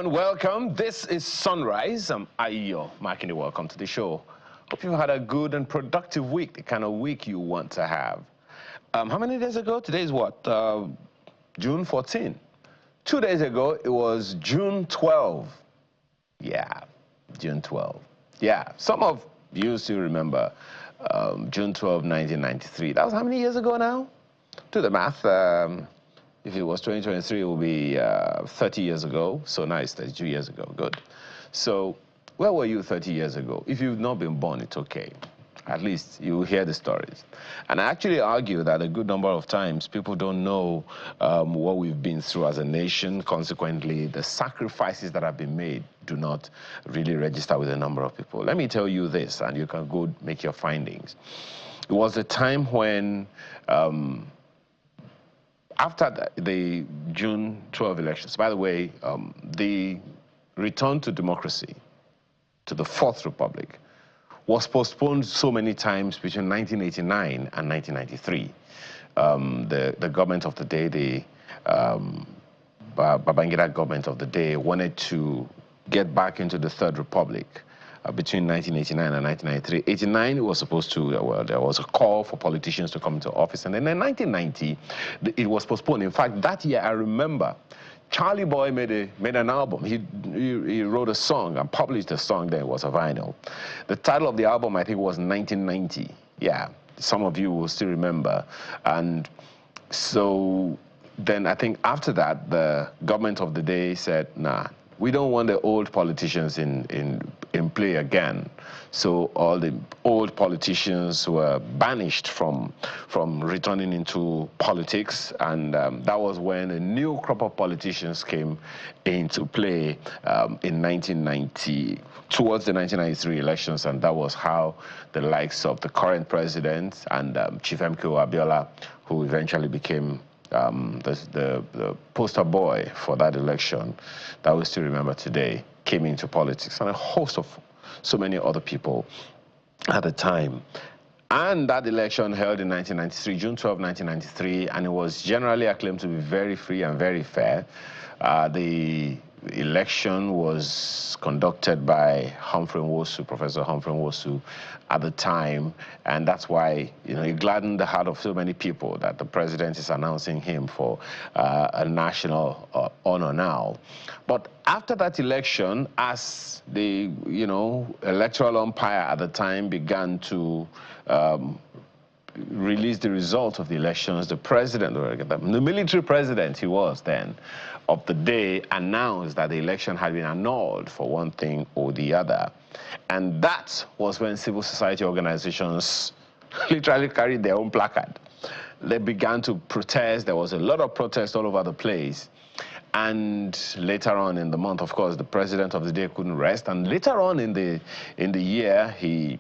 everyone, welcome. This is Sunrise. I'm Ayo, marking you welcome to the show. Hope you've had a good and productive week, the kind of week you want to have. How many days ago? Today is what? June 14. 2 days ago, it was June 12. Yeah, June 12. Yeah, some of you still remember June 12, 1993. That was how many years ago now? Do the math. If it was 2023, it will be 30 years ago. So now it's 32 years ago. Good. So where were you 30 years ago? If you've not been born, it's okay. At least you hear the stories. And I actually argue that a good number of times people don't know what we've been through as a nation. Consequently, the sacrifices that have been made do not really register with a number of people. Let me tell you this, and you can go make your findings. It was a time when after the June 12 elections, by the way, the return to democracy, to the Fourth Republic, was postponed so many times between 1989 and 1993. The government of the day, the Babangida government of the day, wanted to get back into the Third Republic. Between 1989 and 1993. 89, it was supposed to, well, there was a call for politicians to come into office. And then in 1990, it was postponed. In fact, that year, I remember, Charlie Boy made an album. He wrote a song and published a song. Then it was a vinyl. The title of the album, I think, was 1990. Yeah, some of you will still remember. And so then I think after that, the government of the day said, nah, we don't want the old politicians in play again. So all the old politicians were banished from returning into politics, and that was when a new crop of politicians came into play in 1990, towards the 1993 elections, and that was how the likes of the current president and Chief MKO Abiola, who eventually became the poster boy for that election that we still remember today, came into politics, and a host of so many other people at the time. And that election held in 1993, June 12, 1993, and it was generally acclaimed to be very free and very fair. The election was conducted by Humphrey Nwosu, Professor Humphrey Nwosu, at the time, and that's why, you know, it gladdened the heart of so many people that the president is announcing him for a national honor now. But after that election, as the, you know, electoral umpire at the time began to release the result of the elections, the president, the military president he was then, of the day, announced that the election had been annulled for one thing or the other. And that was when civil society organizations literally carried their own placard. They began to protest. There was a lot of protest all over the place. And later on in the month, of course, the president of the day couldn't rest. And later on in the year, he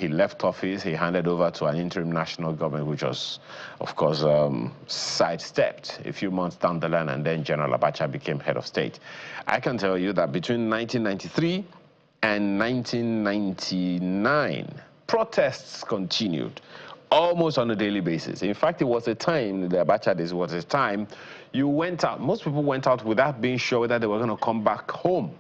left office. He handed over to an interim national government, which was, of course, sidestepped a few months down the line, and then General Abacha became head of state. I can tell you that between 1993 and 1999, protests continued almost on a daily basis. In fact, it was a time, the Abacha days was a time, you went out, most people went out without being sure whether they were going to come back home.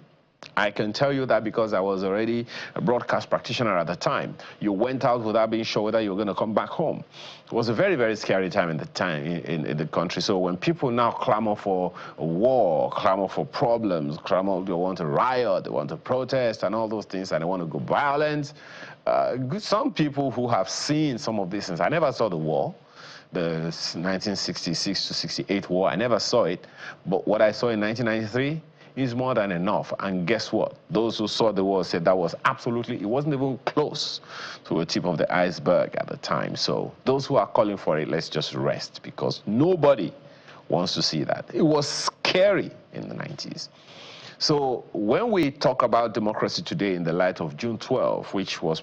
I can tell you that because I was already a broadcast practitioner at the time. You went out without being sure whether you were going to come back home. It was a very, very scary time in the country. So when people now clamor for a war, clamor for problems, clamor, they want to riot, they want to protest and all those things, and they want to go violent. Some people who have seen some of these things, I never saw the war, the 1966 to 68 war, I never saw it. But what I saw in 1993 is more than enough. And guess what? Those who saw the war said that was absolutely, it wasn't even close to the tip of the iceberg at the time. So those who are calling for it, let's just rest, because nobody wants to see that. It was scary in the 90s. So when we talk about democracy today in the light of June 12, which was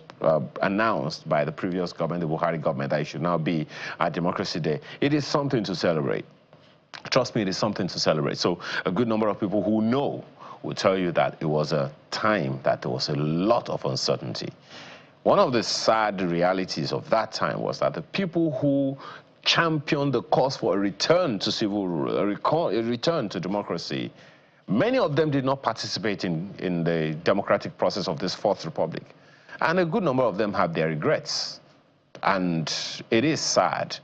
announced by the previous government, the Buhari government, that it should now be a Democracy Day, it is something to celebrate. Trust me, it is something to celebrate. So a good number of people who know will tell you that it was a time that there was a lot of uncertainty. One of the sad realities of that time was that the people who championed the cause for a return to civil rule, a return to democracy, Many of them did not participate in the democratic process of this Fourth Republic. And a good number of them have their regrets. And it is sad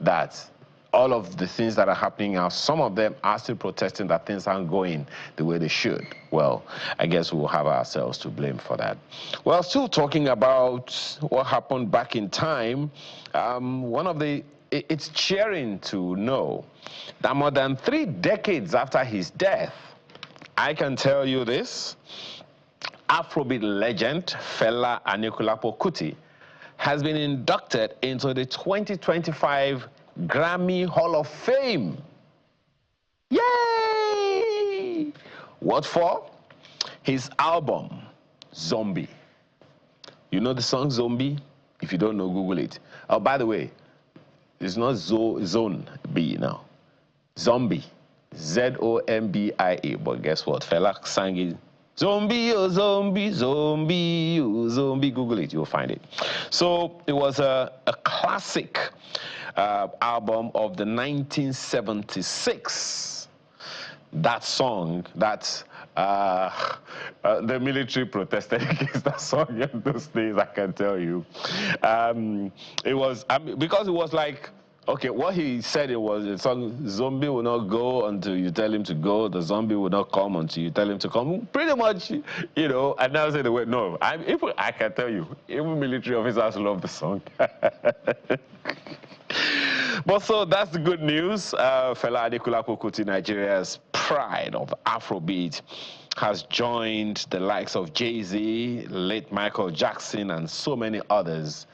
that all of the things that are happening now, some of them are still protesting that things aren't going the way they should. Well, I guess we'll have ourselves to blame for that. Well, still talking about what happened back in time, it's cheering to know that more than 3 decades after his death, I can tell you this, Afrobeat legend Fela Anikulapo Kuti has been inducted into the 2025 Grammy Hall of Fame. Yay! What for? His album, Zombie. You know the song Zombie? If you don't know, Google it. Oh, by the way, it's not Zone B now. Zombie. Z-O-M-B-I-A. But guess what? Fela sang it. Zombie, oh zombie, zombie, oh zombie. Google it, you'll find it. So it was a classic album of the 1976. That song, the military protested against that song in those days, I can tell you. It was, because it was like, okay, what he said, it was the song, zombie will not go until you tell him to go, the zombie will not come until you tell him to come. Pretty much, you know, and now say the word, no. I can tell you, even military officers love the song. But so that's the good news. Fela Anikulapo Kuti, Nigeria's pride of Afrobeat, has joined the likes of Jay-Z, late Michael Jackson, and so many others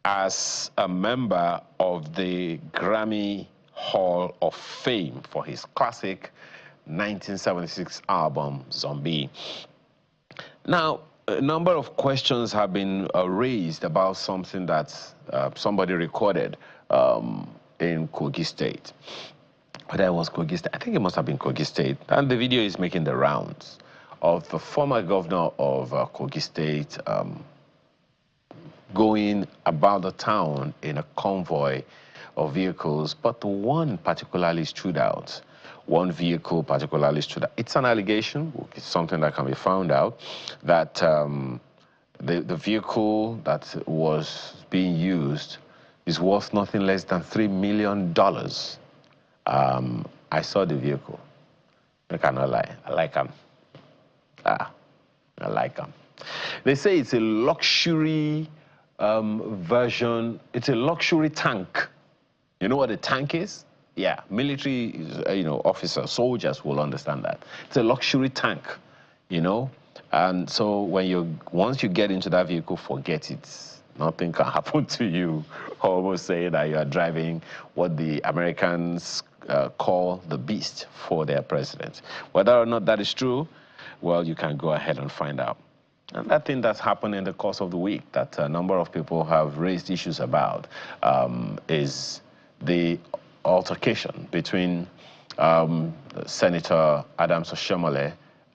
as a member of the Grammy Hall of Fame for his classic 1976 album, Zombie. Now, a number of questions have been raised about something that somebody recorded in Kogi State. Whether it was Kogi State, I think it must have been Kogi State. And the video is making the rounds of the former governor of Kogi State going about the town in a convoy of vehicles, but one particularly stood out. One vehicle particularly stood out. It's an allegation, it's something that can be found out, that the vehicle that was being used is worth nothing less than $3 million. I saw the vehicle. I cannot lie. I like them. I like them. They say it's a luxury version. It's a luxury tank. You know what a tank is? Yeah, military, officers, soldiers will understand that. It's a luxury tank, you know. And so once you get into that vehicle, forget it. Nothing can happen to you. Almost say that you are driving what the Americans call the beast for their president. Whether or not that is true, well, you can go ahead and find out. And that thing that's happened in the course of the week that a number of people have raised issues about is the altercation between Senator Adams Oshiomhole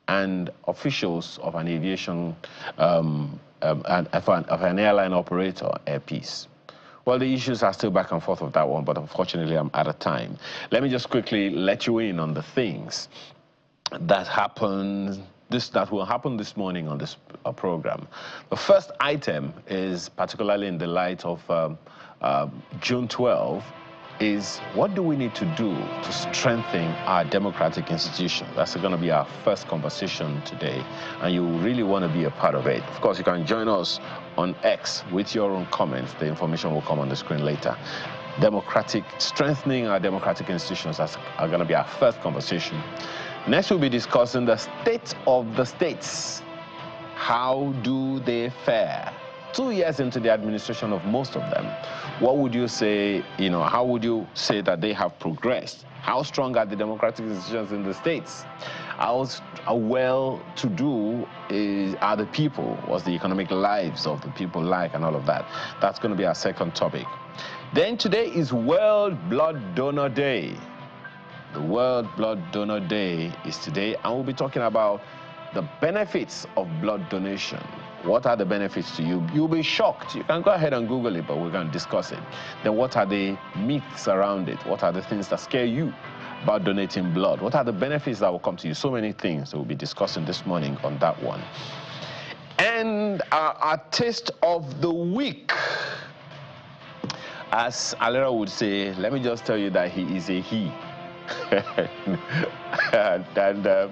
and officials of an aviation, of an airline operator, Air Peace. Well, the issues are still back and forth of that one, but unfortunately I'm out of time. Let me just quickly let you in on the things that happened, that will happen this morning on this program. The first item is, particularly in the light of June 12, is what do we need to do to strengthen our democratic institutions? That's going to be our first conversation today, and you really want to be a part of it. Of course, you can join us on X with your own comments. The information will come on the screen later. Strengthening our democratic institutions are going to be our first conversation. Next, we'll be discussing the state of the states. How do they fare? 2 years into the administration of most of them, what would you say, how would you say that they have progressed? How strong are the democratic institutions in the states? How well-to-do are the people? What's the economic lives of the people like, and all of that? That's going to be our second topic. Then today is World Blood Donor Day. The World Blood Donor Day is today, and we'll be talking about the benefits of blood donation. What are the benefits to you? You'll be shocked. You can go ahead and Google it, but we're going to discuss it. Then what are the myths around it? What are the things that scare you about donating blood? What are the benefits that will come to you? So many things that we'll be discussing this morning on that one. And our taste of the week. As Alera would say, let me just tell you that he is a he.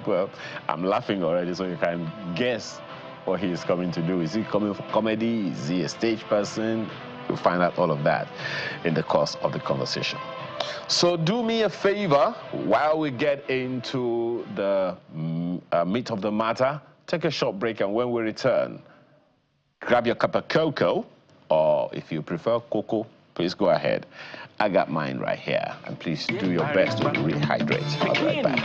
Well, I'm laughing already, so you can guess what he is coming to do. Is he coming for comedy? Is he a stage person? You'll find out all of that in the course of the conversation. So do me a favor, while we get into the meat of the matter, take a short break, and when we return, grab your cup of cocoa, or if you prefer cocoa, please go ahead. I got mine right here, and please do your best to rehydrate. I'll be right back.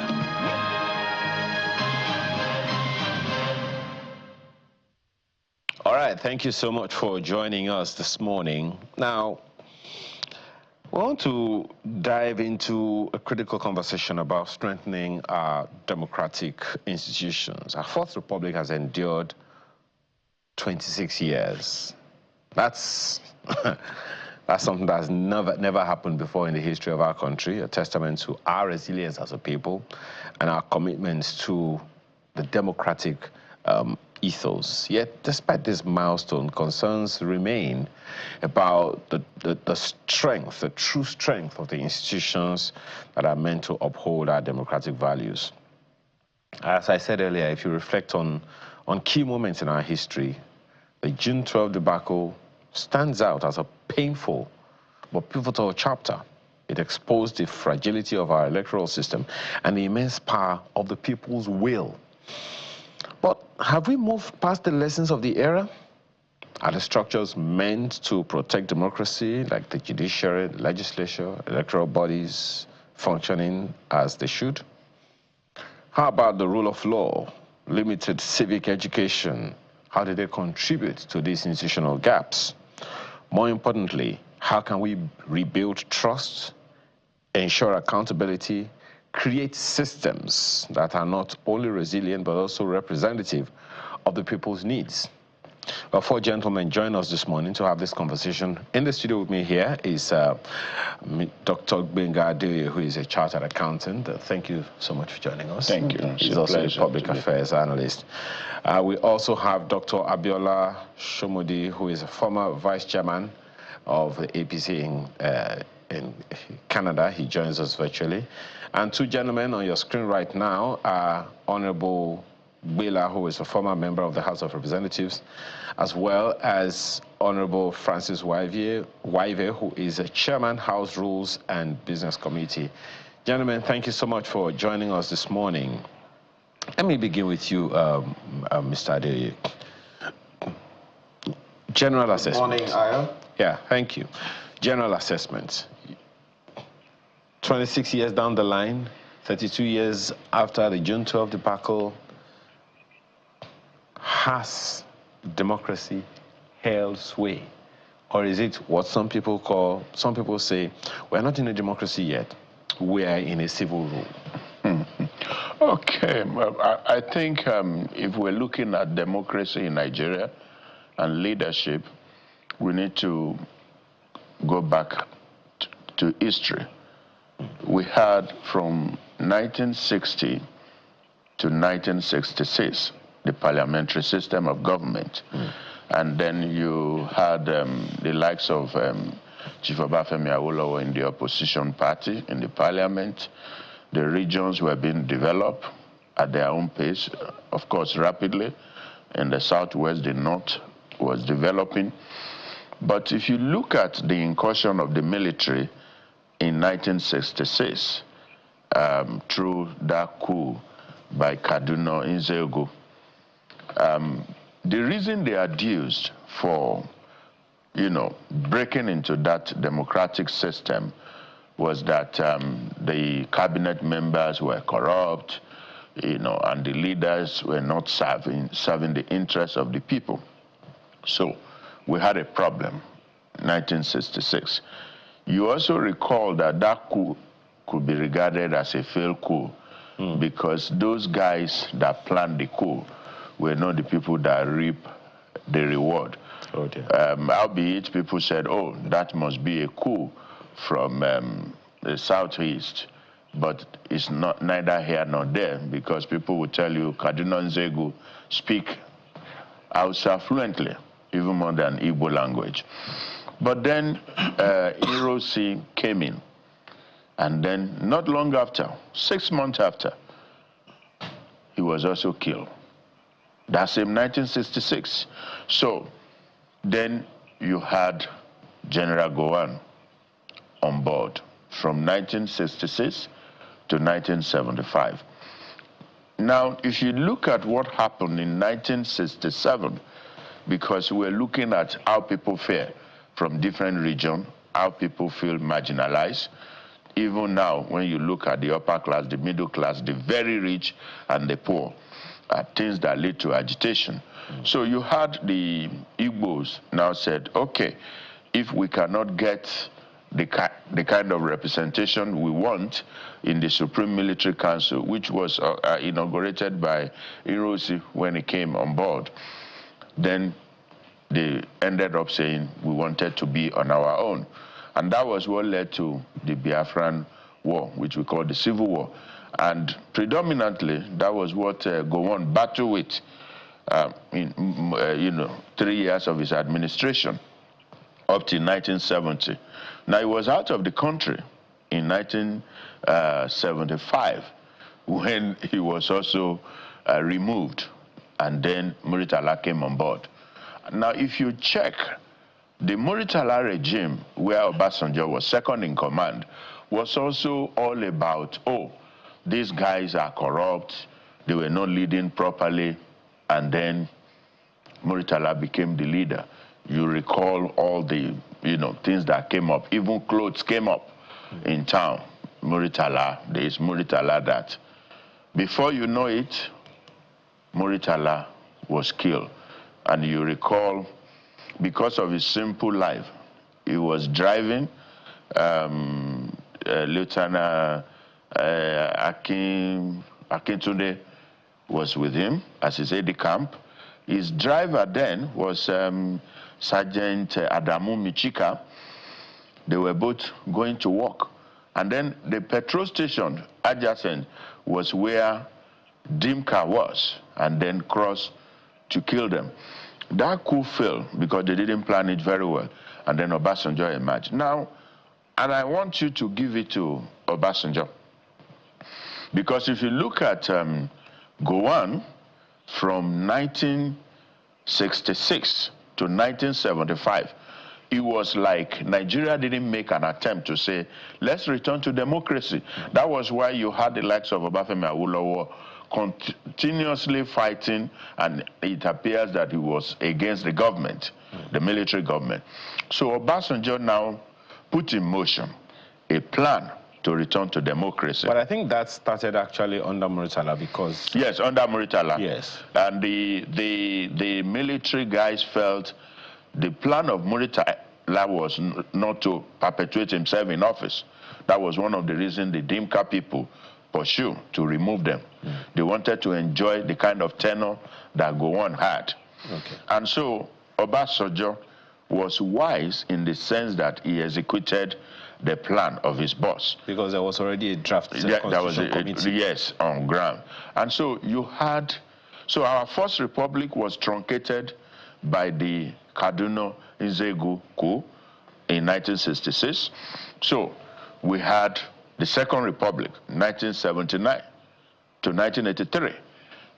All right, thank you so much for joining us this morning. Now, we want to dive into a critical conversation about strengthening our democratic institutions. Our Fourth Republic has endured 26 years. That's that's something that's never happened before in the history of our country, a testament to our resilience as a people and our commitments to the democratic ethos. Yet, despite this milestone, concerns remain about the strength, the true strength of the institutions that are meant to uphold our democratic values. As I said earlier, if you reflect on key moments in our history, the June 12 debacle stands out as a painful but pivotal chapter. It exposed the fragility of our electoral system and the immense power of the people's will. But have we moved past the lessons of the era? Are the structures meant to protect democracy, like the judiciary, the legislature, electoral bodies, functioning as they should? How about the rule of law, limited civic education? How do they contribute to these institutional gaps? More importantly, how can we rebuild trust, ensure accountability, create systems that are not only resilient but also representative of the people's needs? Well, four gentlemen join us this morning to have this conversation. In the studio with me here is Dr. Gbenga Adeoye, who is a chartered accountant. Thank you so much for joining us. Thank you. He's also a public affairs analyst. We also have Dr. Abiola Shomodi, who is a former vice chairman of the APC in Canada. He joins us virtually. And two gentlemen on your screen right now are Honorable Bela, who is a former member of the House of Representatives, as well as Honorable Francis Waive, who is a chairman, House Rules and Business Committee. Gentlemen, thank you so much for joining us this morning. Let me begin with you, Mr. Adeoye. General assessment. Good morning, Ayo. Yeah, thank you. General assessment. 26 years down the line, 32 years after the June 12 debacle, has democracy held sway? Or is it what some people say, we're not in a democracy yet, we are in a civil rule? Okay, well, I think if we're looking at democracy in Nigeria and leadership, we need to go back to history. We had from 1960 to 1966 the parliamentary system of government. And then you had the likes of Chief Obafemi Awolowo in the opposition party in the parliament. The regions were being developed at their own pace, of course, rapidly. In the southwest, the north was developing. But if you look at the incursion of the military in 1966, through that coup by Kaduna Nzego, the reason they adduced for, breaking into that democratic system was that the cabinet members were corrupt, and the leaders were not serving the interests of the people. So we had a problem, 1966. You also recall that that coup could be regarded as a failed coup because those guys that planned the coup were not the people that reap the reward. Oh dear. Albeit people said, oh, that must be a coup from the southeast. but it's not neither here nor there, because people will tell you Kaduna Nzegu speak Hausa fluently, even more than Igbo language. But then Irosi came in, and then not long after, 6 months after, he was also killed. That's in 1966. So then you had General Gowon on board from 1966 to 1975. Now, if you look at what happened in 1967, because we're looking at how people fare from different regions, how people feel marginalized. Even now, when you look at the upper class, the middle class, the very rich and the poor, are things that lead to agitation. So you had the Igbos now said, okay, if we cannot get the kind of representation we want in the Supreme Military Council, which was inaugurated by Irosi when he came on board, then they ended up saying we wanted to be on our own. And that was what led to the Biafran War, which we call the Civil War. And predominantly, that was what Gowon battled with in 3 years of his administration, up to 1970. Now, he was out of the country in 1975 when he was also removed, and then Muritala came on board. Now, if you check, the Muritala regime, where Obasanjo was second in command, was also all about, oh, these guys are corrupt, they were not leading properly, and then Muritala became the leader. You recall all the things that came up, even clothes came up in town. Muritala, there is Muritala that. Before you know it, Muritala was killed. And you recall, because of his simple life, he was driving, Lieutenant Akintunde was with him as his aide-de-camp. His driver then was Sergeant Adamu Michika. They were both going to work. And then the petrol station adjacent was where Dimka was, and then crossed to kill them. That coup failed because they didn't plan it very well, and then Obasanjo emerged. Now, and I want you to give it to Obasanjo, because if you look at Gowon from 1966 to 1975, it was like Nigeria didn't make an attempt to say, let's return to democracy. That was why you had the likes of Obafemi Awolowo continuously fighting, and it appears that he was against the government, the military government. So Obasanjo now put in motion a plan to return to democracy. But I think that started actually under Muritala, because... Yes, under Muritala. Yes. And the military guys felt the plan of Muritala was not to perpetuate himself in office. That was one of the reasons the Dimka people pursue to remove them. They wanted to enjoy the kind of tenure that Gowon had. Okay. And so Obasanjo was wise in the sense that he executed the plan of his boss. Because there was already a draft constitution committee. Yes, on ground. And so you had, so our first republic was truncated by the Kaduna Nzegu coup in 1966. So we had the Second Republic, 1979 to 1983.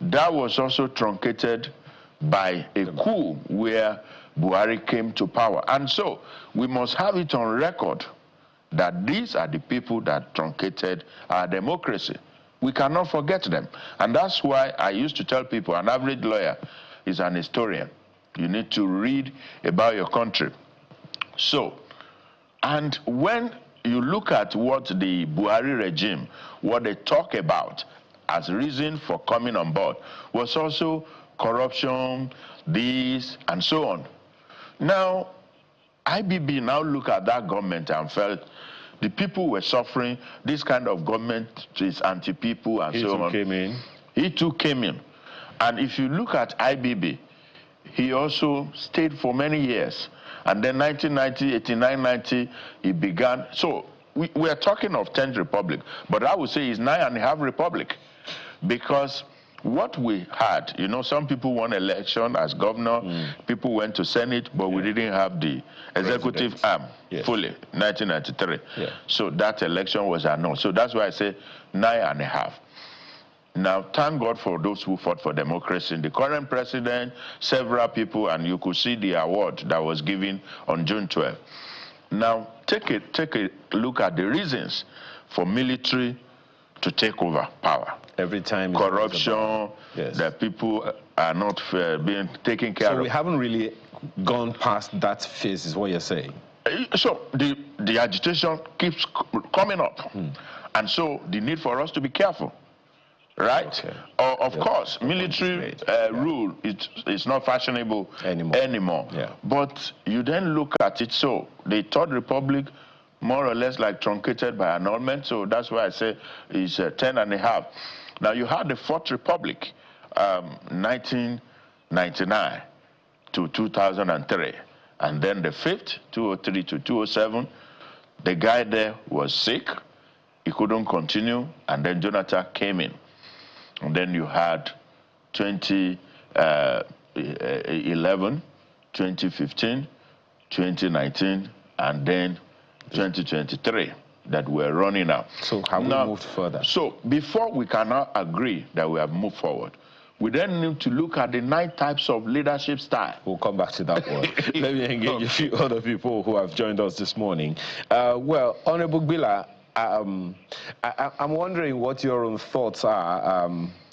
That was also truncated by a coup where Buhari came to power. And so we must have it on record that these are the people that truncated our democracy. We cannot forget them. And that's why I used to tell people an average lawyer is an historian. You need to read about your country. So, and when you look at what the Buhari regime, what they talk about as reason for coming on board, was also corruption, this, and so on. Now, IBB now look at that government and felt the people were suffering. This kind of government is anti-people and so on. He too came in. He too came in. And if you look at IBB, he also stayed for many years. And then 1990, 89, 90, he began. So we are talking of 10th republic, but I would say it's 9.5 republic, because what we had, you know, some people won election as governor, people went to Senate, but we didn't have the executive arm fully, 1993. So that election was annulled. So that's why I say 9.5. Now, thank God for those who fought for democracy. The current president, several people, and you could see the award that was given on June 12th. Now, take a look at the reasons for military to take over power. Every time. Corruption, that people are not being taken care of. So we haven't really gone past that phase, is what you're saying? So the agitation keeps coming up. And so the need for us to be careful. Right? Of course, military rule is not fashionable anymore. But you then look at it, so the Third Republic, more or less like truncated by annulment, so that's why I say it's 10.5. Now you had the Fourth Republic, 1999 to 2003, and then the Fifth, 2003 to 2007. The guy there was sick, he couldn't continue, and then Jonathan came in. And then you had 2011, 2015, 2019, and then 2023 that we're running now. So have we moved further? So before we cannot agree that we have moved forward, we then need to look at the 9 types of leadership style. We'll come back to that one. Let me engage a few other people who have joined us this morning. Well, Honorable Bila, I'm wondering what your own thoughts are.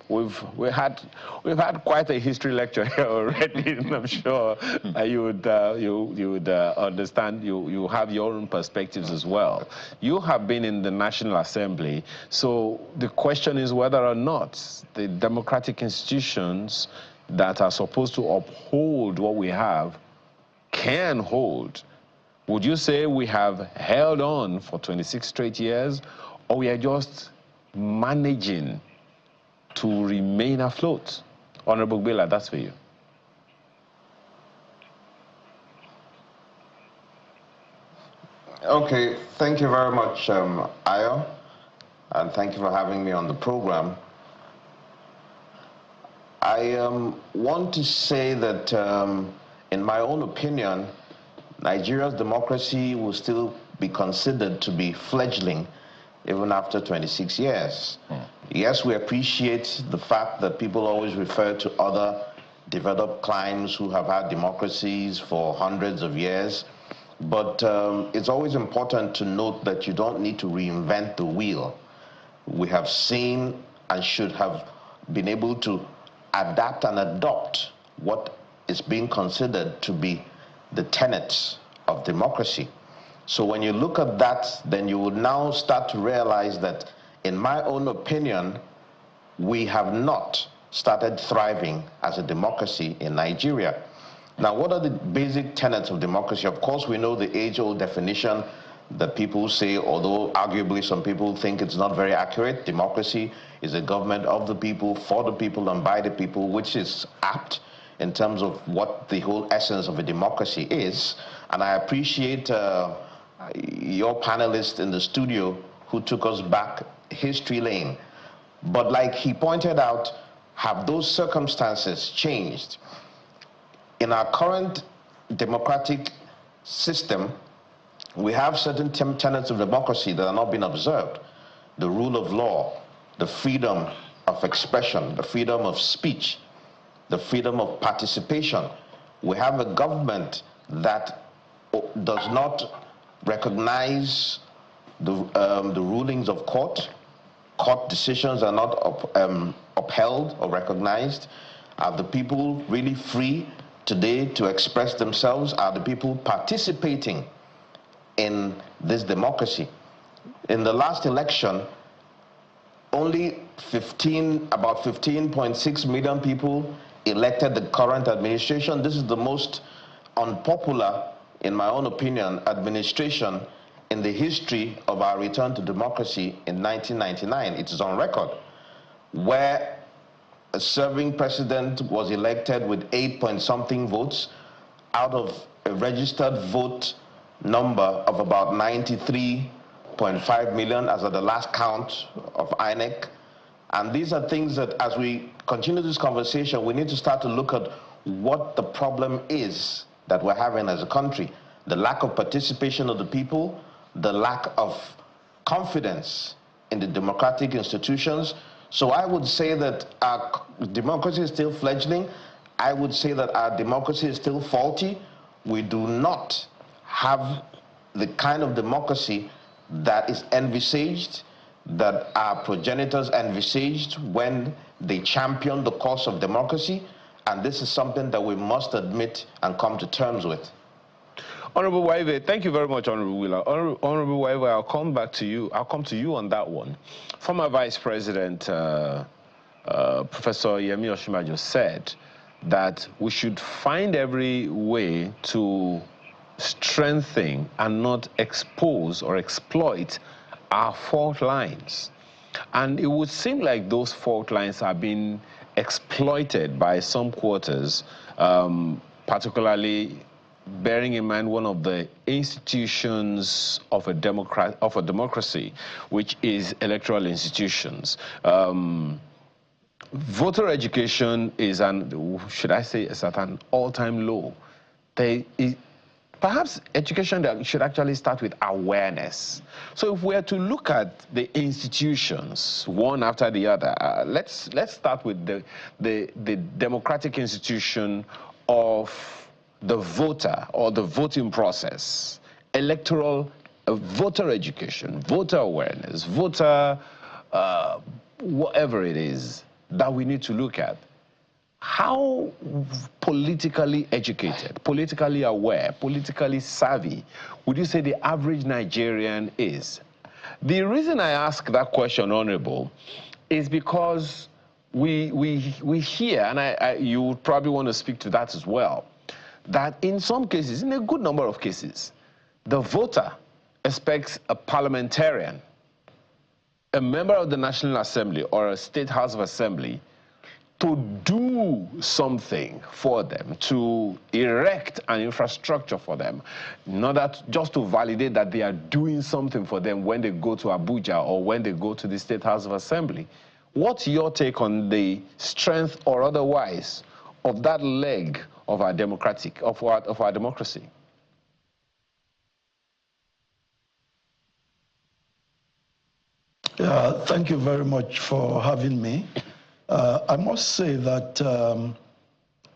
We've had quite a history lecture here already, and I'm sure you would understand. You have your own perspectives as well. You have been in the National Assembly, so the question is whether or not the democratic institutions that are supposed to uphold what we have can hold. Would you say we have held on for 26 straight years, or we are just managing to remain afloat? Honorable Bila, that's for you. Okay, thank you very much, Ayo, and thank you for having me on the program. I want to say that, in my own opinion, Nigeria's democracy will still be considered to be fledgling even after 26 years. Yes, we appreciate the fact that people always refer to other developed climes who have had democracies for hundreds of years, but it's always important to note that you don't need to reinvent the wheel. We have seen and should have been able to adapt and adopt what is being considered to be the tenets of democracy. So when you look at that, then you would now start to realize that, in my own opinion, we have not started thriving as a democracy in Nigeria. Now, what are the basic tenets of democracy? Of course, we know the age-old definition that people say, although arguably some people think it's not very accurate. Democracy is a government of the people, for the people, and by the people, which is apt in terms of what the whole essence of a democracy is. And I appreciate your panelists in the studio who took us back history lane. But like he pointed out, have those circumstances changed? In our current democratic system, we have certain tenets of democracy that are not being observed. The rule of law, the freedom of expression, the freedom of speech, the freedom of participation. We have a government that does not recognize the rulings of court. Court decisions are not upheld or recognized. Are the people really free today to express themselves? Are the people participating in this democracy? In the last election, only about 15.6 million people elected the current administration. This is the most unpopular, in my own opinion, administration in the history of our return to democracy in 1999. It is on record, where a serving president was elected with 8-point-something votes out of a registered vote number of about 93 4.5 million as of the last count of INEC. And these are things that, as we continue this conversation, we need to start to look at what the problem is that we're having as a country. The lack of participation of the people, the lack of confidence in the democratic institutions. So I would say that our democracy is still fledgling. I would say that our democracy is still faulty. We do not have the kind of democracy that is envisaged, that our progenitors envisaged when they championed the cause of democracy. And this is something that we must admit and come to terms with. Honorable Waive, thank you very much, Honorable Wheeler. Honorable Waive, I'll come back to you. I'll come to you on that one. Former Vice President Professor Yemi Osinbajo said that we should find every way to strengthen and not expose or exploit our fault lines. And it would seem like those fault lines are being exploited by some quarters, particularly bearing in mind one of the institutions of a democracy, which is electoral institutions. Voter education is at an all-time low. Perhaps education that should actually start with awareness. So if we are to look at the institutions, one after the other, let's start with the democratic institution of the voter or the voting process, electoral voter education, voter awareness, voter whatever it is that we need to look at. How politically educated, politically aware, politically savvy would you say the average Nigerian is? The reason I ask that question, Honorable, is because we hear, and you would probably want to speak to that as well, that in some cases, in a good number of cases, the voter expects a parliamentarian, a member of the National Assembly or a State House of Assembly to do something for them, to erect an infrastructure for them, not just to validate that they are doing something for them when they go to Abuja or when they go to the State House of Assembly. What's your take on the strength or otherwise of that leg of our democracy? Thank you very much for having me. I must say that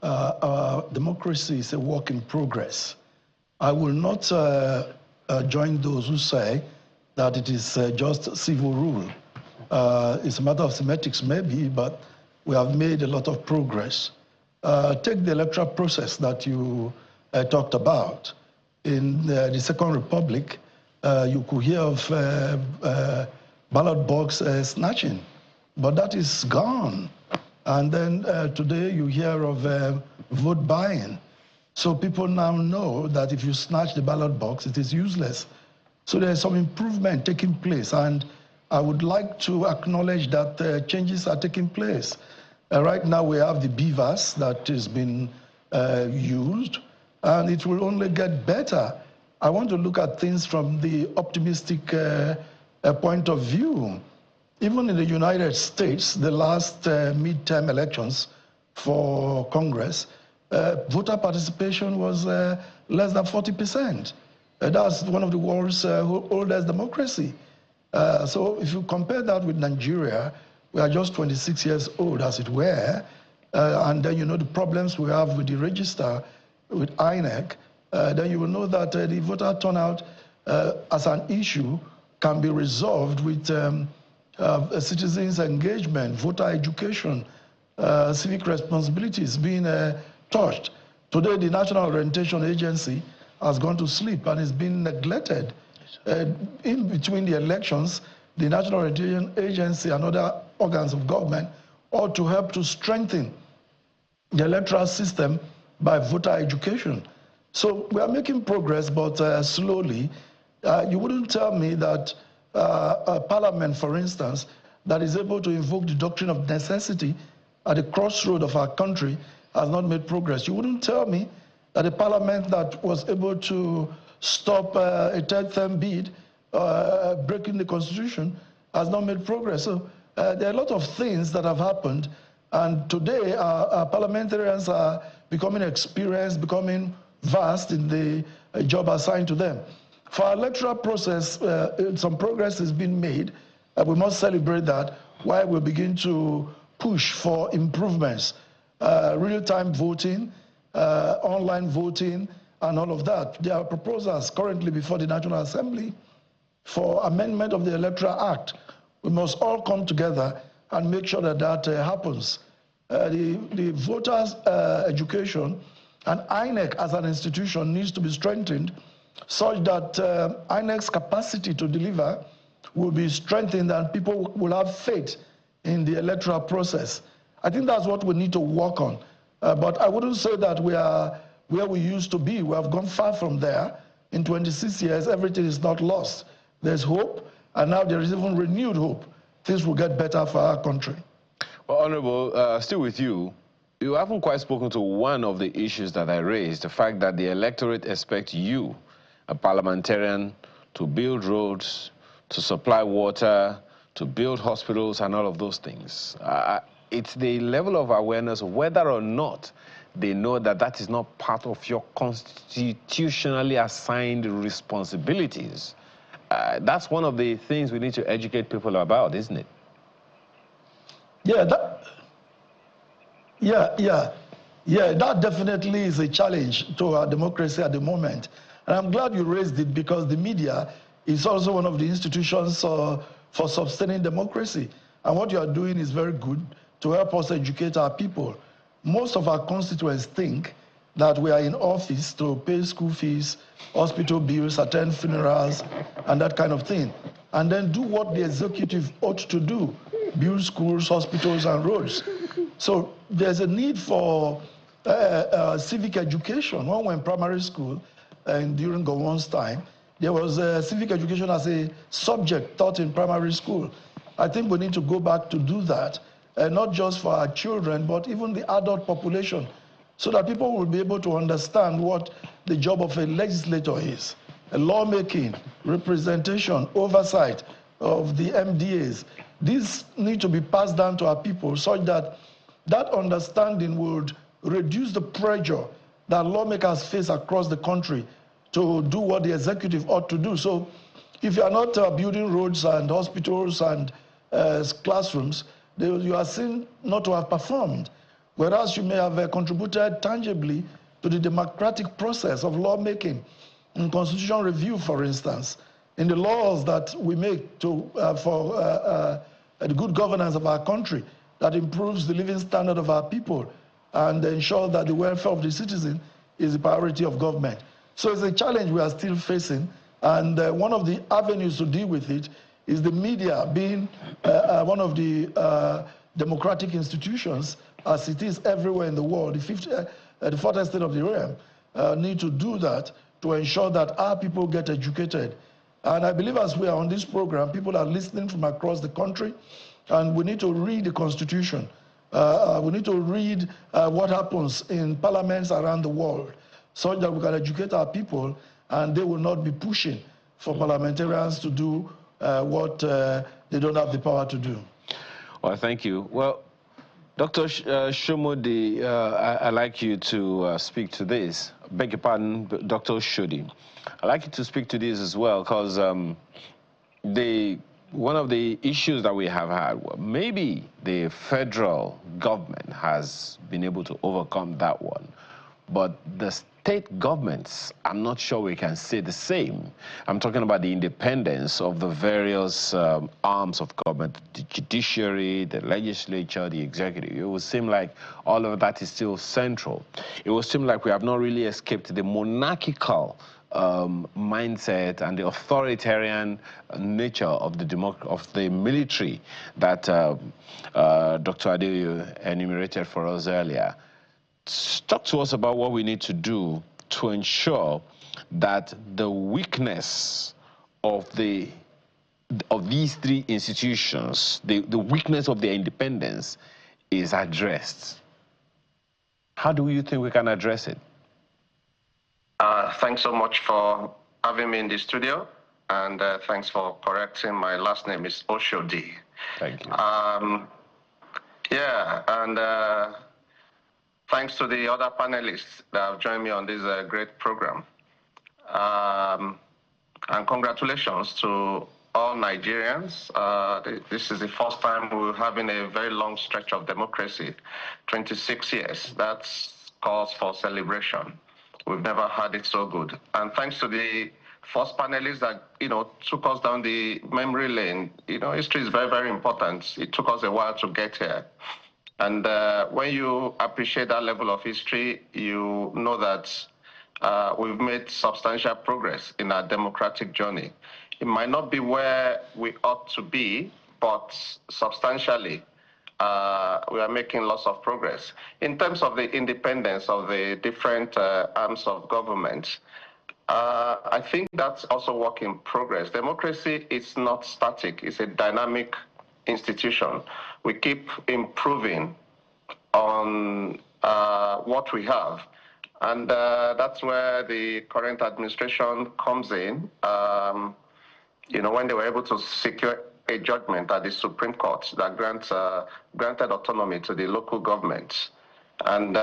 our democracy is a work in progress. I will not join those who say that it is just civil rule. It's a matter of semantics maybe, but we have made a lot of progress. Take the electoral process that you talked about. In the Second Republic, you could hear of ballot box snatching, but that is gone. And then today you hear of vote buying. So people now know that if you snatch the ballot box, it is useless. So there's some improvement taking place, and I would like to acknowledge that changes are taking place. Right now we have the BVAS that has been used, and it will only get better. I want to look at things from the optimistic point of view. Even in the United States, the last midterm elections for Congress, voter participation was less than 40%. That's one of the world's oldest democracy. So if you compare that with Nigeria, we are just 26 years old, as it were, and then you know the problems we have with the register, with INEC, then you will know that the voter turnout as an issue can be resolved with citizens' engagement, voter education, civic responsibilities being touched. Today, the National Orientation Agency has gone to sleep and is being neglected. In between the elections, the National Orientation Agency and other organs of government ought to help to strengthen the electoral system by voter education. So we are making progress, but slowly. You wouldn't tell me that a parliament, for instance, that is able to invoke the doctrine of necessity at the crossroad of our country has not made progress. You wouldn't tell me that a parliament that was able to stop a third term bid breaking the Constitution, has not made progress. So there are a lot of things that have happened, and today our parliamentarians are becoming experienced, becoming vast in the job assigned to them. For our electoral process, some progress has been made. We must celebrate that while we begin to push for improvements, real-time voting, online voting, and all of that. There are proposals currently before the National Assembly for amendment of the Electoral Act. We must all come together and make sure that that happens. The voters' education and INEC as an institution needs to be strengthened such that INEC's capacity to deliver will be strengthened and people will have faith in the electoral process. I think that's what we need to work on. But I wouldn't say that we are where we used to be. We have gone far from there. In 26 years, everything is not lost. There's hope, and now there is even renewed hope. Things will get better for our country. Well, Honorable, still with you, you haven't quite spoken to one of the issues that I raised, the fact that the electorate expects you, a parliamentarian, to build roads, to supply water, to build hospitals and all of those things. It's the level of awareness of whether or not they know that that is not part of your constitutionally assigned responsibilities. That's one of the things we need to educate people about, isn't it? Yeah, that definitely is a challenge to our democracy at the moment. And I'm glad you raised it because the media is also one of the institutions for sustaining democracy. And what you are doing is very good to help us educate our people. Most of our constituents think that we are in office to pay school fees, hospital bills, attend funerals, and that kind of thing, and then do what the executive ought to do, build schools, hospitals, and roads. So there's a need for civic education. When we were in primary school, and during Gowon's time, there was civic education as a subject taught in primary school. I think we need to go back to do that, not just for our children, but even the adult population, so that people will be able to understand what the job of a legislator is. Lawmaking, representation, oversight of the MDAs. These need to be passed down to our people so that that understanding would reduce the pressure that lawmakers face across the country to do what the executive ought to do. So if you are not building roads and hospitals and classrooms, you are seen not to have performed, whereas you may have contributed tangibly to the democratic process of lawmaking, in constitutional review, for instance, in the laws that we make for the good governance of our country that improves the living standard of our people and ensures that the welfare of the citizen is the priority of government. So it's a challenge we are still facing, and one of the avenues to deal with it is the media being one of the democratic institutions, as it is everywhere in the world. The fourth estate of the realm need to do that to ensure that our people get educated. And I believe as we are on this program, people are listening from across the country, and we need to read the Constitution. We need to read what happens in parliaments around the world, so that we can educate our people and they will not be pushing for parliamentarians to do what they don't have the power to do. Well, thank you. Well, Dr. Shomodi, I'd like you to speak to this. Beg your pardon, Dr. Shodi. I'd like you to speak to this as well, because one of the issues that we have had, maybe the federal government has been able to overcome that one, but the state governments, I'm not sure we can say the same. I'm talking about the independence of the various arms of government, the judiciary, the legislature, the executive. It would seem like all of that is still central. It would seem like we have not really escaped the monarchical mindset and the authoritarian nature of the military that Dr. Adeyu enumerated for us earlier. Talk to us about what we need to do to ensure that the weakness of these three institutions, the weakness of their independence, is addressed. How do you think we can address it? Thanks so much for having me in the studio. and thanks for correcting. My last name is Oshodi. Thank you. Yeah, and thanks to the other panelists that have joined me on this great program. And congratulations to all Nigerians. This is the first time we're having a very long stretch of democracy, 26 years. That's cause for celebration. We've never had it so good. And thanks to the first panelists that, took us down the memory lane. History is very, very important. It took us a while to get here. And when you appreciate that level of history, you know that we've made substantial progress in our democratic journey. It might not be where we ought to be, but substantially, we are making lots of progress. In terms of the independence of the different arms of government, I think that's also work in progress. Democracy is not static, it's a dynamic institution. We keep improving on what we have. And that's where the current administration comes in. When they were able to secure a judgment at the Supreme Court that granted autonomy to the local governments. And,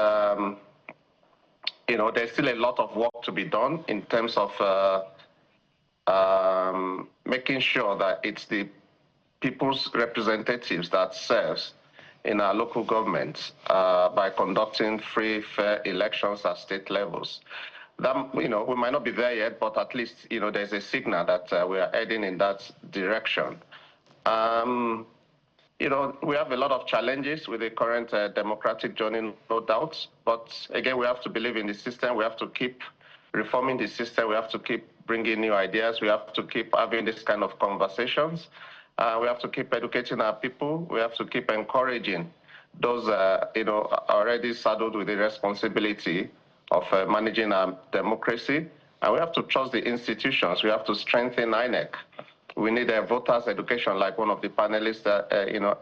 there's still a lot of work to be done in terms of making sure that it's the people's representatives that serves in our local governments by conducting free, fair elections at state levels. That, we might not be there yet, but at least, there's a signal that we are heading in that direction. We have a lot of challenges with the current democratic journey, no doubt. But again, we have to believe in the system. We have to keep reforming the system. We have to keep bringing new ideas. We have to keep having this kind of conversations. We have to keep educating our people. We have to keep encouraging those, already saddled with the responsibility of managing our democracy. And we have to trust the institutions. We have to strengthen INEC. We need a voters' education, like one of the panelists,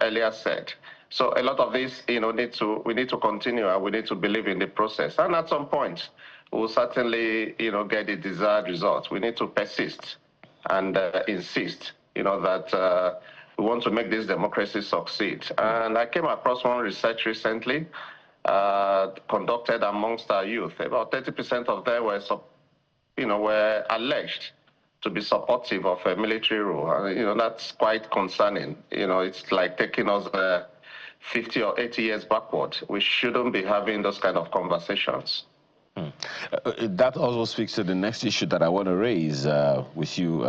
earlier said. So a lot of this, we need to continue, and we need to believe in the process. And at some point, we'll certainly, get the desired results. We need to persist and insist, that we want to make this democracy succeed. And I came across one research recently conducted amongst our youth. About 30% of them were alleged to be supportive of a military rule. That's quite concerning. It's like taking us 50 or 80 years backward. We shouldn't be having those kind of conversations. That also speaks to the next issue that I want to raise with you,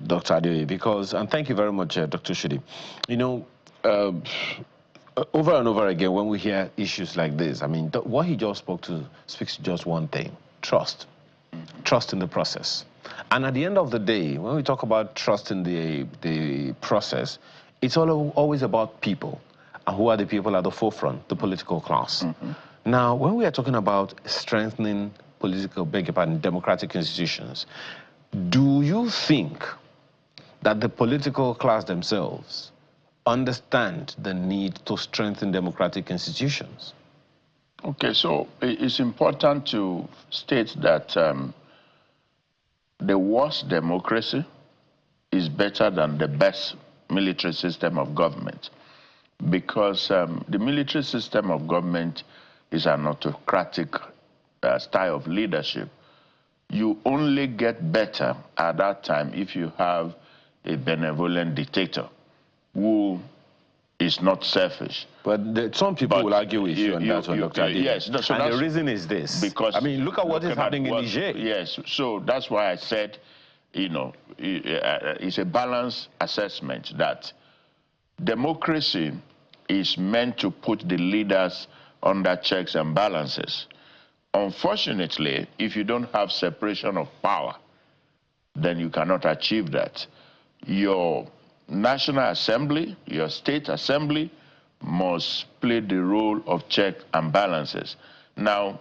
Dr. Adeoye, because, and thank you very much, Dr. Shudi. Over and over again, when we hear issues like this, what he just spoke to speaks to just one thing: trust. Trust in the process. And at the end of the day, when we talk about trust in the process, it's always about people. And who are the people at the forefront? The political class. Mm-hmm. Now, when we are talking about strengthening democratic institutions, do you think that the political class themselves understand the need to strengthen democratic institutions? Okay, so it's important to state that the worst democracy is better than the best military system of government, because the military system of government is an autocratic style of leadership. You only get better at that time if you have a benevolent dictator who is not selfish. But some people will argue with you on that one, Dr. Adeoye. Yes. So and the reason is this. Because look at what is happening in Niger. Yes. So that's why I said, it's a balanced assessment that democracy is meant to put the leaders under checks and balances. Unfortunately, if you don't have separation of power, then you cannot achieve that. Your National Assembly, your state assembly, must play the role of check and balances. Now,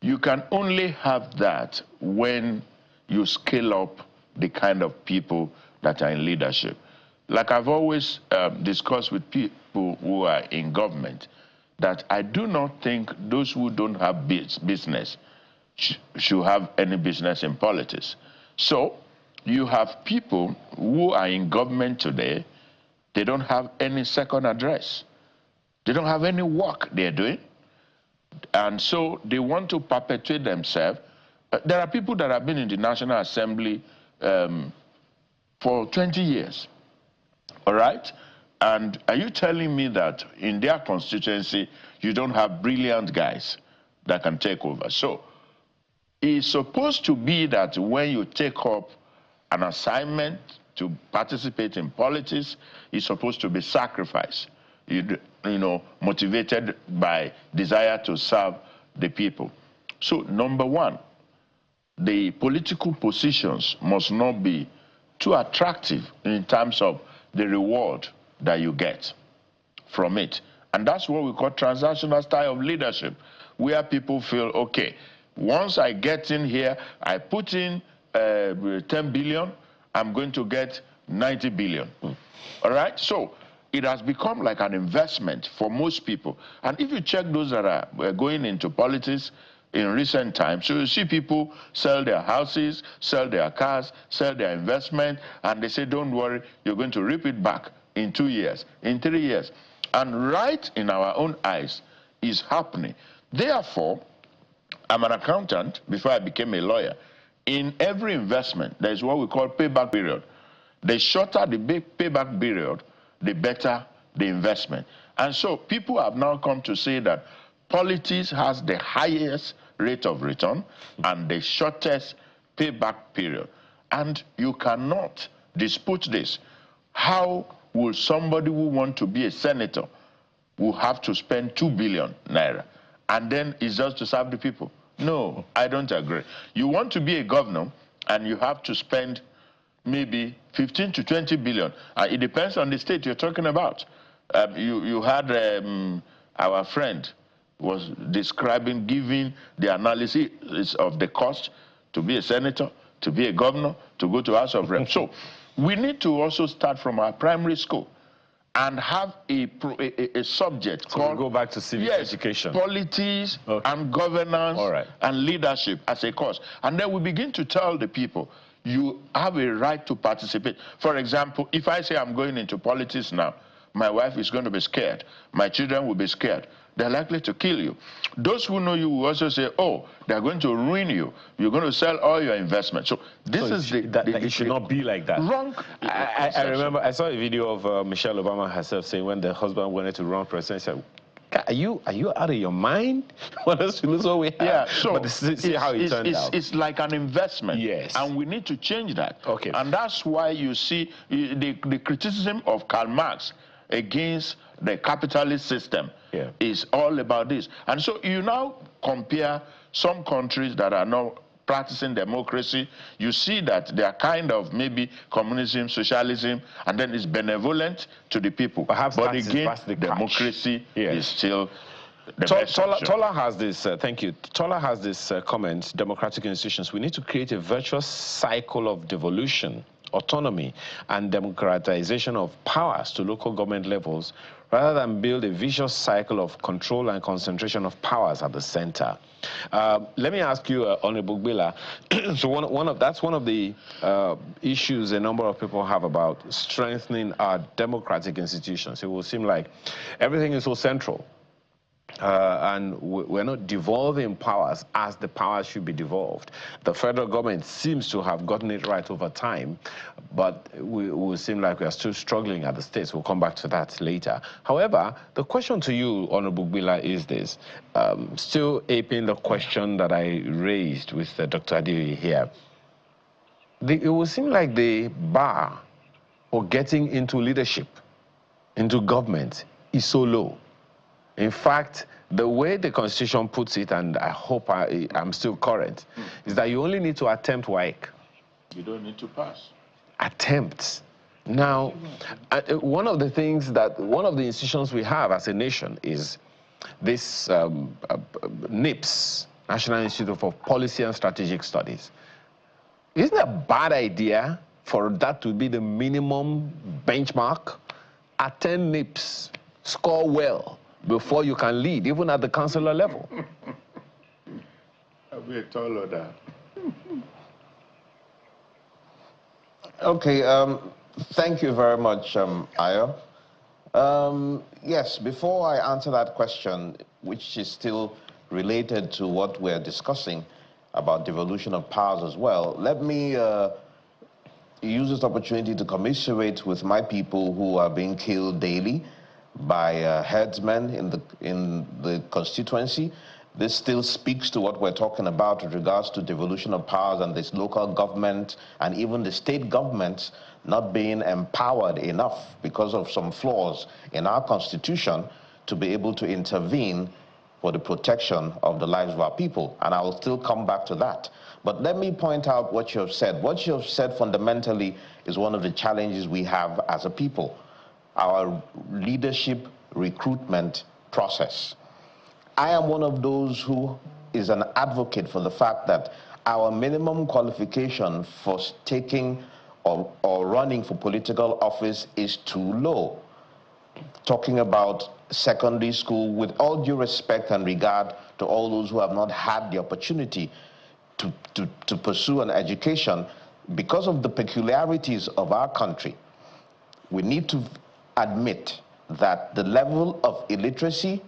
you can only have that when you scale up the kind of people that are in leadership. Like I've always discussed with people who are in government, that I do not think those who don't have business should have any business in politics. So you have people who are in government today, they don't have any second address. They don't have any work they're doing. And so they want to perpetuate themselves. There are people that have been in the National Assembly for 20 years, all right? And are you telling me that in their constituency, you don't have brilliant guys that can take over? So it's supposed to be that when you take up an assignment to participate in politics, it's supposed to be sacrifice, you know, motivated by desire to serve the people. So number one, the political positions must not be too attractive in terms of the reward that you get from it. And that's what we call transactional style of leadership, where people feel, okay, once I get in here, I put in 10 billion, I'm going to get 90 billion. All right? So it has become like an investment for most people. And if you check those that are going into politics in recent times, so you see people sell their houses, sell their cars, sell their investment, and they say, don't worry, you're going to reap it back in 2 years, in 3 years. And right in our own eyes is happening. Therefore, I'm an accountant before I became a lawyer. In every investment, there is what we call payback period. The shorter the big payback period, the better the investment. And so people have now come to say that politics has the highest rate of return and the shortest payback period. And you cannot dispute this. How will somebody who wants to be a senator will have to spend 2 billion naira and then it's just to serve the people? No, I don't agree. You want to be a governor and you have to spend maybe 15 to 20 billion. It depends on the state you're talking about. You had our friend was describing, giving the analysis of the cost to be a senator, to be a governor, to go to House of Reps. So we need to also start from our primary school and have a subject called, go back to civic education, politics and governance and leadership as a course. And then we begin to tell the people, you have a right to participate. For example, if I say I'm going into politics now, my wife is going to be scared. My children will be scared. They're likely to kill you. Those who know you will also say, oh, they're going to ruin you. You're going to sell all your investments. So this is it should not be like that. Wrong. I remember I saw a video of Michelle Obama herself saying when the husband wanted to run president, she said, are you out of your mind? Want us to lose all we have? Yeah, so but see how it turned out. It's like an investment. Yes. And we need to change that. Okay. And that's why you see the criticism of Karl Marx against the capitalist system is all about this. And so you now compare some countries that are now practicing democracy, you see that they are kind of maybe communism, socialism, and then it's benevolent to the people. Perhaps but again, democracy is still the best option. Tola has this, thank you. Tola has this comment, democratic institutions. We need to create a virtuous cycle of devolution, autonomy, and democratization of powers to local government levels, rather than build a vicious cycle of control and concentration of powers at the center. Let me ask you, Honorable Gbila, so that's one of the issues a number of people have about strengthening our democratic institutions. It will seem like everything is so central. And we're not devolving powers as the powers should be devolved. The federal government seems to have gotten it right over time, but we seem like we are still struggling at the states. We'll come back to that later. However, the question to you, Honorable Gbila, is this. Still aping the question that I raised with Dr. Adeoye here. It will seem like the bar for getting into leadership, into government, is so low. In fact, the way the Constitution puts it, and I hope I'm still current, is that you only need to attempt WAEC. You don't need to pass. Attempts. Now, one of the institutions we have as a nation is this NIPS, National Institute for Policy and Strategic Studies. Isn't it a bad idea for that to be the minimum benchmark? Attend NIPS, score well, before you can lead, even at the councillor level. I'll be a tall order. Okay, thank you very much, Ayo. Yes, before I answer that question, which is still related to what we're discussing about devolution of powers as well, let me use this opportunity to commiserate with my people who are being killed daily by herdsmen in the constituency. This still speaks to what we're talking about with regards to devolution of powers and this local government and even the state governments not being empowered enough because of some flaws in our constitution to be able to intervene for the protection of the lives of our people. And I will still come back to that. But let me point out what you have said. What you have said fundamentally is one of the challenges we have as a people, our leadership recruitment process. I am one of those who is an advocate for the fact that our minimum qualification for taking or running for political office is too low. Talking about secondary school, with all due respect and regard to all those who have not had the opportunity to pursue an education, because of the peculiarities of our country, we need to admit that the level of illiteracy,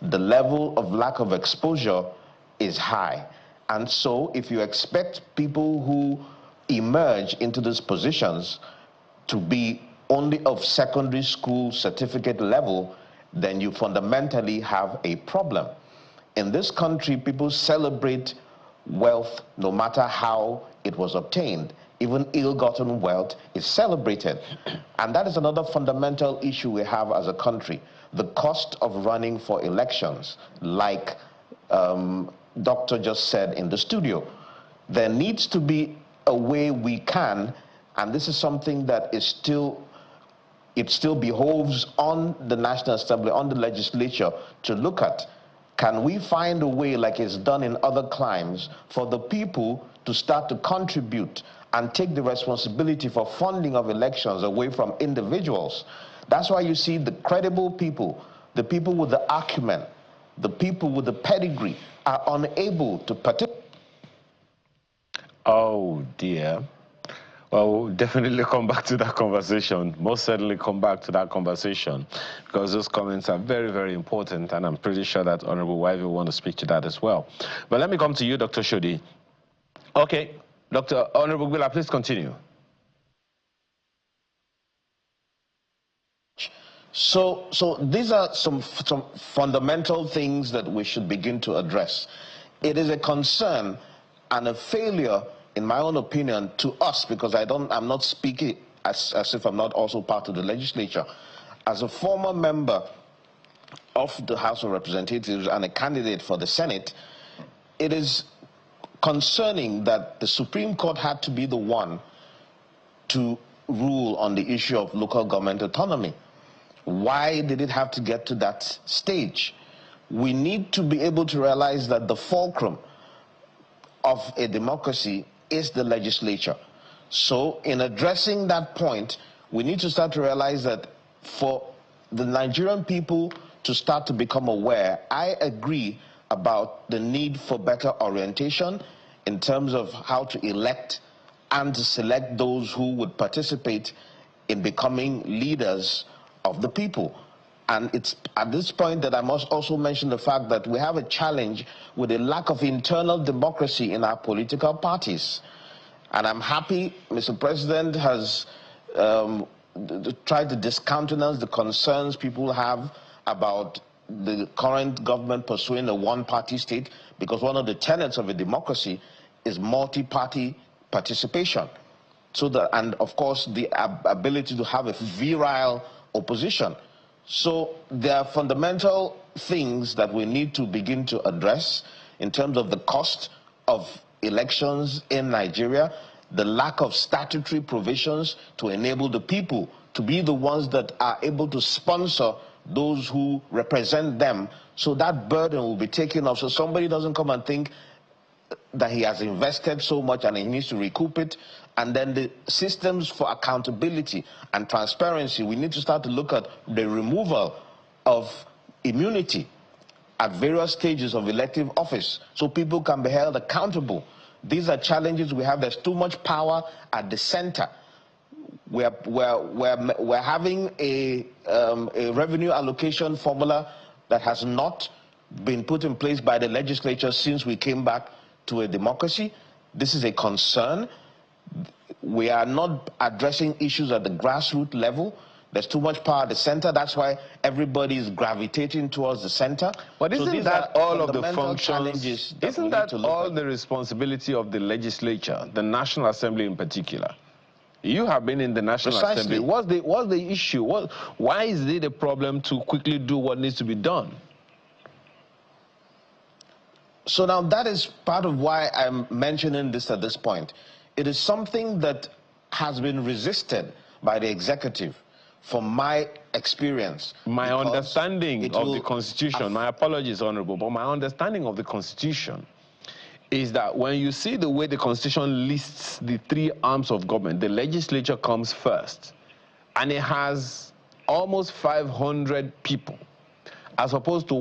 the level of lack of exposure is high. And so if you expect people who emerge into these positions to be only of secondary school certificate level, then you fundamentally have a problem. In this country, people celebrate wealth no matter how it was obtained. Even ill-gotten wealth is celebrated. And that is another fundamental issue we have as a country. The cost of running for elections, like Doctor just said in the studio. There needs to be a way we can, and this is something that is still, it still behoves on the National Assembly, on the legislature to look at. Can we find a way, like it's done in other climes, for the people to start to contribute and take the responsibility for funding of elections away from individuals? That's why you see the credible people, the people with the acumen, the people with the pedigree are unable to participate. Oh dear. Well, we'll definitely come back to that conversation. Most certainly come back to that conversation, because those comments are very, very important, and I'm pretty sure that Honorable Wive will want to speak to that as well. But let me come to you, Dr. Shodi. Okay, Dr. Honorable Gwila, please continue. So these are some fundamental things that we should begin to address. It is a concern and a failure, in my own opinion, to us, because I'm not speaking as if I'm not also part of the legislature. As a former member of the House of Representatives and a candidate for the Senate, it is concerning that the Supreme Court had to be the one to rule on the issue of local government autonomy. Why did it have to get to that stage? We need to be able to realize that the fulcrum of a democracy is the legislature. So in addressing that point, we need to start to realize that for the Nigerian people to start to become aware, I agree about the need for better orientation in terms of how to elect and to select those who would participate in becoming leaders of the people. And it's at this point that I must also mention the fact that we have a challenge with a lack of internal democracy in our political parties. And I'm happy Mr. President has tried to discountenance the concerns people have about the current government pursuing a one-party state, because one of the tenets of a democracy is multi-party participation. So that, and of course, the ability to have a virile opposition. So there are fundamental things that we need to begin to address in terms of the cost of elections in Nigeria, the lack of statutory provisions to enable the people to be the ones that are able to sponsor those who represent them, so that burden will be taken off, so somebody doesn't come and think that he has invested so much and he needs to recoup it. And then the systems for accountability and transparency, we need to start to look at the removal of immunity at various stages of elective office so people can be held accountable. These are challenges we have. There's too much power at the center. we're having a revenue allocation formula that has not been put in place by the legislature since we came back to a democracy. This is a concern. We are not addressing issues at the grassroots level. There's too much power at the center. That's why everybody is gravitating towards the center. But isn't that all of the functions? Isn't that all the responsibility of the legislature, the National Assembly in particular? You have been in the National Assembly. What's the issue? Why is it a problem to quickly do what needs to be done? So now that is part of why I'm mentioning this at this point. It is something that has been resisted by the executive, from my experience. My understanding of the Constitution, my apologies, Honorable, but my understanding of the Constitution is that when you see the way the Constitution lists the three arms of government, the legislature comes first, and it has almost 500 people, as opposed to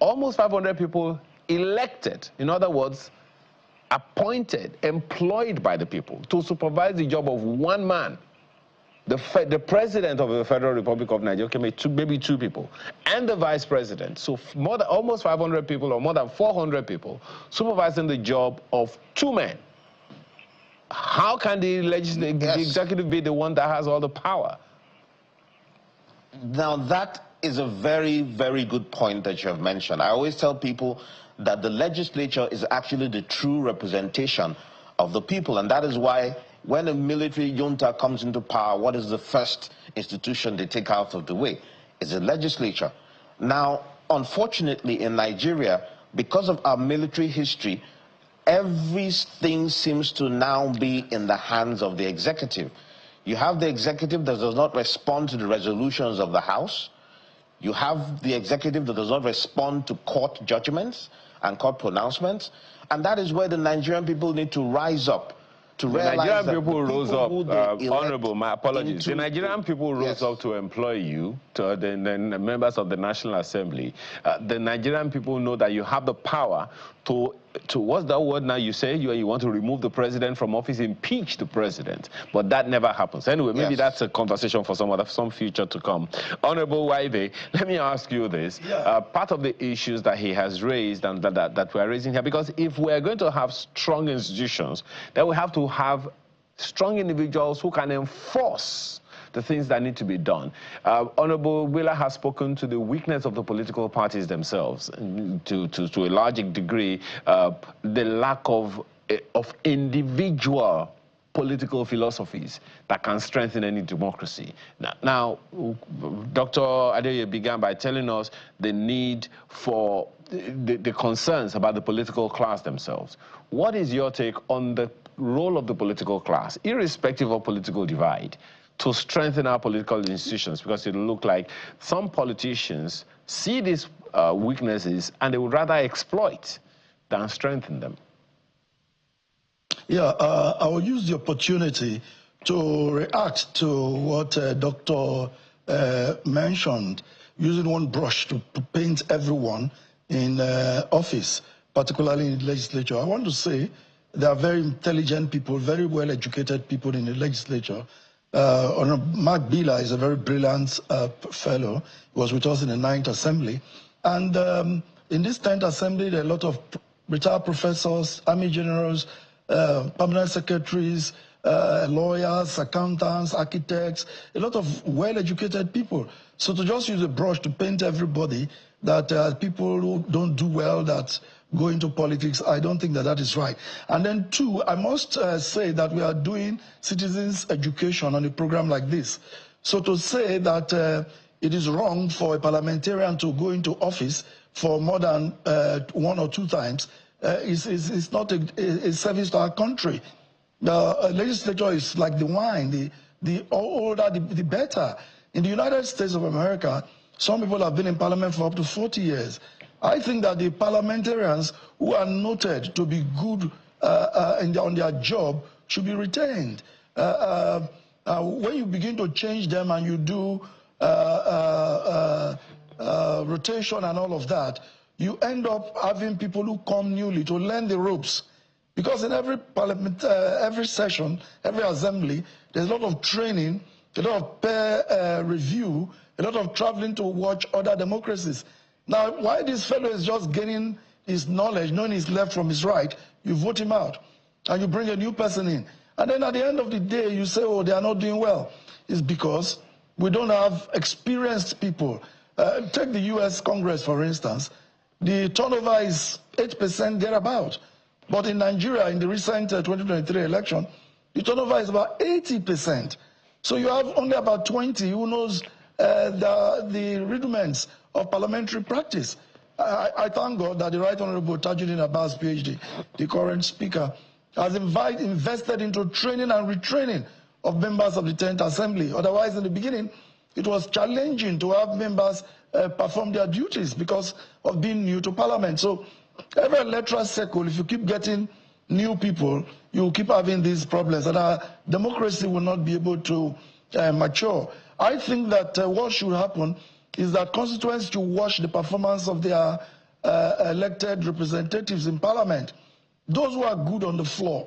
almost 500 people elected. In other words, appointed, employed by the people to supervise the job of one man. The president of the Federal Republic of Nigeria, okay, maybe two people, and the vice president. So almost 500 people, or more than 400 people, supervising the job of two men. How can the executive be the one that has all the power? Now that is a very, very good point that you have mentioned. I always tell people that the legislature is actually the true representation of the people, and that is why when a military junta comes into power, what is the first institution they take out of the way? It's the legislature. Now, unfortunately, in Nigeria, because of our military history, everything seems to now be in the hands of the executive. You have the executive that does not respond to the resolutions of the House. You have the executive that does not respond to court judgments and court pronouncements. And that is where the Nigerian people need to rise up. The Nigerian people rose up, Honorable, my apologies. The Nigerian people rose up to employ you, to the members of the National Assembly. The Nigerian people know that you have the power to what's that word now you say? You want to remove the president from office, impeach the president. But that never happens. Anyway, maybe that's a conversation for some future to come. Honorable Waive, let me ask you this. Part of the issues that he has raised and that we're raising here, because if we're going to have strong institutions, then we have to have strong individuals who can enforce the things that need to be done. Honorable Wheeler has spoken to the weakness of the political parties themselves, to a large degree, the lack of individual political philosophies that can strengthen any democracy. Now Dr. Adeye began by telling us the need for the concerns about the political class themselves. What is your take on the role of the political class, irrespective of political divide, to strengthen our political institutions? Because it will look like some politicians see these weaknesses and they would rather exploit than strengthen them. Yeah, I will use the opportunity to react to what Dr. mentioned, using one brush to paint everyone in office, particularly in the legislature. I want to say there are very intelligent people, very well-educated people in the legislature. Mark Bila is a very brilliant fellow. He was with us in the 9th Assembly. And in this 10th Assembly, there are a lot of retired professors, army generals, permanent secretaries, lawyers, accountants, architects, a lot of well-educated people. So to just use a brush to paint everybody that people who don't do well, that go into politics, I don't think that is right. And then two, I must say that we are doing citizens education on a program like this. So to say that it is wrong for a parliamentarian to go into office for more than 1 or 2 times is not a service to our country. The legislature is like the wine, the older, the better. In the United States of America, some people have been in parliament for up to 40 years. I think that the parliamentarians who are noted to be good on their job should be retained. When you begin to change them and you do rotation and all of that, you end up having people who come newly to learn the ropes. Because in every parliament, every session, every assembly, there's a lot of training, a lot of peer review, a lot of traveling to watch other democracies. Now, why this fellow is just gaining his knowledge, knowing his left from his right, you vote him out, and you bring a new person in. And then at the end of the day, you say, oh, they are not doing well. It's because we don't have experienced people. Take the US Congress, for instance. The turnover is 8% thereabout. But in Nigeria, in the recent 2023 election, the turnover is about 80%. So you have only about 20 who knows the rudiments of parliamentary practice. I thank God that the Right Honorable Tajuddin Abbas, PhD, the current speaker, has invested into training and retraining of members of the 10th Assembly. Otherwise, in the beginning, it was challenging to have members perform their duties because of being new to Parliament. So every electoral cycle, if you keep getting new people, you will keep having these problems, and our democracy will not be able to mature. I think that what should happen is that constituents should watch the performance of their elected representatives in Parliament. Those who are good on the floor,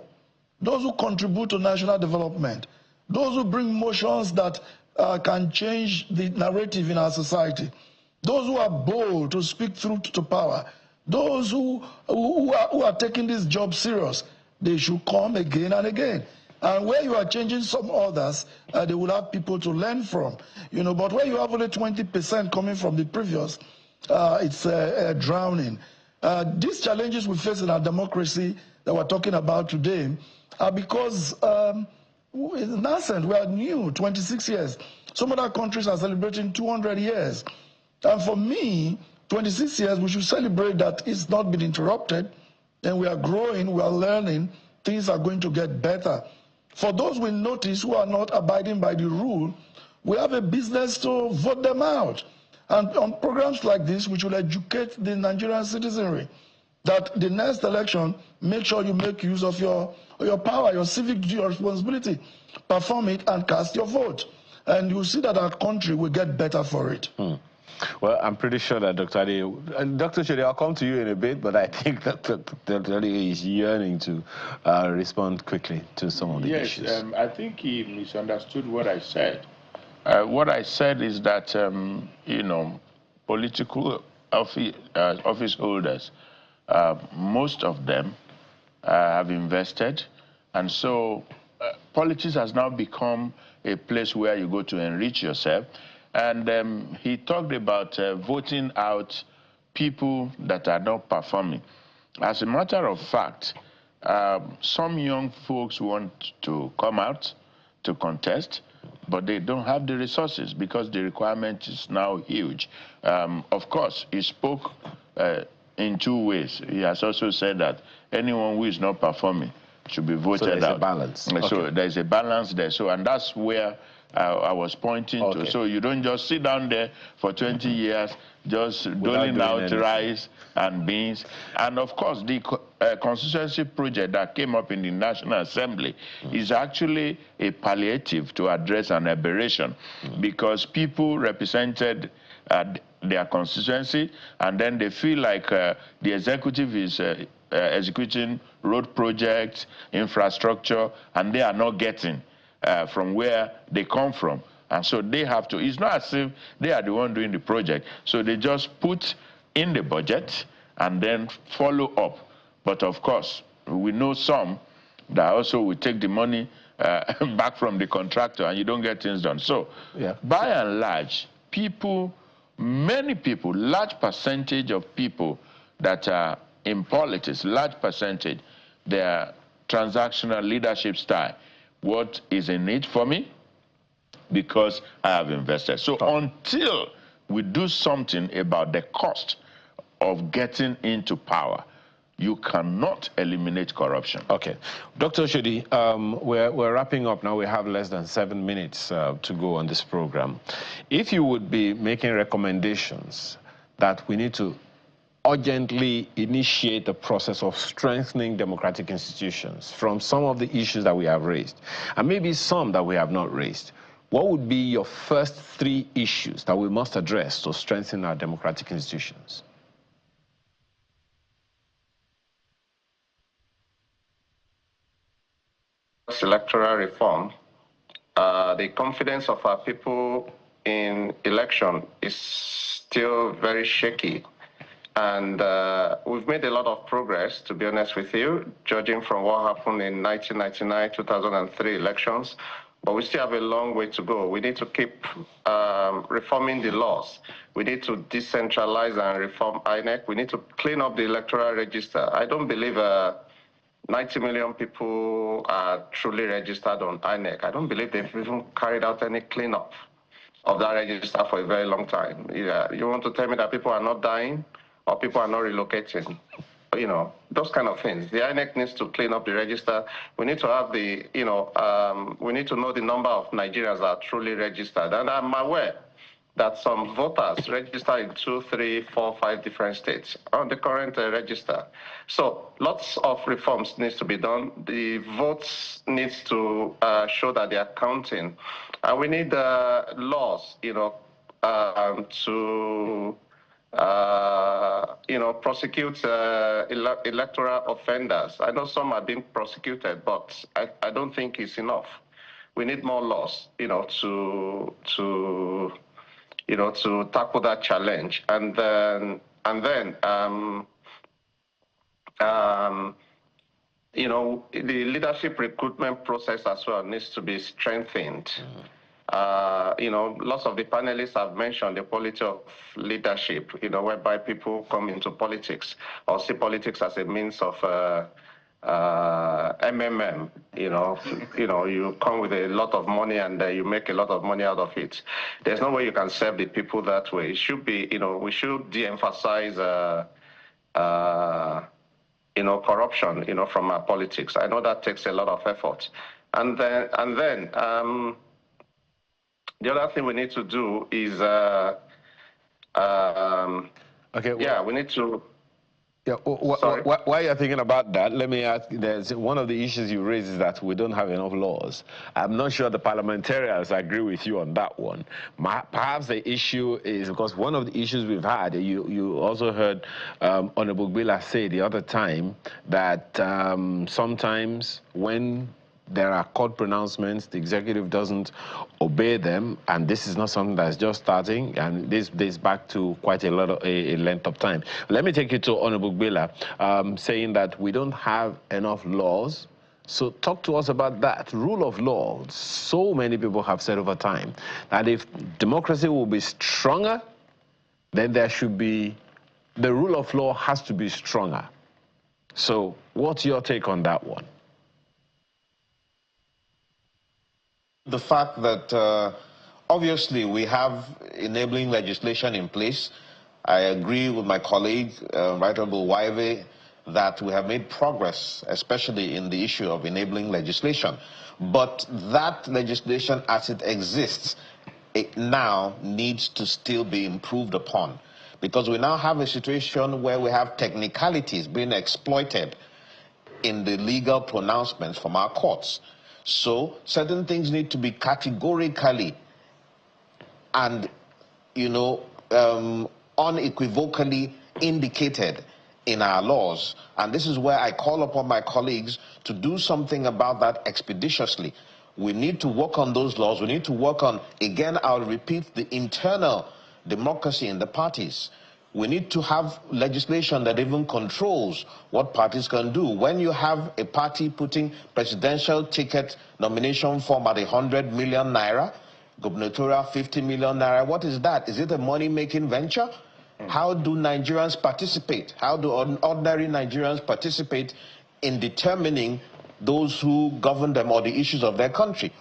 those who contribute to national development, those who bring motions that can change the narrative in our society, those who are bold to speak truth to power, those who are taking this job serious, they should come again and again. And where you are changing some others, they will have people to learn from. But where you have only 20% coming from the previous, it's drowning. These challenges we face in our democracy that we're talking about today are because in nascent, we are new, 26 years. Some other countries are celebrating 200 years. And for me, 26 years, we should celebrate that it's not been interrupted, and we are growing, we are learning, things are going to get better. For those we notice who are not abiding by the rule, we have a business to vote them out. And on programs like this, we should educate the Nigerian citizenry that the next election, make sure you make use of your power, your civic duty, your responsibility. Perform it and cast your vote. And you'll see that our country will get better for it. Well, I'm pretty sure that Dr. Ade, Dr. Shode, I'll come to you in a bit, but I think that Dr. Ade is yearning to respond quickly to some of the issues. Yes, I think he misunderstood what I said. What I said is that, political office holders, most of them have invested, and so politics has now become a place where you go to enrich yourself. And he talked about voting out people that are not performing. As a matter of fact, some young folks want to come out to contest, but they don't have the resources because the requirement is now huge. Of course, he spoke in two ways. He has also said that anyone who is not performing should be voted out. So there's a balance. So there's a balance there. So, and that's where I was pointing to. So you don't just sit down there for 20 years just doling out rice and beans. And of course, the constituency project that came up in the National Assembly is actually a palliative to address an aberration because people represented their constituency, and then they feel like the executive is executing road projects, infrastructure, and they are not getting from where they come from. And so they have to, it's not as if they are the one doing the project. So they just put in the budget and then follow up. But of course, we know some that also will take the money back from the contractor and you don't get things done. So by and large, people, many people, large percentage of people that are in politics, large percentage, their transactional leadership style. What is in it for me? Because I have invested. So until we do something about the cost of getting into power, you cannot eliminate corruption. Okay. Dr. Shode, we're wrapping up now. We have less than 7 minutes to go on this program. If you would be making recommendations that we need to urgently initiate the process of strengthening democratic institutions from some of the issues that we have raised, and maybe some that we have not raised, what would be your first 3 issues that we must address to strengthen our democratic institutions? electoral reform, the confidence of our people in election is still very shaky. And we've made a lot of progress, to be honest with you, judging from what happened in 1999, 2003 elections. But we still have a long way to go. We need to keep reforming the laws. We need to decentralize and reform INEC. We need to clean up the electoral register. I don't believe 90 million people are truly registered on INEC. I don't believe they've even carried out any cleanup of that register for a very long time. Yeah, you want to tell me that people are not dying or people are not relocating? You know, those kind of things. The INEC needs to clean up the register. We need to have the, we need to know the number of Nigerians that are truly registered. And I'm aware that some voters register in 2, 3, 4, 5 different states on the current register. So lots of reforms needs to be done. The votes needs to show that they are counting. And we need laws, to prosecute electoral offenders. I know some are being prosecuted, but I don't think it's enough. We need more laws, to tackle that challenge. And then the leadership recruitment process as well needs to be strengthened. Lots of the panelists have mentioned the quality of leadership, whereby people come into politics or see politics as a means of MMM. You come with a lot of money and you make a lot of money out of it. There's no way you can serve the people that way. It should be, we should de-emphasize corruption, from our politics. I know that takes a lot of effort. And then the other thing we need to do is, we need to. Yeah, while you're thinking about that, let me ask, there's one of the issues you raised is that we don't have enough laws. I'm not sure the parliamentarians agree with you on that one. Perhaps the issue is because one of the issues we've had, you also heard Honorable Bila say the other time that sometimes when there are court pronouncements, the executive doesn't obey them, and this is not something that's just starting, and this dates back to quite a lot of a length of time. Let me take you to Honorable Bila, saying that we don't have enough laws. So talk to us about that. Rule of law. So many people have said over time that if democracy will be stronger, then there should be, the rule of law has to be stronger. So what's your take on that one? The fact that obviously we have enabling legislation in place. I agree with my colleague, Right Honorable Waive, that we have made progress, especially in the issue of enabling legislation. But that legislation as it exists, it now needs to still be improved upon. Because we now have a situation where we have technicalities being exploited in the legal pronouncements from our courts. So certain things need to be categorically and, unequivocally indicated in our laws. And this is where I call upon my colleagues to do something about that expeditiously. We need to work on those laws. We need to work on, again, I'll repeat, the internal democracy in the parties. We need to have legislation that even controls what parties can do. When you have a party putting presidential ticket nomination form at 100 million naira, gubernatorial 50 million naira, what is that? Is it a money-making venture? How do Nigerians participate? How do ordinary Nigerians participate in determining those who govern them or the issues of their country?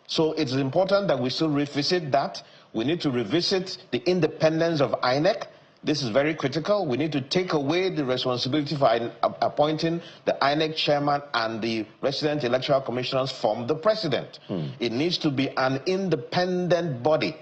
So it's important that we still revisit that. We need to revisit the independence of INEC. This is very critical. We need to take away the responsibility for appointing the INEC chairman and the resident electoral commissioners from the president. It needs to be an independent body.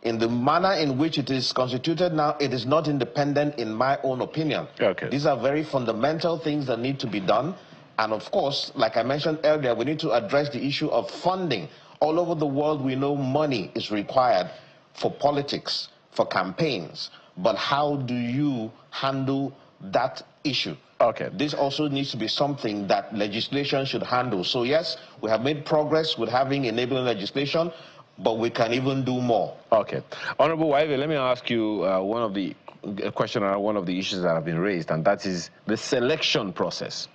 In the manner in which it is constituted now, it is not independent in my own opinion. Okay. These are very fundamental things that need to be done. And of course, like I mentioned earlier, we need to address the issue of funding. All over the world, we know money is required for politics, for campaigns. But how do you handle that issue. Okay. This also needs to be something that legislation should handle. So yes, we have made progress with having enabling legislation, but we can even do more. Okay. Honorable Waive, let me ask you a question around one of the issues that have been raised, and that is the selection process.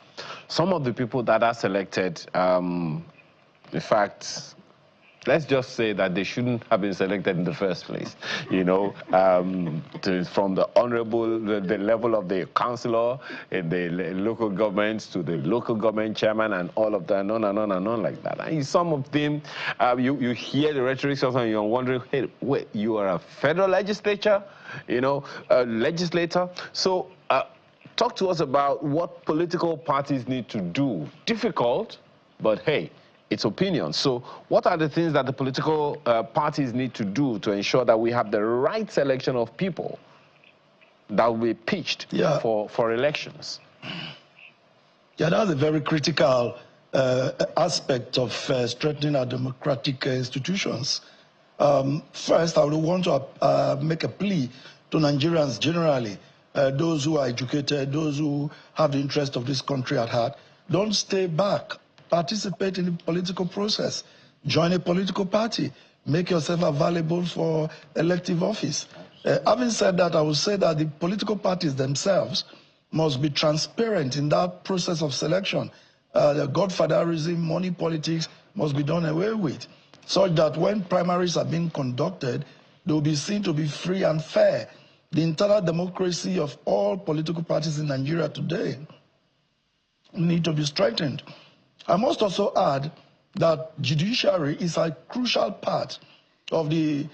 Some of the people that are selected, in fact, let's just say that they shouldn't have been selected in the first place, you know, from the honorable, the level of the councillor in the local governments to the local government chairman and all of that, and on and on and on like that. And some of them, you hear the rhetoric sometimes, you're wondering, hey, wait, you are a federal legislator, you know, legislator. So talk to us about what political parties need to do. Difficult, but hey, its opinion. So what are the things that the political parties need to do to ensure that we have the right selection of people that will be pitched for elections? Yeah, that's a very critical aspect of strengthening our democratic institutions. First, I would want to make a plea to Nigerians generally, those who are educated, those who have the interest of this country at heart. Don't stay back. Participate in the political process. Join a political party. Make yourself available for elective office. Having said that, I would say that the political parties themselves must be transparent in that process of selection. The godfatherism, money politics must be done away with, such that when primaries are being conducted, they will be seen to be free and fair. The internal democracy of all political parties in Nigeria today need to be strengthened. I must also add that judiciary is a crucial part of the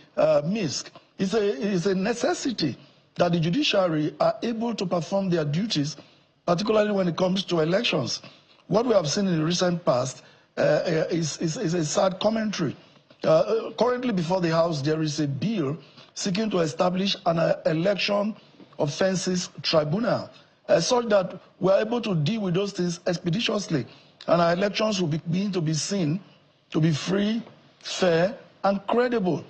MISC. It's a necessity that the judiciary are able to perform their duties, particularly when it comes to elections. What we have seen in the recent past is a sad commentary. Currently before the House, there is a bill seeking to establish an election offences tribunal, such that we're able to deal with those things expeditiously, and our elections will begin to be seen to be free, fair, and credible.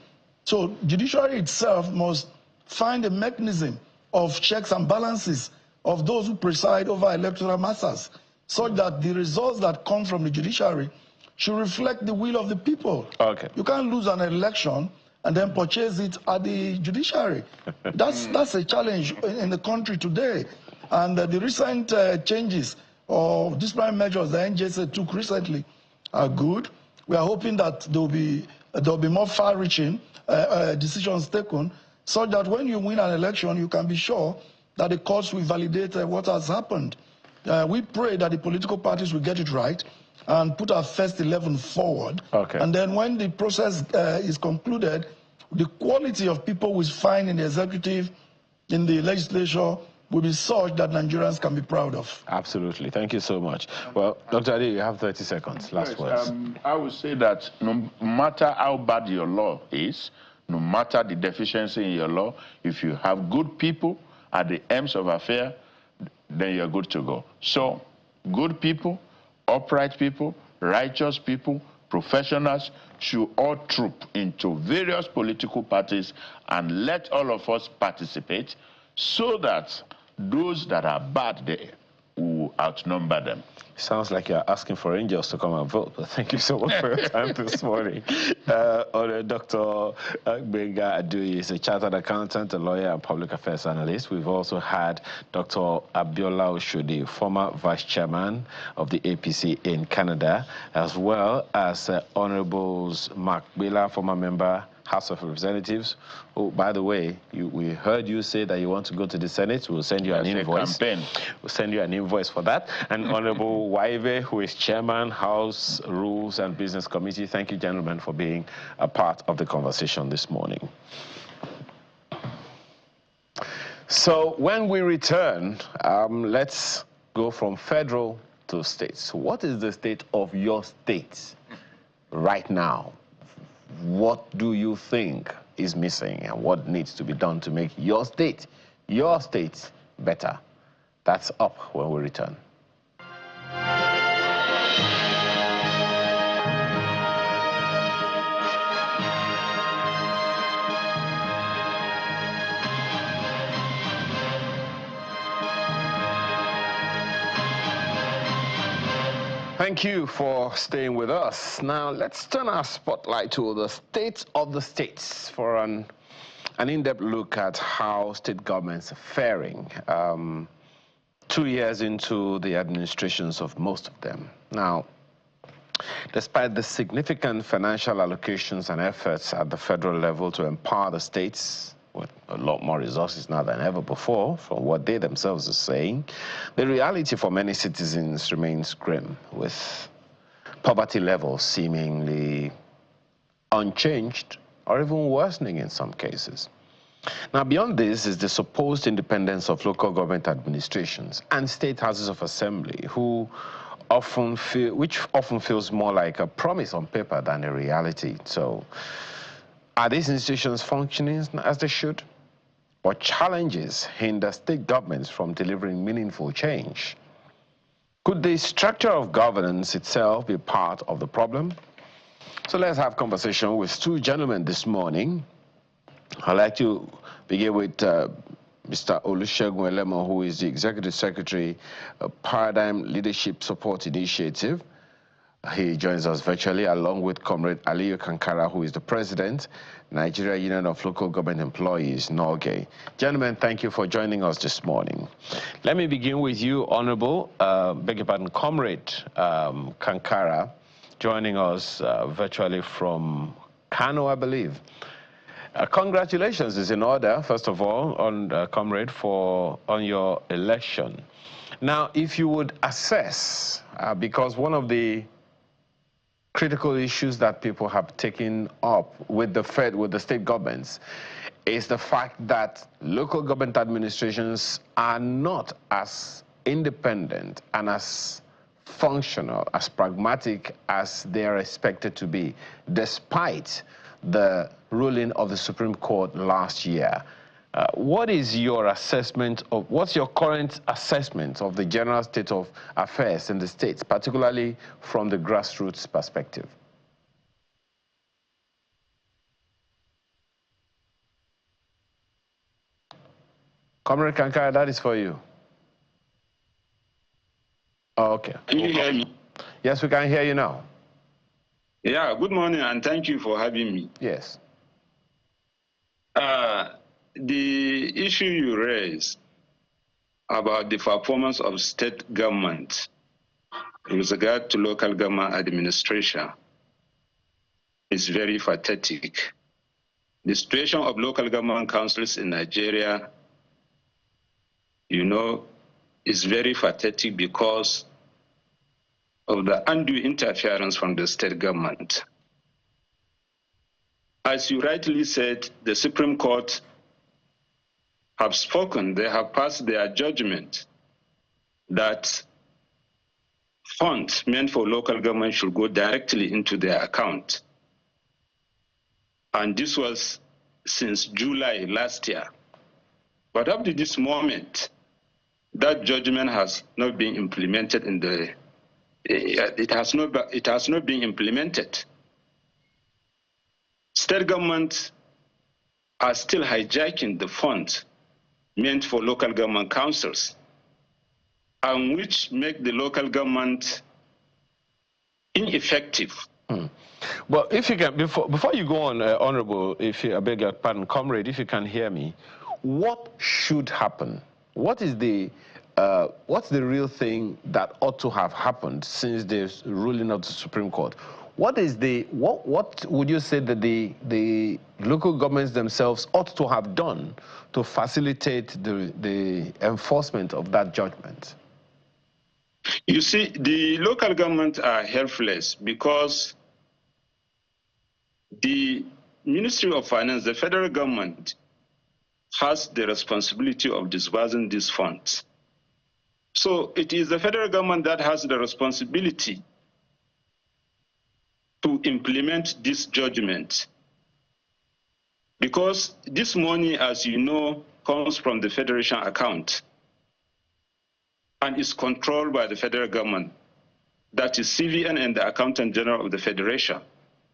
So judiciary itself must find a mechanism of checks and balances of those who preside over electoral matters, so that the results that come from the judiciary should reflect the will of the people. Okay. You can't lose an election and then purchase it at the judiciary. That's a challenge in the country today. And the recent changes or disciplinary measures the NJSA took recently are good. We are hoping that there will be more far-reaching decisions taken, so that when you win an election, you can be sure that the courts will validate what has happened. We pray that the political parties will get it right and put our first 11 forward. Okay. And then when the process is concluded, the quality of people we find in the executive, in the legislature, will be such that Nigerians can be proud of. Absolutely. Thank you so much. Well, Dr. Ade, you have 30 seconds. Last words. I would say that no matter how bad your law is, no matter the deficiency in your law, if you have good people at the ends of affair, then you're good to go. So, good people, upright people, righteous people, professionals should all troop into various political parties and let all of us participate, so that those that are bad there will outnumber them. Sounds like you're asking for angels to come and vote, but thank you so much for your time this morning. Dr. Benga Aduyi is a chartered accountant, a lawyer, and public affairs analyst. We've also had Dr. Abiola Oshodi, former vice chairman of the APC in Canada, as well as Honorables Mark Bela, former member, House of Representatives. Oh, by the way, we heard you say that you want to go to the Senate. We'll send you an invoice. We'll send you an invoice for that. And Honorable Waive, who is Chairman, House Rules and Business Committee. Thank you, gentlemen, for being a part of the conversation this morning. So when we return, let's go from federal to states. So what is the state of your state right now? What do you think is missing and what needs to be done to make your state better? That's up when we return. Thank you for staying with us. Now, let's turn our spotlight to the state of the states for an in-depth look at how state governments are faring 2 years into the administrations of most of them. Now, despite the significant financial allocations and efforts at the federal level to empower the states with a lot more resources now than ever before, from what they themselves are saying, the reality for many citizens remains grim, with poverty levels seemingly unchanged or even worsening in some cases. Now, beyond this is the supposed independence of local government administrations and state houses of assembly, which often feels more like a promise on paper than a reality. So, are these institutions functioning as they should? What challenges hinder state governments from delivering meaningful change? Could the structure of governance itself be part of the problem? So let's have conversation with two gentlemen this morning. I'd like to begin with Mr. Olusegun Elemo, who is the Executive Secretary of Paradigm Leadership Support Initiative. He joins us virtually, along with Comrade Aliyu Kankara, who is the President, Nigeria Union of Local Government Employees, NOGE. Gentlemen, thank you for joining us this morning. Let me begin with you, Honorable, Comrade Kankara, joining us virtually from Kano, I believe. Congratulations is in order, first of all, on Comrade, on your election. Now, if you would assess, because one of the critical issues that people have taken up with the state governments is the fact that local government administrations are not as independent and as functional, as pragmatic as they are expected to be, despite the ruling of the Supreme Court last year. What's your current assessment of the general state of affairs in the states, particularly from the grassroots perspective? Comrade Kankara, that is for you. Oh, okay. Can you hear me? Yes, we can hear you now. Yeah, good morning and thank you for having me. Yes. The issue you raised about the performance of state government with regard to local government administration is very pathetic. The situation of local government councils in Nigeria, is very pathetic because of the undue interference from the state government. As you rightly said, the Supreme Court have spoken, they have passed their judgment that funds meant for local government should go directly into their account. And this was since July last year. But up to this moment, that judgment has not been implemented it has not been implemented. State governments are still hijacking the funds meant for local government councils, and which make the local government ineffective. Well, if you can, before you go on, Honorable, I beg your pardon, Comrade, if you can hear me, what should happen? What's the real thing that ought to have happened since the ruling of the Supreme Court? What would you say that the local governments themselves ought to have done to facilitate the enforcement of that judgment? You see, the local governments are helpless because the Ministry of Finance, the federal government, has the responsibility of disbursing these funds. So it is the federal government that has the responsibility to implement this judgment, because this money, as you know, comes from the federation account and is controlled by the federal government, that is CVN and the Accountant General of the Federation.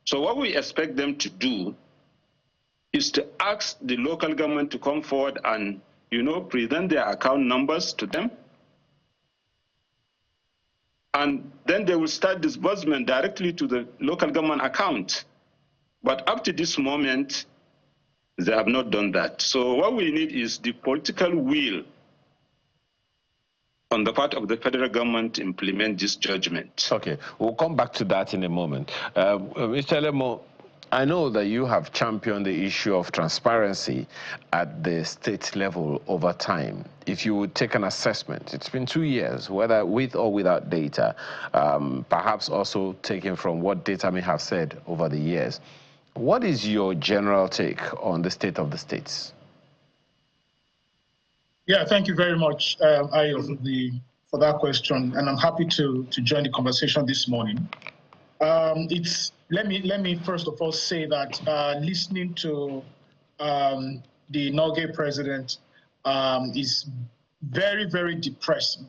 So what we expect them to do is to ask the local government to come forward and, present their account numbers to them, and then they will start disbursement directly to the local government account. But up to this moment, they have not done that. So what we need is the political will on the part of the federal government to implement this judgment. Okay, we'll come back to that in a moment. Mr. Lemo, I know that you have championed the issue of transparency at the state level over time. If you would take an assessment, it's been 2 years, whether with or without data, perhaps also taken from what data may have said over the years. What is your general take on the state of the states? Yeah, thank you very much, Ayo, for that question, and I'm happy to join the conversation this morning. Let me first of all say that listening to the Norgay president is very, very depressing,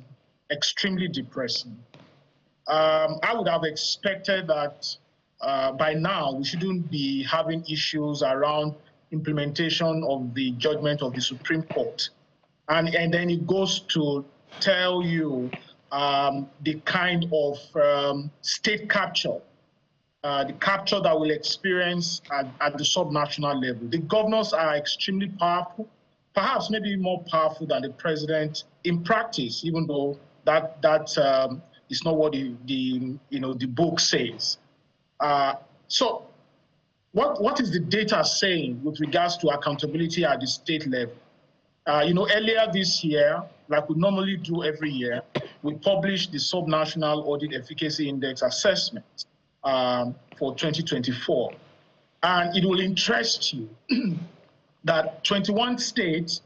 extremely depressing. I would have expected that by now we shouldn't be having issues around implementation of the judgment of the Supreme Court. And then it goes to tell you the kind of state capture, the capture that we'll experience at the subnational level. The governors are extremely powerful, perhaps maybe more powerful than the president in practice, even though that is not what the book says. So what is the data saying with regards to accountability at the state level? Earlier this year, like we normally do every year, we published the Subnational Audit Efficacy Index assessment for 2024. And it will interest you that 21 states,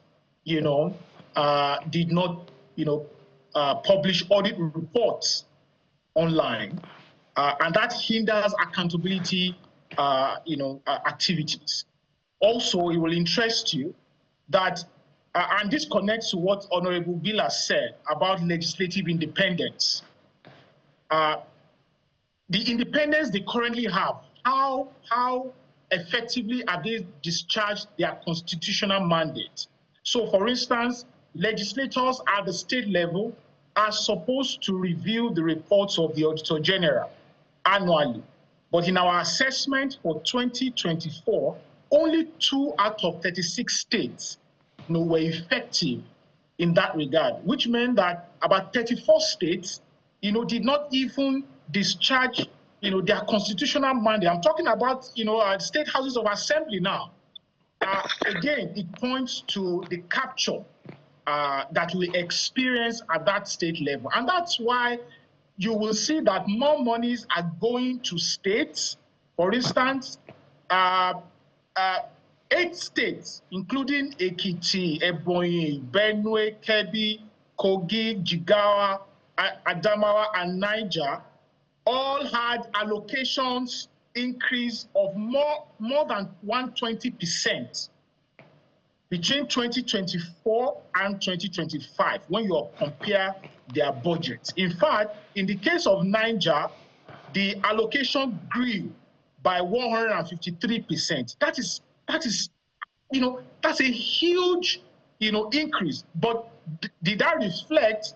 did not, publish audit reports online. And that hinders accountability, activities. Also, it will interest you that and this connects to what Honorable Bill has said about legislative independence. The independence they currently have, how effectively are they discharged their constitutional mandate? So, for instance, legislators at the state level are supposed to review the reports of the Auditor General annually. But in our assessment for 2024, only 2 out of 36 states were effective in that regard, which meant that about 34 states, did not even discharge, their constitutional mandate. I'm talking about, state houses of assembly now. Again, it points to the capture that we experience at that state level. And that's why you will see that more monies are going to states. For instance, 8 states, including Ekiti, Ebonyi, Benue, Kebbi, Kogi, Jigawa, Adamawa, and Niger, all had allocations increase of more than 120% between 2024 and 2025 when you compare their budgets. In fact, in the case of Niger, the allocation grew by 153%. That's a huge, increase. But did that reflect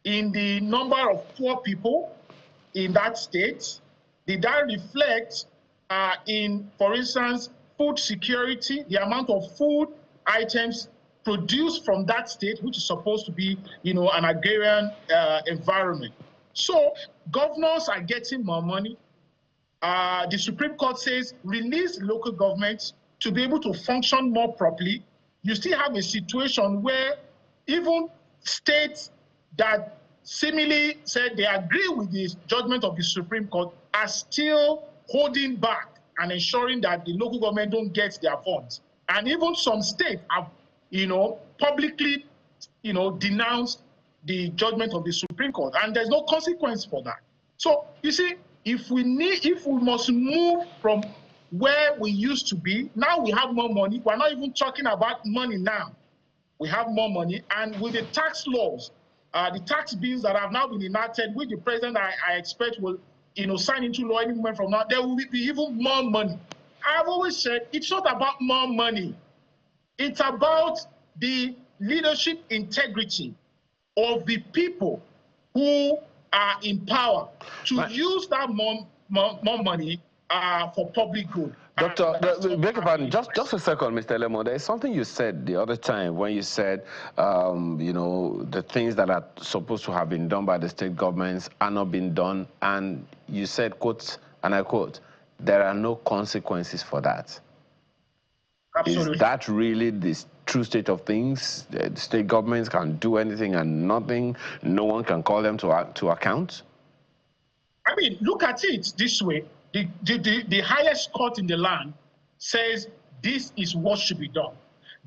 in the number of poor people in that state? Did that reflect in, for instance, food security, the amount of food items produced from that state, which is supposed to be, an agrarian environment? So governors are getting more money. The Supreme Court says release local governments to be able to function more properly. You still have a situation where even states that seemingly said they agree with the judgment of the Supreme Court are still holding back and ensuring that the local government don't get their funds. And even some states have, publicly, denounced the judgment of the Supreme Court, and there's no consequence for that. So you see, if we must move from where we used to be, now we have more money. We're not even talking about money now. We have more money, and with the tax laws, the tax bills that have now been enacted, which the president I expect will, sign into law any moment from now, there will be even more money. I've always said it's not about more money. It's about the leadership integrity of the people who are in power to use that more money for public good. Doctor, beg your pardon, just a second, Mr. Elemo. There's something you said the other time when you said, you know, the things that are supposed to have been done by the state governments are not being done, and you said, quote, and I quote, there are no consequences for that. Absolutely. Is that really the true state of things? The state governments can do anything and nothing, no one can call them to account? I mean, look at it this way. The highest court in the land says this is what should be done.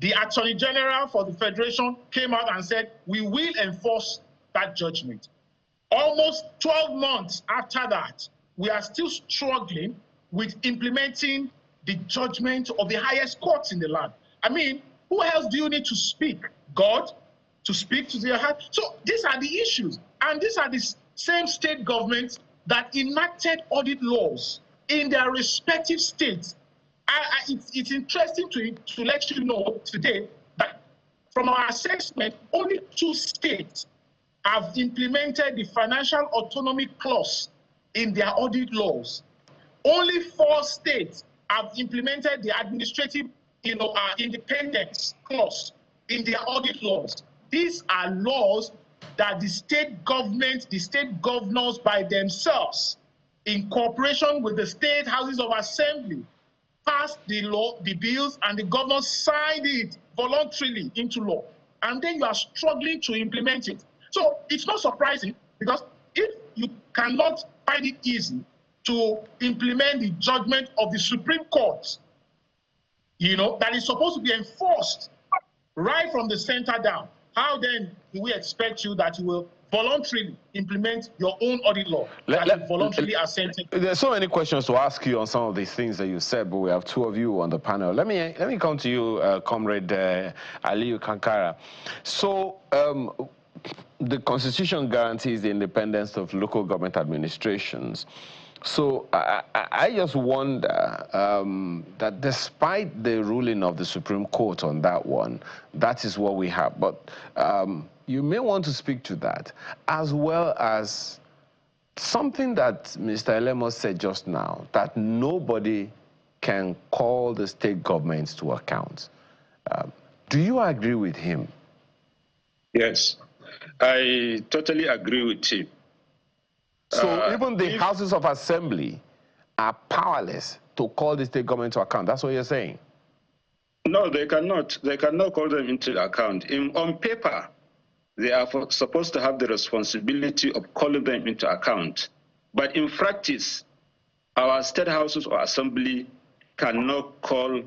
The Attorney General for the Federation came out and said, we will enforce that judgment. Almost 12 months after that, we are still struggling with implementing the judgment of the highest courts in the land. I mean, who else do you need to speak? God to speak to their heart? So these are the issues. And these are the same state governments that enacted audit laws in their respective states. It's interesting to let you know today that from our assessment, only 2 states have implemented the financial autonomy clause in their audit laws. Only 4 states have implemented the administrative independence clause in their audit laws. These are laws that the state government, the state governors by themselves, in cooperation with the state houses of assembly, passed the law, the bills, and the governors signed it voluntarily into law. And then you are struggling to implement it. So it's not surprising, because if you cannot find it easy to implement the judgment of the Supreme Court, you know, that is supposed to be enforced right from the center down, how then do we expect you that you will voluntarily implement your own audit law that you voluntarily assented? There's so many questions to ask you on some of these things that you said, but we have 2 of you on the panel. Let me come to you, Comrade Aliyu Kankara. So the Constitution guarantees the independence of local government administrations. So I just wonder that despite the ruling of the Supreme Court on that one, that is what we have. But you may want to speak to that, as well as something that Mr. Elemo said just now, that nobody can call the state governments to account. Do you agree with him? Yes, I totally agree with him. So even the houses of assembly are powerless to call the state government to account. That's what you're saying? No, they cannot. They cannot call them into account. On paper, they are supposed to have the responsibility of calling them into account. But in practice, our state houses or assembly cannot call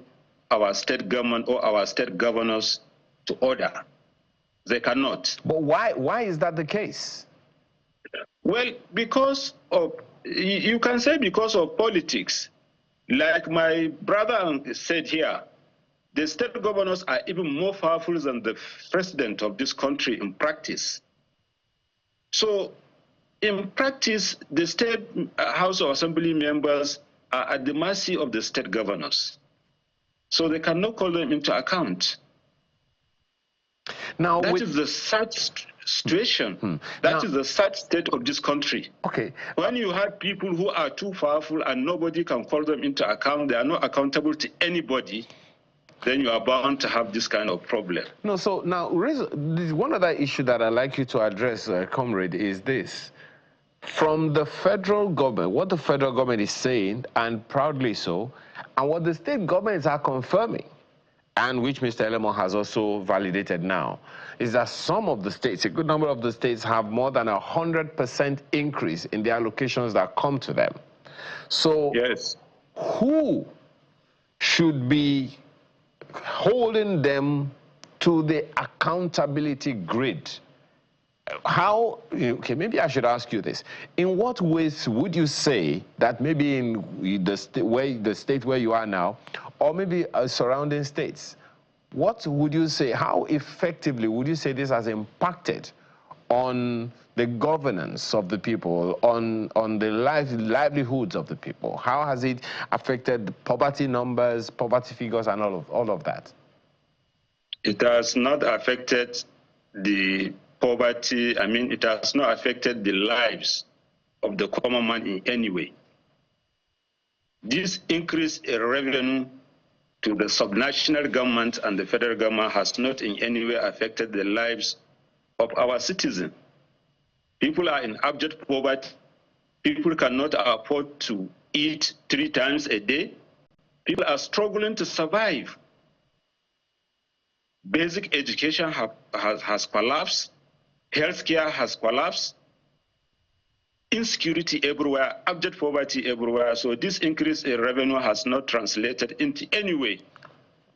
our state government or our state governors to order. They cannot. But why is that the case? Well, because of, you can say because of politics. Like my brother said here, the state governors are even more powerful than the president of this country in practice. So in practice, the state House of Assembly members are at the mercy of the state governors. So they cannot call them into account. Now, that is the sad situation. That is the sad state of this country. Okay. When you have people who are too powerful and nobody can call them into account, they are not accountable to anybody, then you are bound to have this kind of problem. No, so now, one other issue that I'd like you to address, Comrade, is this. From the federal government, what the federal government is saying, and proudly so, and what the state governments are confirming, and which Mr. Elemo has also validated now, is that some of the states, a good number of the states, have more than 100% increase in the allocations that come to them. So yes, who should be holding them to the accountability grid? How, okay, maybe I should ask you this. In what ways would you say that maybe in the state where you are now, or maybe surrounding states, what would you say, how effectively would you say this has impacted on the governance of the people, on the livelihoods of the people? How has it affected the poverty numbers, poverty figures, and all of that? It has not affected the poverty, I mean, it has not affected the lives of the common man in any way. This increase in revenue to the subnational government and the federal government has not in any way affected the lives of our citizens. People are in abject poverty. People cannot afford to eat 3 times a day. People are struggling to survive. Basic education has collapsed. Healthcare has collapsed. Insecurity everywhere, abject poverty everywhere. So this increase in revenue has not translated into any way.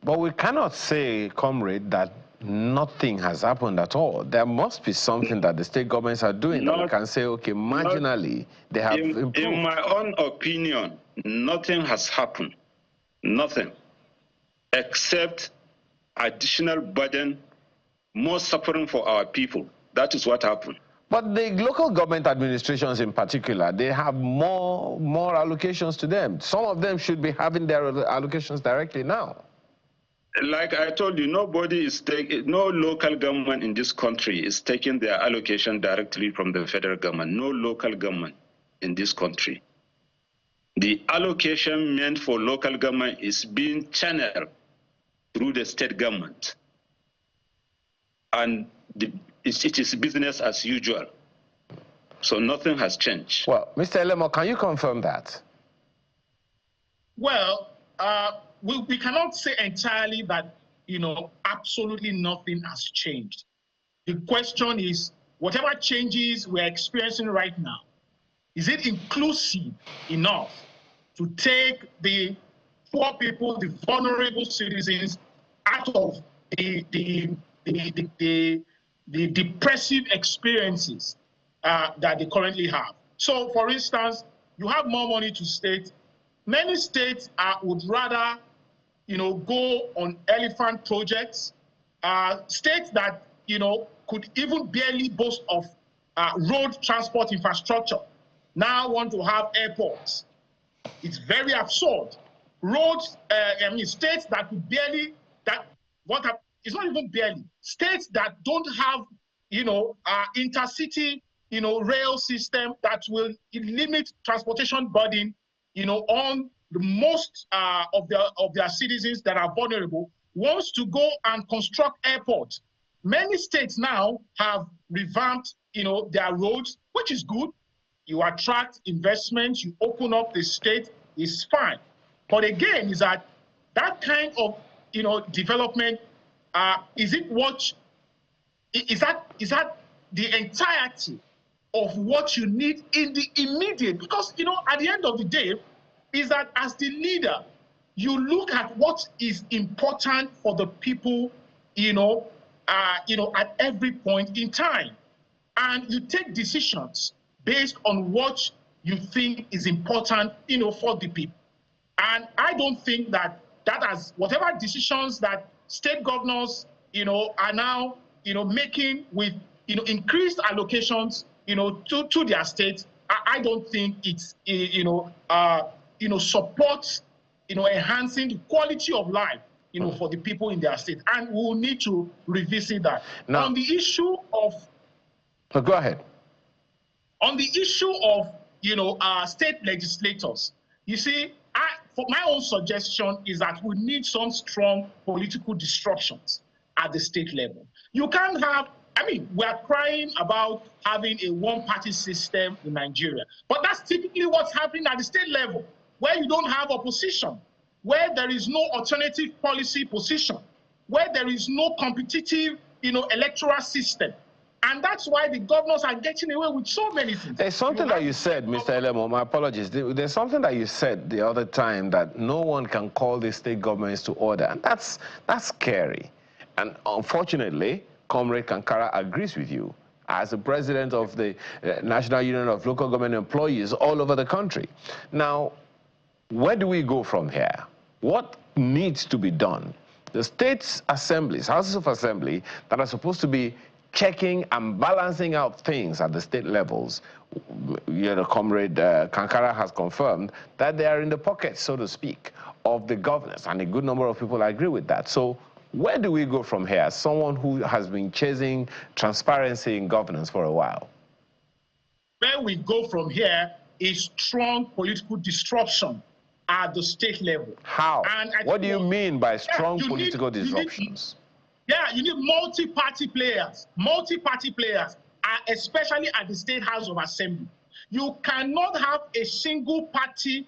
But we cannot say, comrade, that nothing has happened at all. There must be something that the state governments are doing that we can say, okay, marginally, they have improved. In my own opinion, nothing has happened. Nothing. Except additional burden, more suffering for our people. That is what happened. But the local government administrations in particular, they have more allocations to them. Some of them should be having their allocations directly now. Like I told you, no local government in this country is taking their allocation directly from the federal government. No local government in this country. The allocation meant for local government is being channeled through the state government. And it is business as usual. So nothing has changed. Well, Mr. Elemo, can you confirm that? Well, we cannot say entirely that, absolutely nothing has changed. The question is, whatever changes we're experiencing right now, is it inclusive enough to take the poor people, the vulnerable citizens out of the depressive experiences that they currently have? So, for instance, you have more money to states. Many states would rather, go on elephant projects. States that, could even barely boast of road transport infrastructure now want to have airports. It's very absurd. Roads, states that could barely, it's not even barely. States that don't have, intercity, rail system that will limit transportation burden, on the most of their citizens that are vulnerable, wants to go and construct airports. Many states now have revamped, their roads, which is good. You attract investments, you open up the state, is fine. But again, is that kind of, development, is that the entirety of what you need in the immediate? Because, at the end of the day, is that as the leader, you look at what is important for the people, at every point in time. And you take decisions based on what you think is important, for the people. And I don't think that has, whatever decisions that state governors, are now, making with, increased allocations, to their states, I don't think it's, supports, enhancing the quality of life, for the people in their state. And we'll need to revisit that. Now, on the issue of... go ahead. On the issue of, state legislators, you see, for my own suggestion is that we need some strong political disruptions at the state level. You can't have, we are crying about having a one-party system in Nigeria, but that's typically what's happening at the state level, where you don't have opposition, where there is no alternative policy position, where there is no competitive, electoral system. And that's why the governors are getting away with so many things. There's something that you said, Mr. Elemo, my apologies. There's something that you said the other time that no one can call the state governments to order. And that's scary. And unfortunately, Comrade Kankara agrees with you as the president of the National Union of Local Government Employees all over the country. Now, where do we go from here? What needs to be done? The states' assemblies, houses of assembly that are supposed to be checking and balancing out things at the state levels, Comrade Kankara has confirmed that they are in the pocket, so to speak, of the governors, and a good number of people agree with that. So Where do we go from here? Someone who has been chasing transparency in governance for a while. Where we go from here is strong political disruption at the state level. How? What do you mean by strong political disruptions? You need multi-party players. Multi-party players, especially at the State House of Assembly. You cannot have a single party,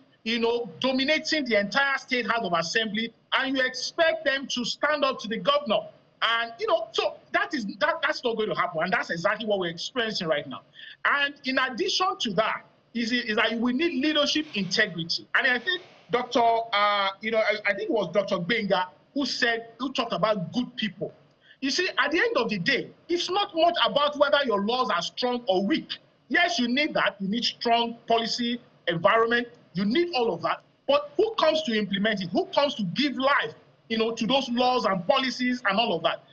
dominating the entire State House of Assembly, and you expect them to stand up to the governor. And, so that's not going to happen. And that's exactly what we're experiencing right now. And in addition to that, is that we need leadership integrity. And I think I think it was Dr. Benga who talked about good people. You see, at the end of the day, it's not much about whether your laws are strong or weak. Yes, you need that. You need strong policy, environment. You need all of that. But who comes to implement it? Who comes to give life, to those laws and policies and all of that?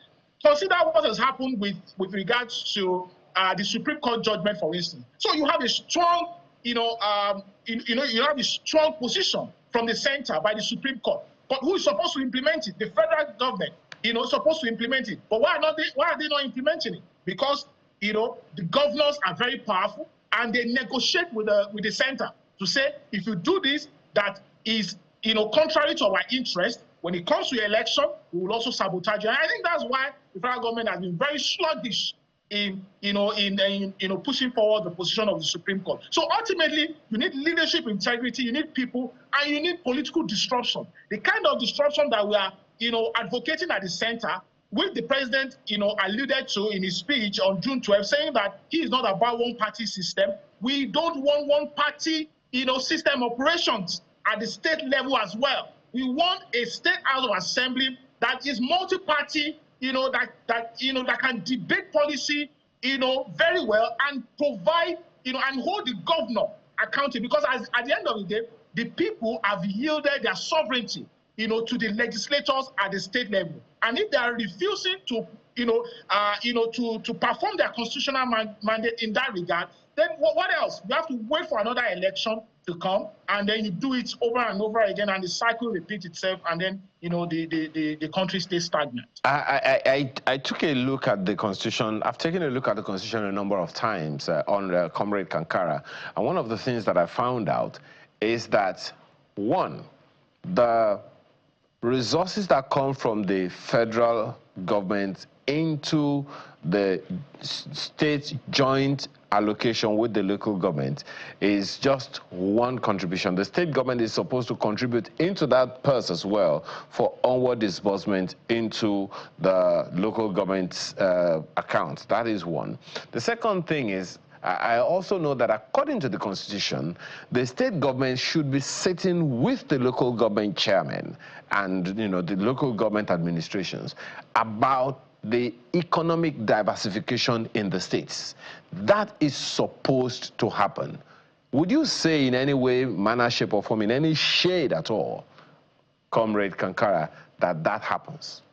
Consider what has happened with regards to the Supreme Court judgment, for instance. So you have a strong, you have a strong position from the center by the Supreme Court. But who is supposed to implement it? The federal government, supposed to implement it. But why are they not implementing it? Because, the governors are very powerful and they negotiate with the center to say, if you do this, that is, contrary to our interest, when it comes to election, we will also sabotage you. And I think that's why the federal government has been very sluggish in pushing forward the position of the Supreme Court. So ultimately, you need leadership integrity, you need people, and you need political disruption. The kind of disruption that we are, advocating at the center, which the president, alluded to in his speech on June 12th, saying that he is not about one-party system. We don't want one-party, system operations at the state level as well. We want a State House of Assembly that is multi-party, that can debate policy, very well and provide, and hold the governor accountable. Because at the end of the day, the people have yielded their sovereignty, to the legislators at the state level. And if they are refusing to, to perform their constitutional mandate in that regard, then what else? You have to wait for another election to come, and then you do it over and over again, and the cycle repeats itself, and then the country stays stagnant. I took a look at the Constitution. I've taken a look at the Constitution a number of times on Comrade Kankara, and one of the things that I found out is that, one, the resources that come from the federal government into the state joint allocation with the local government is just one contribution. The state government is supposed to contribute into that purse as well for onward disbursement into the local government's account. That is one. The second thing is, I also know that according to the Constitution, the state government should be sitting with the local government chairman and the local government administrations about the economic diversification in the states. That is supposed to happen. Would you say in any way, manner, shape, or form, in any shade at all, Comrade Kankara, that happens?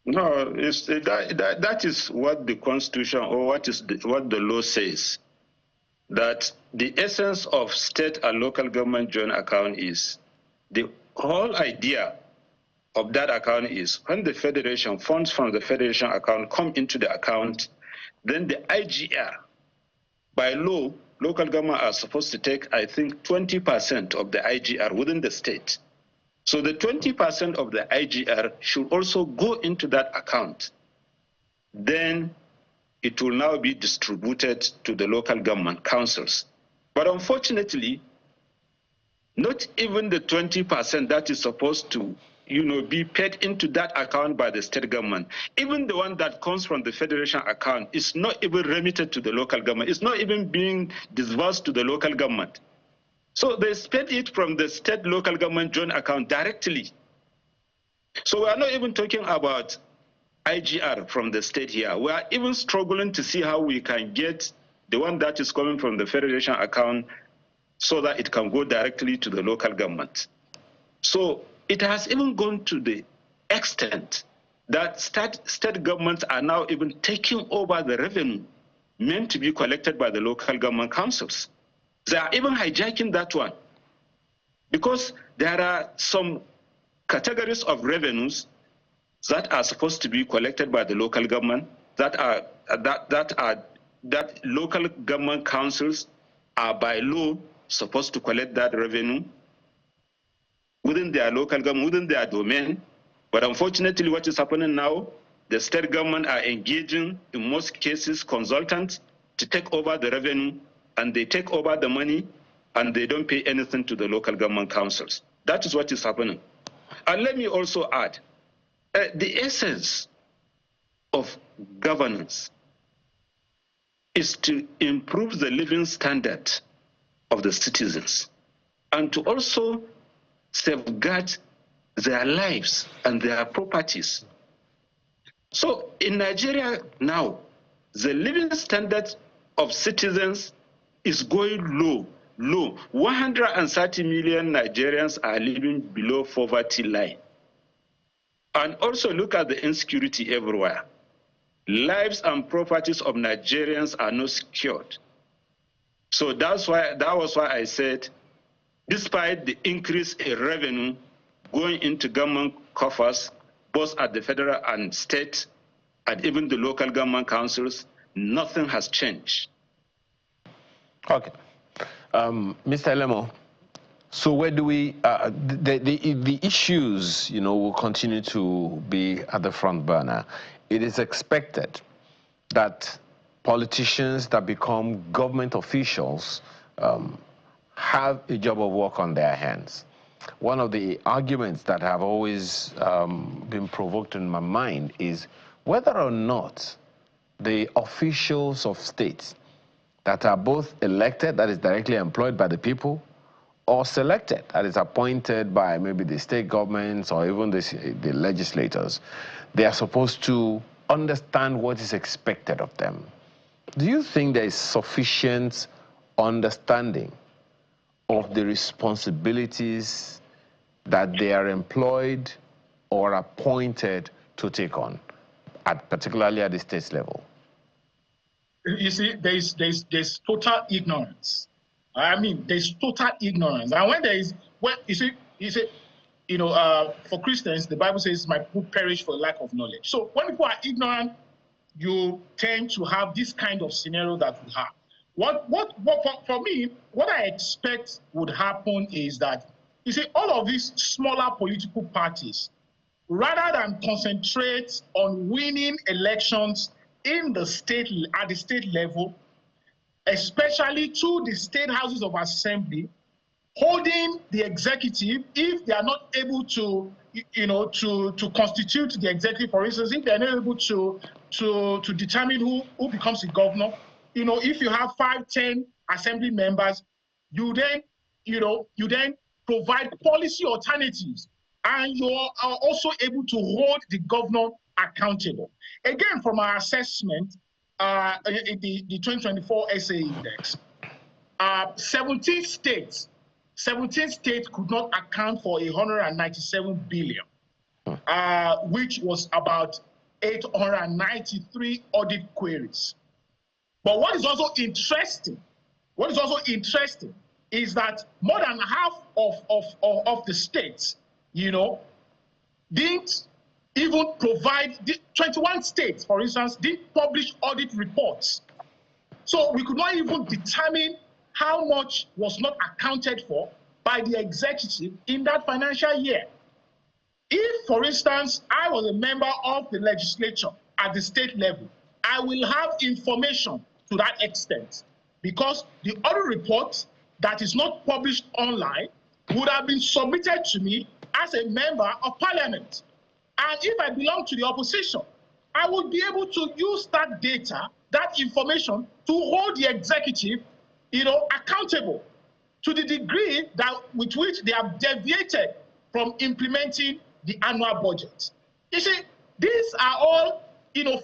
No, that is what the Constitution or what the law says, that the essence of state and local government joint account is, the whole idea of that account is when the federation, funds from the federation account come into the account, then the IGR, by law, local government are supposed to take, I think, 20% of the IGR within the state. So the 20% of the IGR should also go into that account. Then it will now be distributed to the local government councils. But unfortunately, not even the 20% that is supposed to be paid into that account by the state government, even the one that comes from the federation account is not even remitted to the local government. It's not even being disbursed to the local government. So they spend it from the state local government joint account directly. So we are not even talking about IGR from the state here. We are even struggling to see how we can get the one that is coming from the federation account so that it can go directly to the local government. So it has even gone to the extent that state governments are now even taking over the revenue meant to be collected by the local government councils. They are even hijacking that one because there are some categories of revenues that are supposed to be collected by the local government, that local government councils are by law supposed to collect that revenue within their local government, within their domain. But unfortunately, what is happening now, the state government are engaging, in most cases, consultants to take over the revenue, and they take over the money, and they don't pay anything to the local government councils. That is what is happening. And let me also add, the essence of governance is to improve the living standard of the citizens and to also safeguard their lives and their properties. So in Nigeria now, the living standard of citizens is going low. 130 million Nigerians are living below poverty line. And also look at the insecurity everywhere. Lives and properties of Nigerians are not secured. So that was why I said, despite the increase in revenue going into government coffers, both at the federal and state, and even the local government councils, nothing has changed. Okay. Mr. Elemo, so where do we, the issues, will continue to be at the front burner. It is expected that politicians that become government officials have a job of work on their hands. One of the arguments that have always been provoked in my mind is whether or not the officials of states that are both elected, that is directly employed by the people, or selected, that is appointed by maybe the state governments or even the legislators, they are supposed to understand what is expected of them. Do you think there is sufficient understanding of the responsibilities that they are employed or appointed to take on, particularly at the state level? You see, there's total ignorance. I mean, there's total ignorance. And when there is, well, you see, for Christians, the Bible says, "My people perish for lack of knowledge." So when people are ignorant, you tend to have this kind of scenario that we have. For me, what I expect would happen is that, you see, all of these smaller political parties, rather than concentrate on winning elections in the state, at the state level, especially to the state houses of assembly, holding the executive, if they are not able to, to constitute the executive, for instance, if they are not able to determine who becomes the governor, if you have 5, 10 assembly members, you then provide policy alternatives, and you are also able to hold the governor accountable. Again, from our assessment, in the 2024 SA Index, 17 states could not account for 197 billion, which was about 893 audit queries. But what is also interesting is that more than half of the states, didn't even provide, 21 states, for instance, didn't publish audit reports. So we could not even determine how much was not accounted for by the executive in that financial year. If, for instance, I was a member of the legislature at the state level, I will have information to that extent, because the audit report that is not published online would have been submitted to me as a member of parliament. And if I belong to the opposition, I would be able to use that data, that information, to hold the executive, accountable to the degree that with which they have deviated from implementing the annual budget. You see, these are all,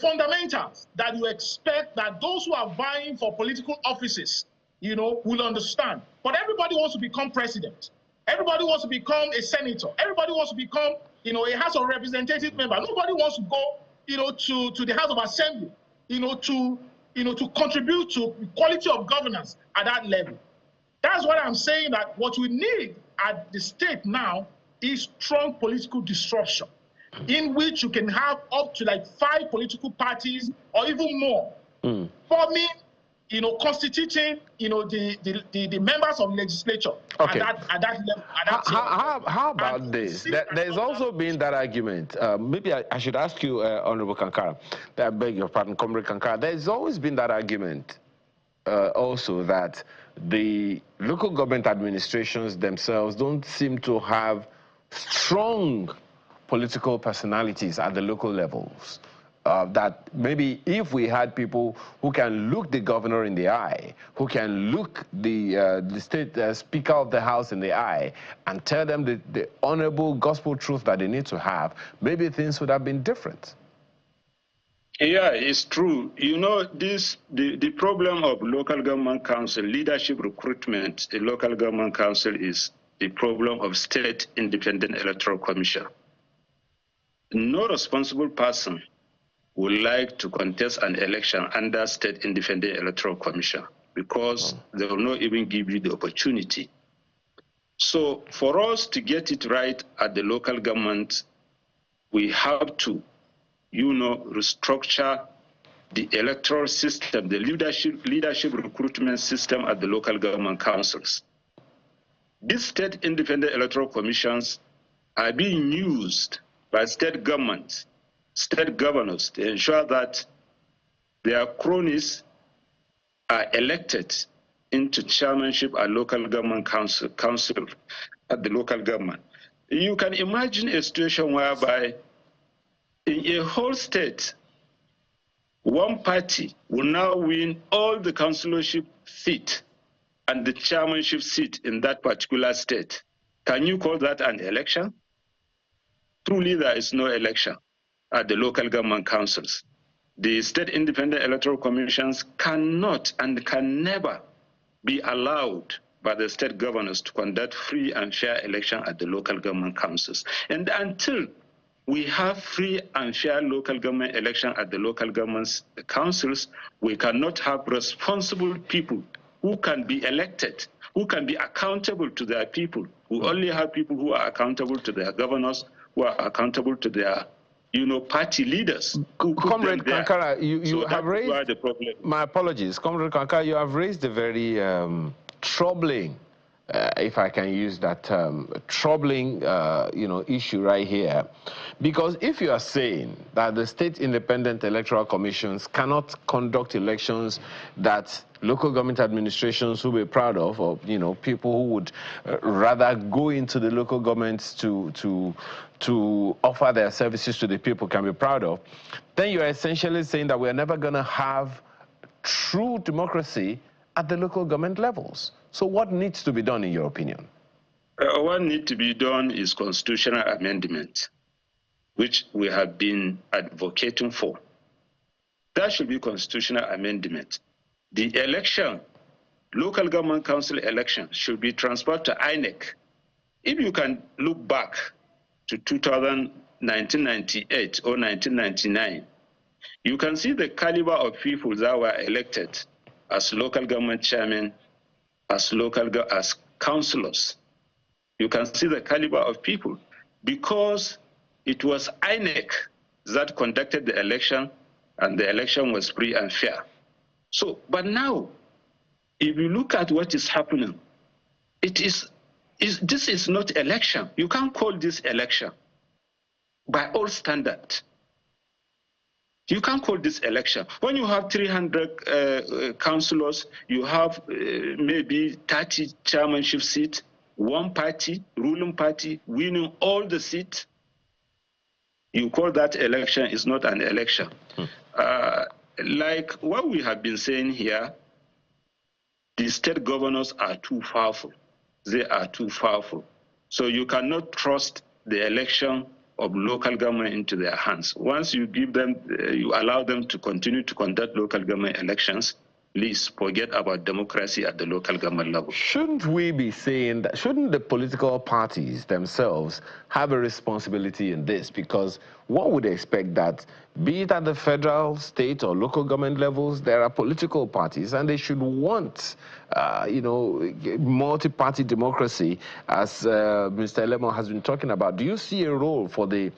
fundamentals that you expect that those who are vying for political offices, will understand. But everybody wants to become president. Everybody wants to become a senator. Everybody wants to become, a House of Representative member. Nobody wants to go, to the House of Assembly, to contribute to quality of governance at that level. That's what I'm saying, that what we need at the state now is strong political disruption. in which you can have up to like 5 political parties or even more forming, constituting, the members of legislature Okay. at that level. How about this? There's also been that argument. Maybe I should ask you, Honorable Kankara, I beg your pardon, Comrade Kankara. There's always been that argument also that the local government administrations themselves don't seem to have strong political personalities at the local levels. That maybe if we had people who can look the governor in the eye, who can look the state speaker of the house in the eye and tell them the honorable gospel truth that they need to have, maybe things would have been different. Yeah, it's true. The problem of local government council, leadership recruitment in local government council is the problem of state independent electoral commission. No responsible person would like to contest an election under state independent electoral commission because they will not even give you the opportunity. So for us to get it right at the local government, we have to, restructure the electoral system, the leadership recruitment system at the local government councils. These state independent electoral commissions are being used by state governments, state governors to ensure that their cronies are elected into chairmanship at local government council at the local government. You can imagine a situation whereby in a whole state, one party will now win all the councillorship seat and the chairmanship seat in that particular state. Can you call that an election? Truly, there is no election at the local government councils. The state independent electoral commissions cannot and can never be allowed by the state governors to conduct free and fair election at the local government councils. And until we have free and fair local government election at the local government councils, we cannot have responsible people who can be elected, who can be accountable to their people. We only have people who are accountable to their governors, who are accountable to their party leaders. Comrade Kankara, you have raised, the problem. My apologies, Comrade Kankara, you have raised a very troubling, if I can use that term, troubling, issue right here. Because if you are saying that the state independent electoral commissions cannot conduct elections that local government administrations will be proud of, or people who would rather go into the local governments to offer their services to the people can be proud of, then you are essentially saying that we are never going to have true democracy at the local government levels. So what needs to be done in your opinion? What needs to be done is constitutional amendment, which we have been advocating for. That should be constitutional amendment. The election, local government council election, should be transferred to INEC. If you can look back to 1998 or 1999, you can see the caliber of people that were elected as local government chairmen, as councillors. You can see the caliber of people because it was INEC that conducted the election, and the election was free and fair. So, but now, if you look at what is happening, this is not election. You can't call this election by all standards. You can't call this election. When you have 300 councillors, you have maybe 30 chairmanship seats, one party, ruling party, winning all the seats, you call that election is not an election. Like what we have been saying here, the state governors are too powerful. They are too powerful. So you cannot trust the election of local government into their hands. Once you give them, you allow them to continue to conduct local government elections, Please forget about democracy at the local government level. Shouldn't we be saying that, shouldn't the political parties themselves have a responsibility in this? Because one would expect that, be it at the federal, state, or local government levels, there are political parties, and they should want, multi-party democracy, as Mr. Elemo has been talking about. Do you see a role for the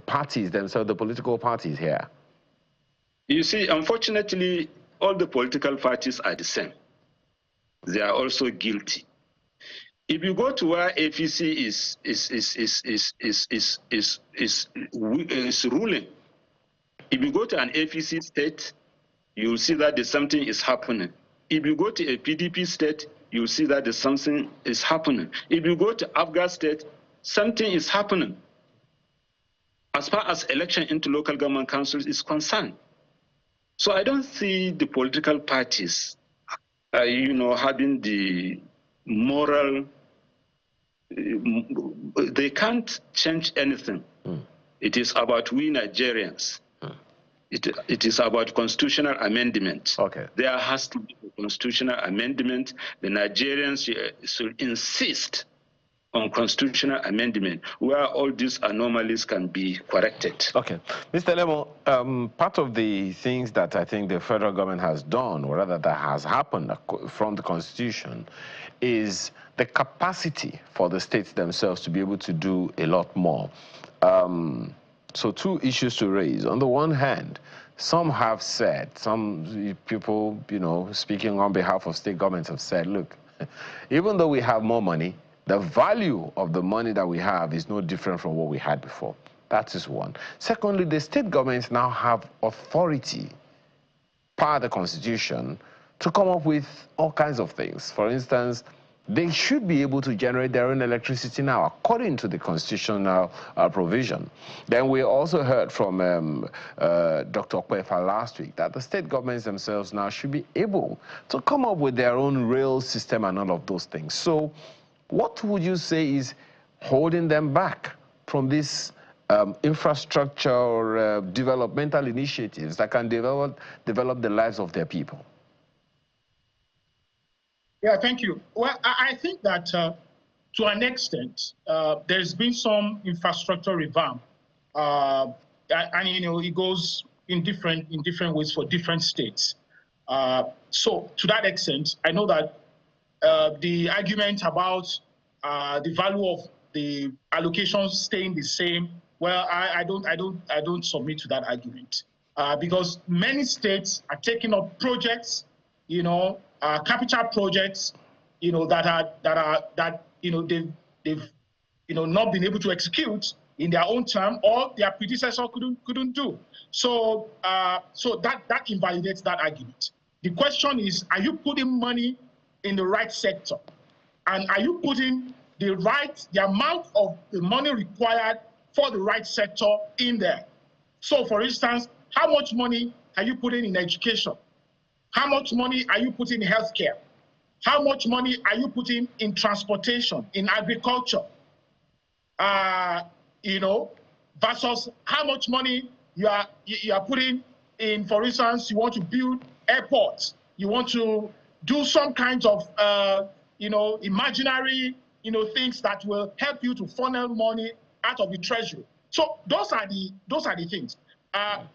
parties themselves, the political parties here? You see, unfortunately, all the political parties are the same. They are also guilty. If you go to where APC is ruling, if you go to an APC state, you'll see that there's something is happening. If you go to a PDP state, you'll see that there's something is happening. If you go to Afghan state, something is happening. As far as election into local government councils is concerned. So I don't see the political parties, having the moral. They can't change anything. It is about we Nigerians. It is about constitutional amendment. Okay. There has to be a constitutional amendment. The Nigerians should insist on constitutional amendment where all these anomalies can be corrected. Okay. Mr. Lemo, part of the things that I think the federal government has done, or rather that has happened from the Constitution, is the capacity for the states themselves to be able to do a lot more. So two issues to raise. On the one hand, some have said, some people, speaking on behalf of state governments have said, look, even though we have more money, the value of the money that we have is no different from what we had before. That is one. Secondly, the state governments now have authority, per the Constitution, to come up with all kinds of things. For instance, they should be able to generate their own electricity now, according to the constitutional provision. Then we also heard from Dr. Okwefa last week that the state governments themselves now should be able to come up with their own rail system and all of those things. So what would you say is holding them back from this infrastructure or developmental initiatives that can develop the lives of their people? Yeah, thank you. Well, I think that to an extent, there's been some infrastructure revamp, and it goes in different ways for different states. So to that extent, I know that the argument about the value of the allocations staying the same, well, I don't submit to that argument because many states are taking up projects, capital projects, that they've not been able to execute in their own term, or their predecessor couldn't do. So that invalidates that argument. The question is, are you putting money in the right sector, and are you putting the amount of the money required for the right sector in there? So, for instance, how much money are you putting in education? How much money are you putting in healthcare? How much money are you putting in transportation, in agriculture? Versus how much money you are putting in, for instance, you want to build airports, you want to do some kinds of, imaginary, things that will help you to funnel money out of the treasury. So those are the things.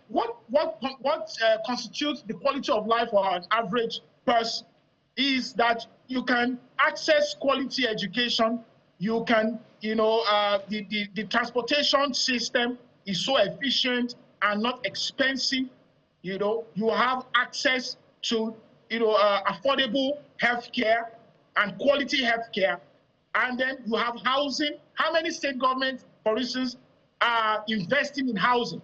What constitutes the quality of life for an average person is that you can access quality education. You can, the transportation system is so efficient and not expensive. You have access to, affordable healthcare and quality healthcare, and then you have housing. How many state governments, for instance, are investing in housing?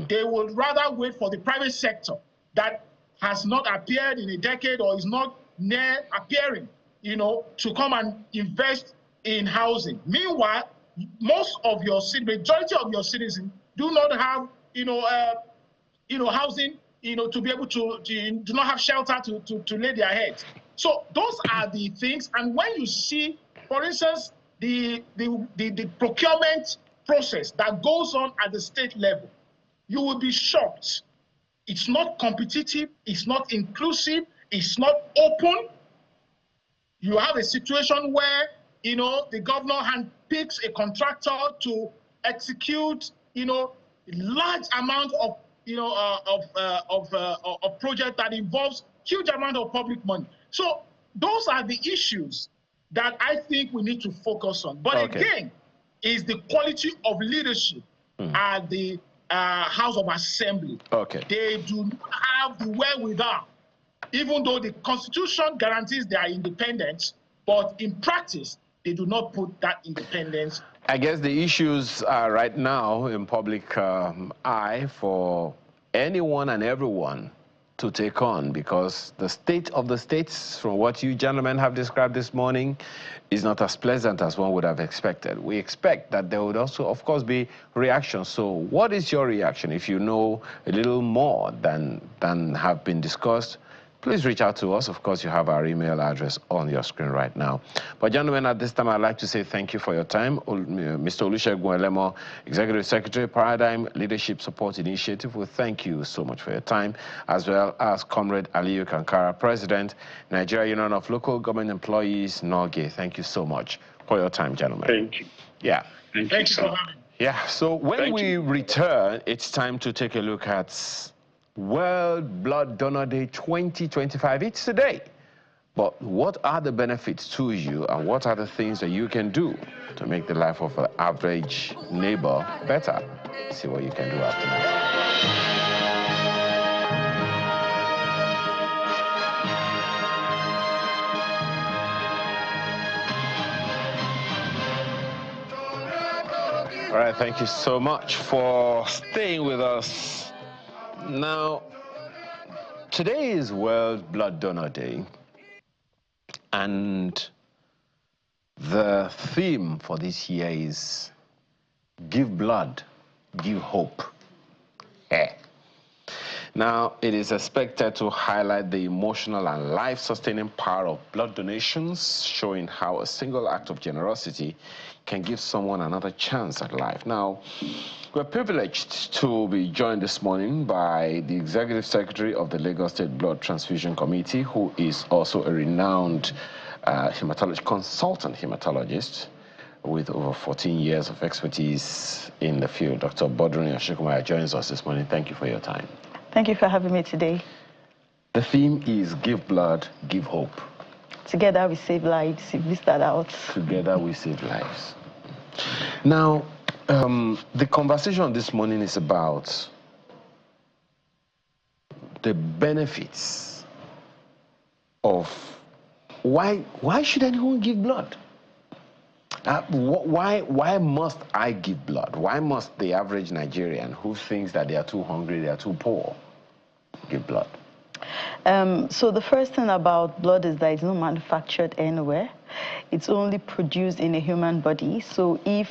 They would rather wait for the private sector that has not appeared in a decade or is not near appearing, to come and invest in housing. Meanwhile, most of your majority of your citizens do not have, housing, to be able to do not have shelter to lay their heads. So those are the things. And when you see, for instance, the procurement process that goes on at the state level, you will be shocked. It's not competitive, it's not inclusive, It's not open. You have a situation where, the governor handpicks a contractor to execute, large amount of, of project that involves huge amount of public money. So those are the issues that I think we need to focus on. But again, is the quality of leadership at the House of Assembly. They do not have the wherewithal, even though the Constitution guarantees their independence, but in practice, they do not put that independence. I guess the issues are right now in public eye for anyone and everyone to take on, because the state of the states, from what you gentlemen have described this morning, is not as pleasant as one would have expected. We expect that there would also, of course, be reactions. So what is your reaction? If you know a little more than have been discussed, please reach out to us. Of course, you have our email address on your screen right now. But gentlemen, at this time, I'd like to say thank you for your time. Mr. Olusegun Elemo, Executive Secretary, Paradigm Leadership Support Initiative, we thank you so much for your time, as well as Comrade Aliyu Kankara, President, Nigeria Union of Local Government Employees, NOGE. Thank you so much for your time, gentlemen. Thank you. Yeah. Thank you so much. Yeah, so when we return, it's time to take a look at World Blood Donor Day 2025. It's today. But what are the benefits to you, and what are the things that you can do to make the life of an average neighbor better? See what you can do after that. All right, thank you so much for staying with us. Now, today is World Blood Donor Day, and the theme for this year is Give Blood, Give Hope. Now, it is expected to highlight the emotional and life-sustaining power of blood donations, showing how a single act of generosity can give someone another chance at life. Now, we're privileged to be joined this morning by the Executive Secretary of the Lagos State Blood Transfusion Committee, who is also a renowned consultant hematologist with over 14 years of expertise in the field. Dr. Bodrin Yoshikumaya joins us this morning. Thank you for your time. Thank you for having me today. The theme is Give Blood, Give Hope. Together we save lives. If we start out. Together we save lives. Now, the conversation this morning is about the benefits of why should anyone give blood? Why must I give blood? Why must the average Nigerian who thinks that they are too hungry, they are too poor, give blood? So the first thing about blood is that it's not manufactured anywhere. It's only produced in a human body. So if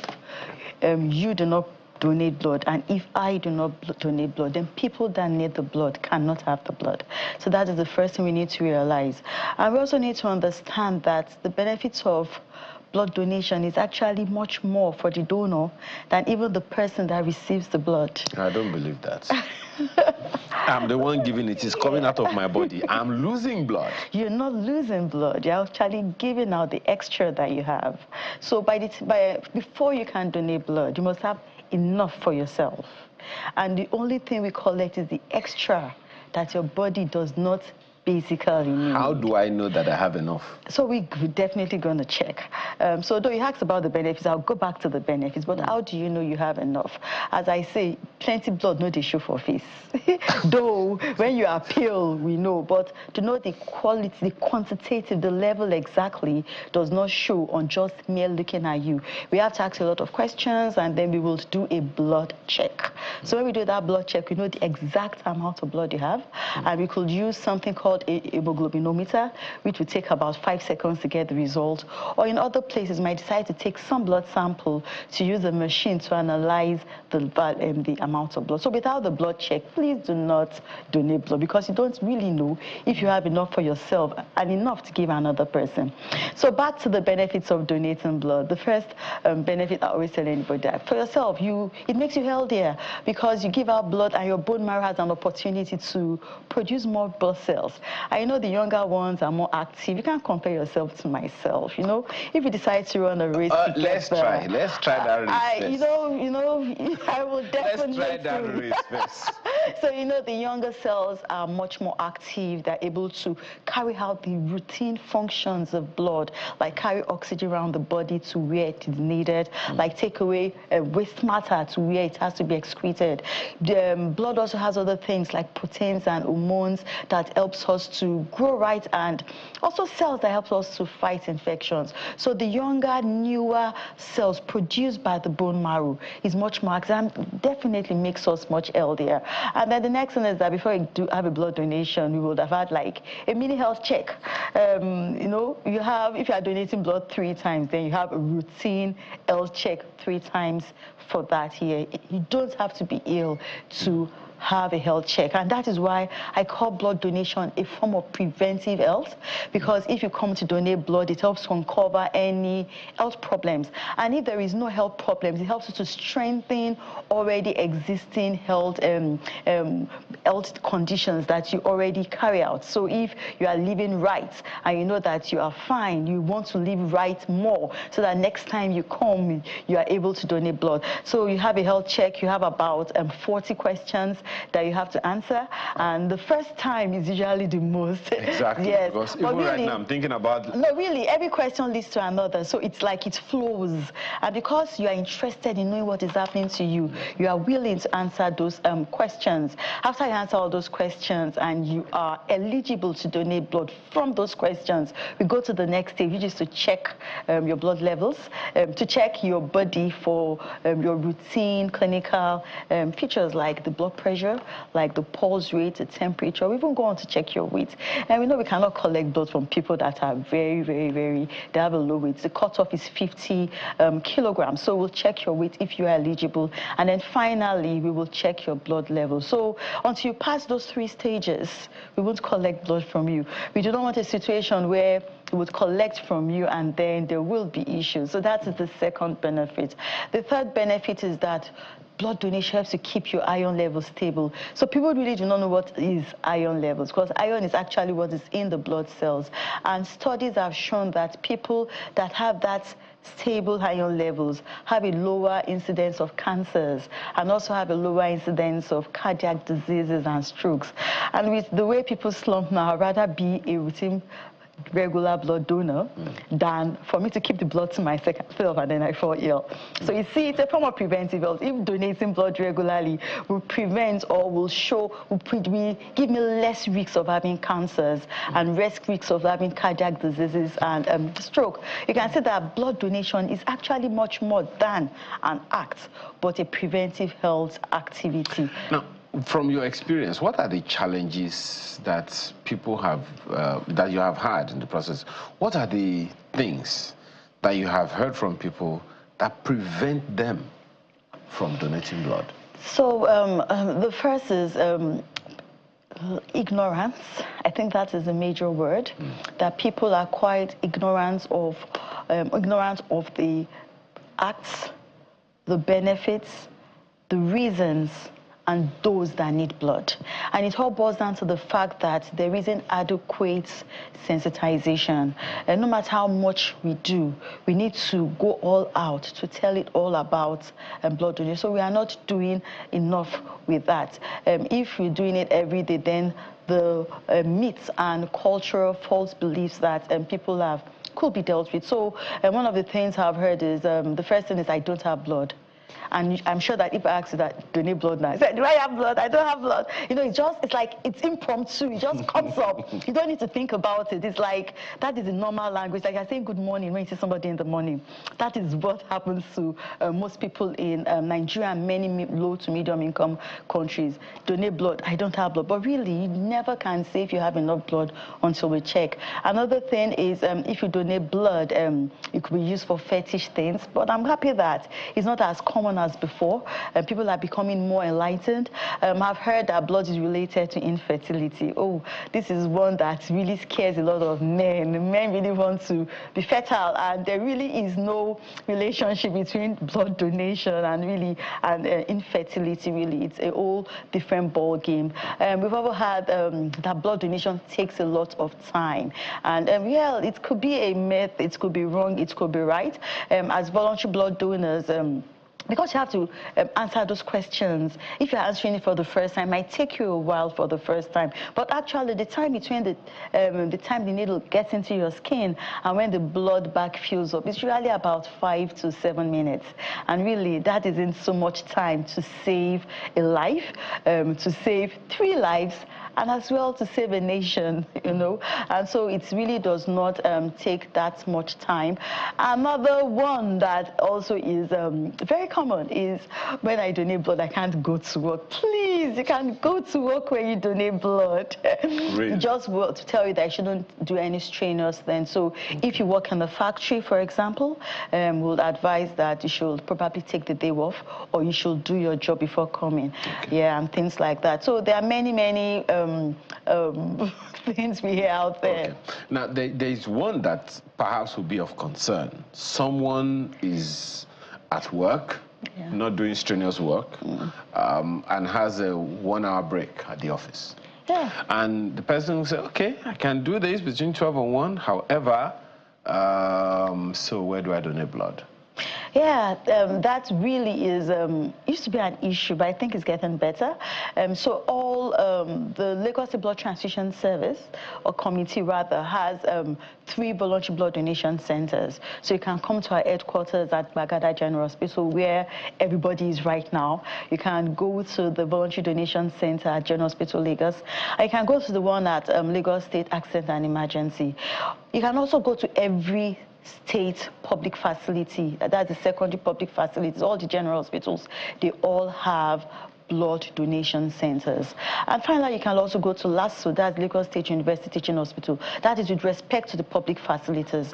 you do not donate blood, and if I do not donate blood, then people that need the blood cannot have the blood. So that is the first thing we need to realize. And we also need to understand that the benefits of blood donation is actually much more for the donor than even the person that receives the blood. I don't believe that. I'm the one giving it. It's coming out of my body. I'm losing blood. You're not losing blood. You're actually giving out the extra that you have. So before you can donate blood, you must have enough for yourself. And the only thing we collect is the extra that your body does not basically need. How do I know that I have enough? So we're definitely going to check. So though you asked about the benefits, I'll go back to the benefits, but how do you know you have enough? As I say, plenty blood, no they show for face. Though when you are pale, we know, but to know the quality, the quantitative, the level exactly does not show on just mere looking at you. We have to ask a lot of questions, and then we will do a blood check. So when we do that blood check, we know the exact amount of blood you have, and we could use something called a hemoglobinometer, which will take about 5 seconds to get the result. Or in other places, might decide to take some blood sample to use a machine to analyze the amount of blood. So without the blood check, please do not donate blood, because you don't really know if you have enough for yourself and enough to give another person. So back to the benefits of donating blood. The first benefit I always tell anybody that for yourself, it makes you healthier, because you give out blood and your bone marrow has an opportunity to produce more blood cells. I know the younger ones are more active. You can't compare yourself to myself, you know. If you decide to run a race together, let's try that race first. You know, I will definitely. Let's try that race first. So, you know, the younger cells are much more active. They're able to carry out the routine functions of blood, like carry oxygen around the body to where it is needed, like take away waste matter to where it has to be excreted. The blood also has other things like proteins and hormones that helps us to grow right, and also cells that helps us to fight infections. So the younger, newer cells produced by the bone marrow is much more active and definitely makes us much healthier. And then the next thing is that before you do have a blood donation, we would have had like a mini health check. You know, you have, if you are donating blood 3 times, then you have a routine health check 3 times for that year. You don't have to be ill to have a health check, and that is why I call blood donation a form of preventive health, because if you come to donate blood, it helps to uncover any health problems, and if there is no health problems, it helps you to strengthen already existing health health conditions that you already carry out. So if you are living right and you know that you are fine, you want to live right more so that next time you come, you are able to donate blood. So you have a health check, you have about 40 questions that you have to answer, and the first time is usually the most. Exactly. Yes. Because but even really, right now I'm thinking about... No, really, every question leads to another, so it's like it flows. And because you are interested in knowing what is happening to you, you are willing to answer those questions. After you answer all those questions and you are eligible to donate blood from those questions, we go to the next stage, which is to check your blood levels, to check your body for your routine clinical features like the blood pressure, like the pulse rate, the temperature. We even go on to check your weight. And we know we cannot collect blood from people that are very, they have a low weight. The cutoff is 50 kilograms. So we'll check your weight if you are eligible. And then finally, we will check your blood level. So until you pass those 3 stages, we won't collect blood from you. We do not want a situation where we would collect from you and then there will be issues. So that is the second benefit. The third benefit is that blood donation helps to keep your iron levels stable. So people really do not know what is iron levels, because iron is actually what is in the blood cells. And studies have shown that people that have that stable iron levels have a lower incidence of cancers and also have a lower incidence of cardiac diseases and strokes. And with the way people slump now, I'd rather be a routine regular blood donor than for me to keep the blood to myself and then I fall ill. So you see, it's a form of preventive health. If donating blood regularly will prevent or will give me less risks of having cancers and less risks of having cardiac diseases and stroke. You can see that blood donation is actually much more than an act, but a preventive health activity. Now, from your experience, what are the challenges that people have, that you have had in the process? What are the things that you have heard from people that prevent them from donating blood? So the first is ignorance. I think that is a major word, that people are quite ignorant of the acts, the benefits, the reasons, and those that need blood. And it all boils down to the fact that there isn't adequate sensitization. And no matter how much we do, we need to go all out to tell it all about blood donation. So we are not doing enough with that. If we're doing it every day, then the myths and cultural false beliefs that people have could be dealt with. So one of the things I've heard is, the first thing is, I don't have blood. And I'm sure that if I ask you that, donate blood now, I said, do I have blood? I don't have blood. You know, it's like, it's impromptu. It just comes up. You don't need to think about it. It's like, that is a normal language. Like I say good morning when you see somebody in the morning. That is what happens to most people in Nigeria and many low to medium income countries. Donate blood. I don't have blood. But really, you never can say if you have enough blood until we check. Another thing is, if you donate blood, it could be used for fetish things. But I'm happy that it's not as common as before. People are becoming more enlightened. I've heard that blood is related to infertility. Oh, this is one that really scares a lot of men. Men really want to be fertile, and there really is no relationship between blood donation and infertility. Really, it's a whole different ball game. We've also had that blood donation takes a lot of time, and yeah, it could be a myth, it could be wrong, it could be right. As voluntary blood donors, because you have to answer those questions. If you're answering it for the first time, it might take you a while for the first time. But actually, the time between the time the needle gets into your skin and when the blood bag fills up, it's really about 5 to 7 minutes. And really, that isn't so much time to save a life, to save 3 lives, and as well to save a nation, you know. And so it really does not take that much time. Another one that also is very common is when I donate blood, I can't go to work. Please, you can't go to work when you donate blood. Really? Just to tell you that I shouldn't do any strenuous then. So if you work in the factory, for example, we'll advise that you should probably take the day off, or you should do your job before coming. Okay. Yeah, and things like that. So there are many things we hear out there. Okay. Now, there's one that perhaps would be of concern. Someone is at work, not doing strenuous work, and has a 1-hour break at the office. Yeah. And the person will say, okay, I can do this between 12 and 1. However, so where do I donate blood? Yeah, that really is, used to be an issue, but I think it's getting better. So all the Lagos State Blood Transfusion Service, or committee rather, has 3 voluntary blood donation centers. So you can come to our headquarters at Bagada General Hospital, where everybody is right now. You can go to the voluntary donation center at General Hospital, Lagos. You can go to the one at Lagos State Accident and Emergency. You can also go to every state public facility, that's the secondary public facilities, all the general hospitals, they all have blood donation centers. And finally, you can also go to LASO, that's Lagos State University Teaching Hospital. That is with respect to the public facilities.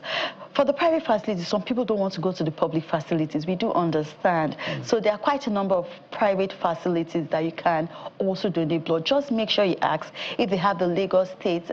For the private facilities, some people don't want to go to the public facilities. We do understand. So there are quite a number of private facilities that you can also donate blood. Just make sure you ask if they have the Lagos State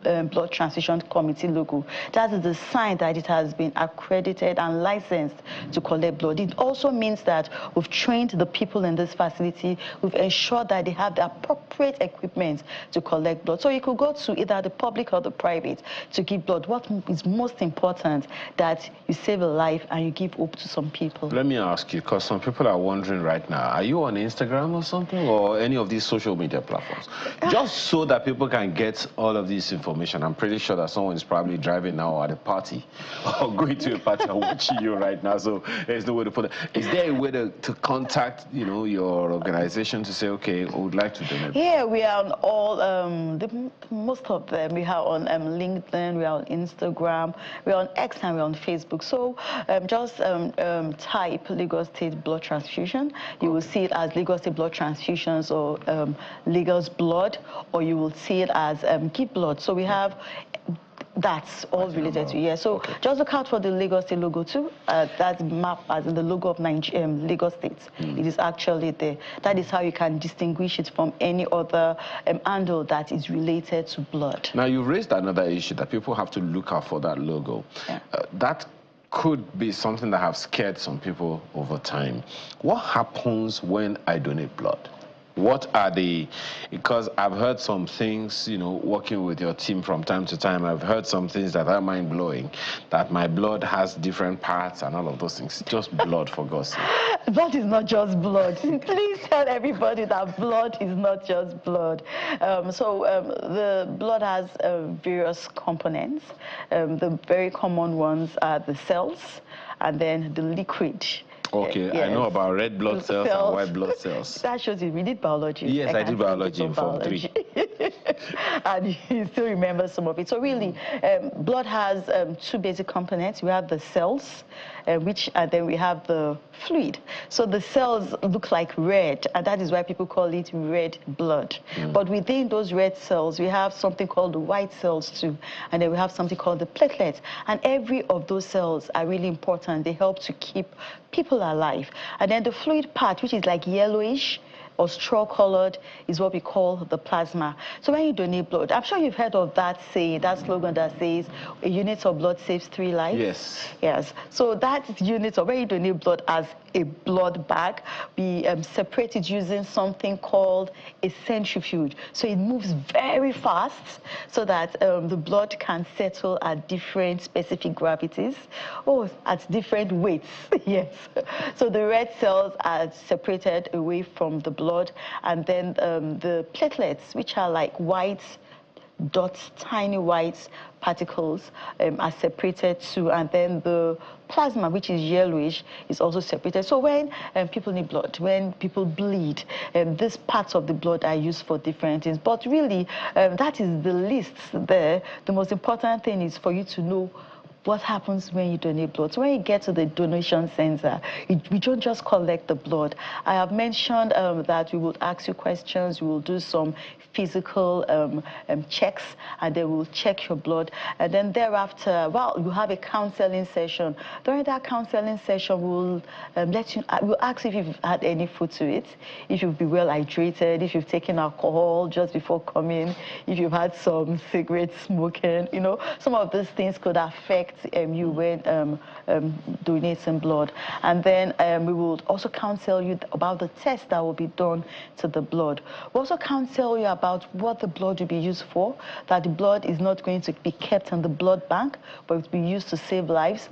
Blood Transfusion Committee logo. That is the sign that it has been accredited and licensed to collect blood. It also means that we've trained the people in this facility. We've ensured that they have the appropriate equipment to collect blood. So you could go to either the public or the private to give blood. What is most important, that you save a life and you give hope to some people. Let me ask you, because some people are wondering right now, are you on Instagram or something, or any of these social media platforms? Just so that people can get all of this information. I'm pretty sure that someone is probably driving now at a party or going to a party and watching you right now, so there's no way to put it. Is there a way to contact, you know, your organization to say, okay, we would like to donate? Yeah, we are on all, most of them. We are on LinkedIn, we are on Instagram, we are on X, and we're on Facebook. So just type Lagos State Blood Transfusion. You will see it as Lagos State Blood Transfusions, or Lagos Blood, or you will see it as Give Blood. So we have that's all related to, yeah. So just look out for the Lagos State logo too. That's mapped as in the logo of Lagos State. It is actually there. That is how you can distinguish it from any other handle that is related to blood. Now, you raised another issue that people have to look out for that logo. Yeah. That could be something that have scared some people over time. What happens when I donate blood? What are because I've heard some things, you know, working with your team from time to time, I've heard some things that are mind-blowing, that my blood has different parts and all of those things. Just blood, for God's sake. Blood is not just blood. Please tell everybody that blood is not just blood. The blood has various components. The very common ones are the cells and then the liquid. Okay, yes. I know about red blood cells and white blood cells. That shows you did biology. Yes, I did biology in Form 3. and you still remember some of it. So really, blood has two basic components. We have the cells, and then we have the fluid. So the cells look like red, and that is why people call it red blood. But within those red cells, we have something called the white cells too, and then we have something called the platelets. And every of those cells are really important. They help to keep people alive. And then the fluid part, which is like yellowish or straw-colored, is what we call the plasma. So when you donate blood, I'm sure you've heard of that saying, that slogan that says, a unit of blood saves 3 lives. Yes. Yes. So that unit of when you donate blood as a blood bag, we separate it using something called a centrifuge. So it moves very fast so that the blood can settle at different specific gravities, or at different weights. Yes. So the red cells are separated away from the blood, and then the platelets, which are like white dots, tiny white particles, are separated too, and then the plasma, which is yellowish, is also separated. So when people need blood, when people bleed, these parts of the blood are used for different things. But really, that is the list there. The most important thing is for you to know what happens when you donate blood. So when you get to the donation center, we don't just collect the blood. I have mentioned that we will ask you questions, we will do some physical checks, and then we'll check your blood. And then thereafter, well, you have a counseling session. During that counseling session, we'll we'll ask if you've had any food to eat, if you've been well hydrated, if you've taken alcohol just before coming, if you've had some cigarette smoking. You know, some of these things could affect you when donating blood. And then we will also counsel you about the tests that will be done to the blood. We'll also counsel you about what the blood will be used for, that the blood is not going to be kept in the blood bank, but it will be used to save lives,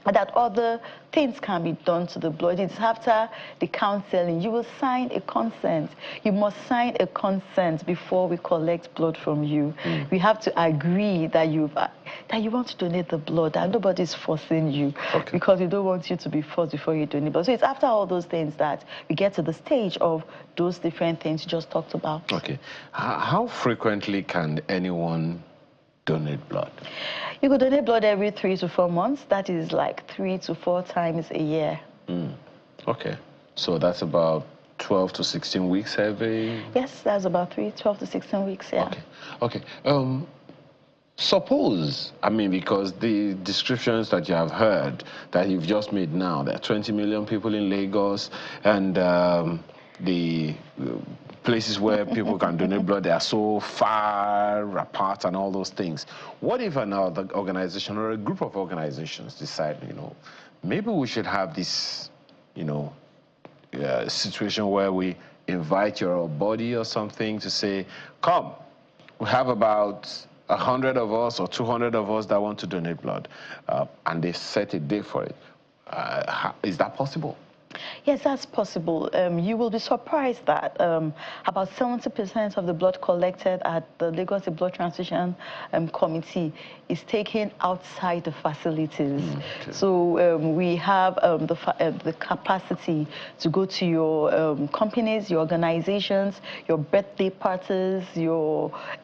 and that other things can be done to the blood. It's after the counseling. You will sign a consent. You must sign a consent before we collect blood from you. We have to agree that you want to donate the blood, and nobody's forcing you, because we don't want you to be forced before you donate blood. So it's after all those things that we get to the stage of those different things you just talked about. Okay. How frequently can anyone donate blood? You could donate blood every 3 to 4 months. That is like 3 to 4 times a year. Okay. So that's about 12 to 16 weeks every... Yes, that's about 12 to 16 weeks, yeah. Okay. Suppose, I mean, because the descriptions that you have heard, that you've just made now, there are 20 million people in Lagos, and the places where people can donate blood, they are so far apart and all those things. What if another organization or a group of organizations decide, you know, maybe we should have this, you know, situation where we invite your body or something to say, come, we have about 100 of us or 200 of us that want to donate blood, and they set a day for it. Is that possible? Yes, that's possible. You will be surprised that about 70% of the blood collected at the Lagos Blood Transfusion Committee is taken outside the facilities. So we have the capacity to go to your companies, your organizations, your birthday parties,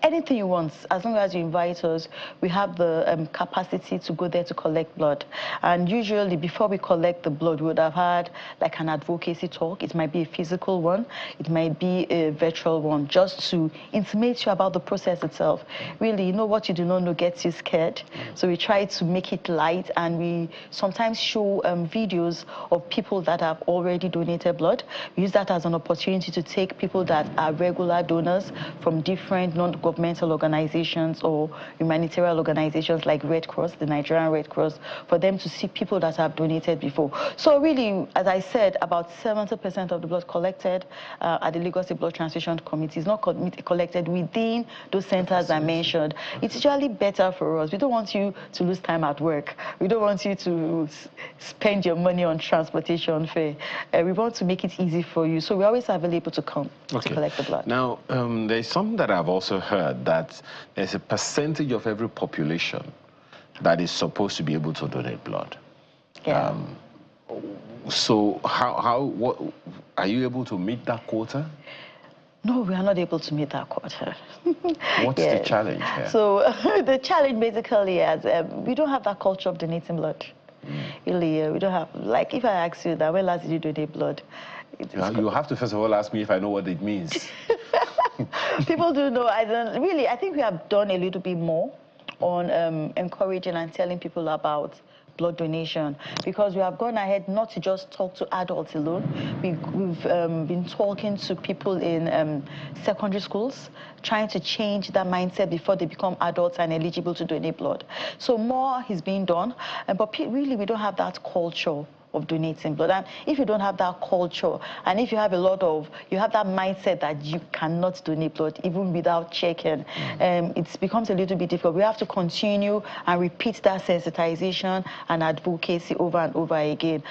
anything you want. As long as you invite us, we have the capacity to go there to collect blood. And usually, before we collect the blood, we would have had like an advocacy talk. It might be a physical one, it might be a virtual one, just to intimate you about the process itself. Really, you know, what you do not know gets you scared. So we try to make it light, and we sometimes show videos of people that have already donated blood. We use that as an opportunity to take people that are regular donors from different non-governmental organizations or humanitarian organizations like Red Cross, the Nigerian Red Cross, for them to see people that have donated before. So really, as I said, about 70% of the blood collected at the Lagos Blood Transfusion Committee is not collected within those centers I mentioned. It's usually better for us. We don't want you to lose time at work. We don't want you to spend your money on transportation fare. We want to make it easy for you. So we're always available to come to collect the blood. Now, there's something that I've also heard, that there's a percentage of every population that is supposed to be able to donate blood. Yeah. So what are you able to meet that quota? No, we are not able to meet that quota. What's the challenge here? So the challenge basically is we don't have that culture of donating blood. Really, we don't have, like if I ask you that, when last did you donate blood? You have to first of all ask me if I know what it means. People do know. I think we have done a little bit more on encouraging and telling people about blood donation, because we have gone ahead not to just talk to adults alone. We've been talking to people in secondary schools, trying to change that mindset before they become adults and eligible to donate blood. So more is being done, but really we don't have that culture of donating blood. And if you don't have that culture, and if you have you have that mindset that you cannot donate blood even without checking, it becomes a little bit difficult. We have to continue and repeat that sensitization and advocacy over and over again.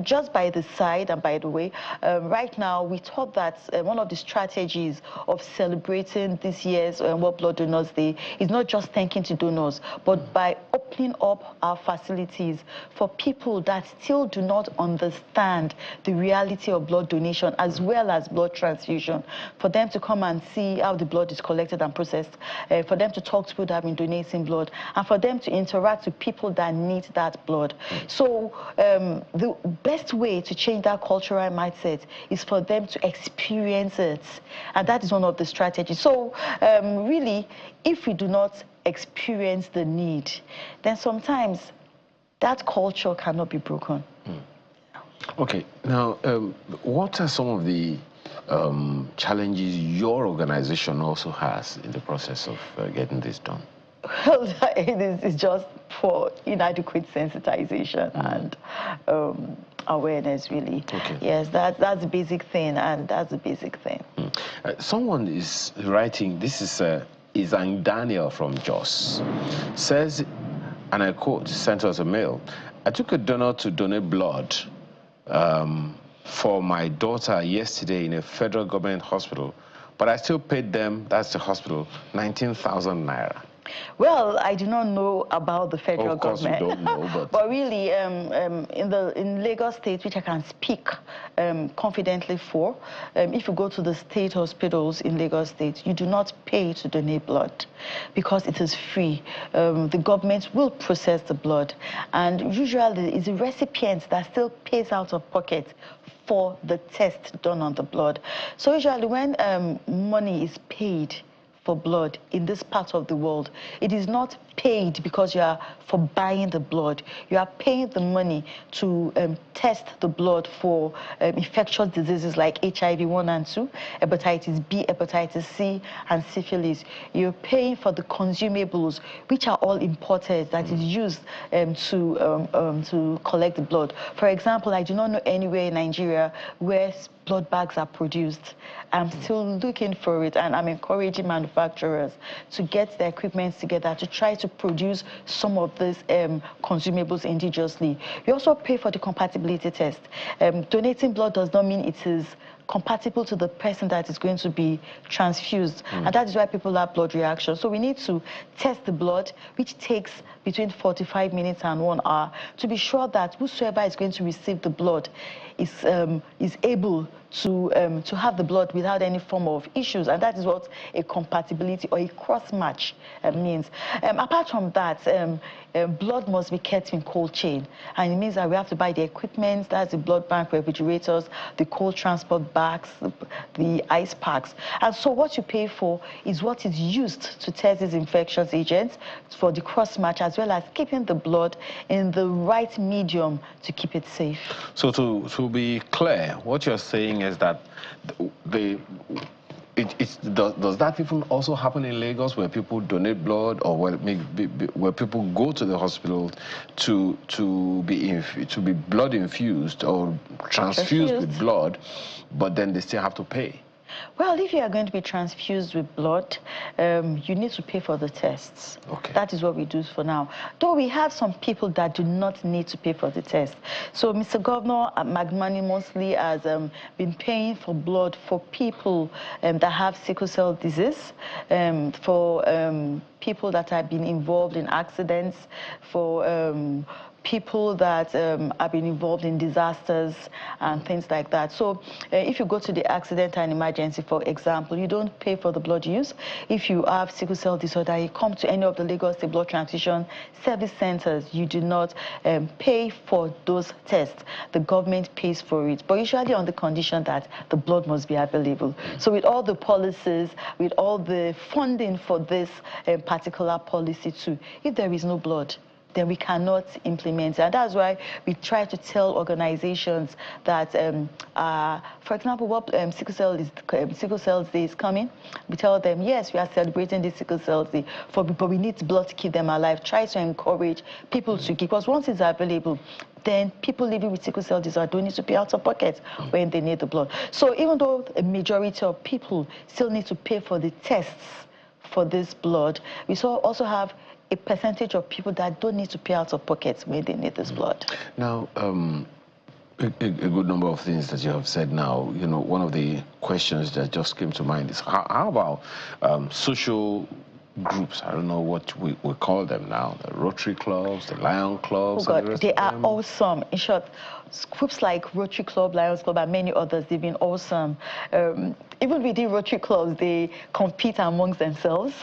Just by the side and by the way, right now we thought that one of the strategies of celebrating this year's World Blood Donors Day is not just thanking to donors, but by opening up our facilities for people that still do not understand the reality of blood donation as well as blood transfusion, for them to come and see how the blood is collected and processed, for them to talk to people that have been donating blood, and for them to interact with people that need that blood. So the best way to change that cultural mindset is for them to experience it, and that is one of the strategies. So really, if we do not experience the need, then sometimes that culture cannot be broken. Okay, now, what are some of the challenges your organization also has in the process of getting this done? Well, it's just for inadequate sensitization and awareness, really. Okay. Yes, that's the basic thing, and that's the basic thing. Someone is writing, this is Isang Daniel from Jos, says, and I quote, sent us a mail, "I took a donor to donate blood for my daughter yesterday in a federal government hospital, but I still paid them," that's the hospital, 19,000 naira. Well, I do not know about the federal government. Of course you don't know, but really, in Lagos State, which I can speak confidently for, if you go to the state hospitals in Lagos State, you do not pay to donate blood because it is free. The government will process the blood, and usually it's the recipient that still pays out of pocket for the test done on the blood. So usually when money is paid for blood in this part of the world, it is not paid because you are for buying the blood. You are paying the money to test the blood for infectious diseases like HIV 1 and 2, hepatitis B, hepatitis C, and syphilis. You're paying for the consumables, which are all imported, that is used to collect the blood. For example, I do not know anywhere in Nigeria where blood bags are produced. I'm still looking for it, and I'm encouraging manufacturers to get their equipment together to try to produce some of these consumables indigenously. You also pay for the compatibility test. Donating blood does not mean it is compatible to the person that is going to be transfused. And that is why people have blood reactions. So we need to test the blood, which takes between 45 minutes and 1 hour, to be sure that whosoever is going to receive the blood is able to have the blood without any form of issues. And that is what a compatibility or a cross-match means. Apart from that, blood must be kept in cold chain. And it means that we have to buy the equipment, that's the blood bank refrigerators, the cold transport bags, the ice packs. And so what you pay for is what is used to test these infectious agents for the cross-match, as well as keeping the blood in the right medium to keep it safe. So to be clear, what you're saying is that does that even also happen in Lagos, where people donate blood, or where people go to the hospital to be blood infused or transfused with blood, but then they still have to pay? Well, if you are going to be transfused with blood, you need to pay for the tests. Okay. That is what we do for now. Though we have some people that do not need to pay for the test. So Mr. Governor magnanimously has been paying for blood for people that have sickle cell disease, for people that have been involved in accidents, for people that have been involved in disasters and things like that. So if you go to the accident and emergency, for example, you don't pay for the blood use. If you have sickle cell disorder, you come to any of the Lagos State Blood Transfusion Service Centers, you do not pay for those tests. The government pays for it, but usually on the condition that the blood must be available. So with all the policies, with all the funding for this particular policy too, if there is no blood, then we cannot implement it. And that's why we try to tell organizations that, for example, what Sickle Cell Day is coming. We tell them, yes, we are celebrating this Sickle Cell Day, but we need blood to keep them alive. Try to encourage people to give, because once it's available, then people living with sickle cell disorder don't need to pay out of pocket when they need the blood. So even though a majority of people still need to pay for the tests for this blood, we also have a percentage of people that don't need to pay out of pocket when they need this blood. Now, a good number of things that you have said now, you know, one of the questions that just came to mind is how about social groups? I don't know what we call them now, the Rotary clubs, the Lion clubs. Oh God, they are awesome. In short, groups like Rotary Club, Lions Club, and many others, they've been awesome. Even within Rotary clubs, they compete amongst themselves.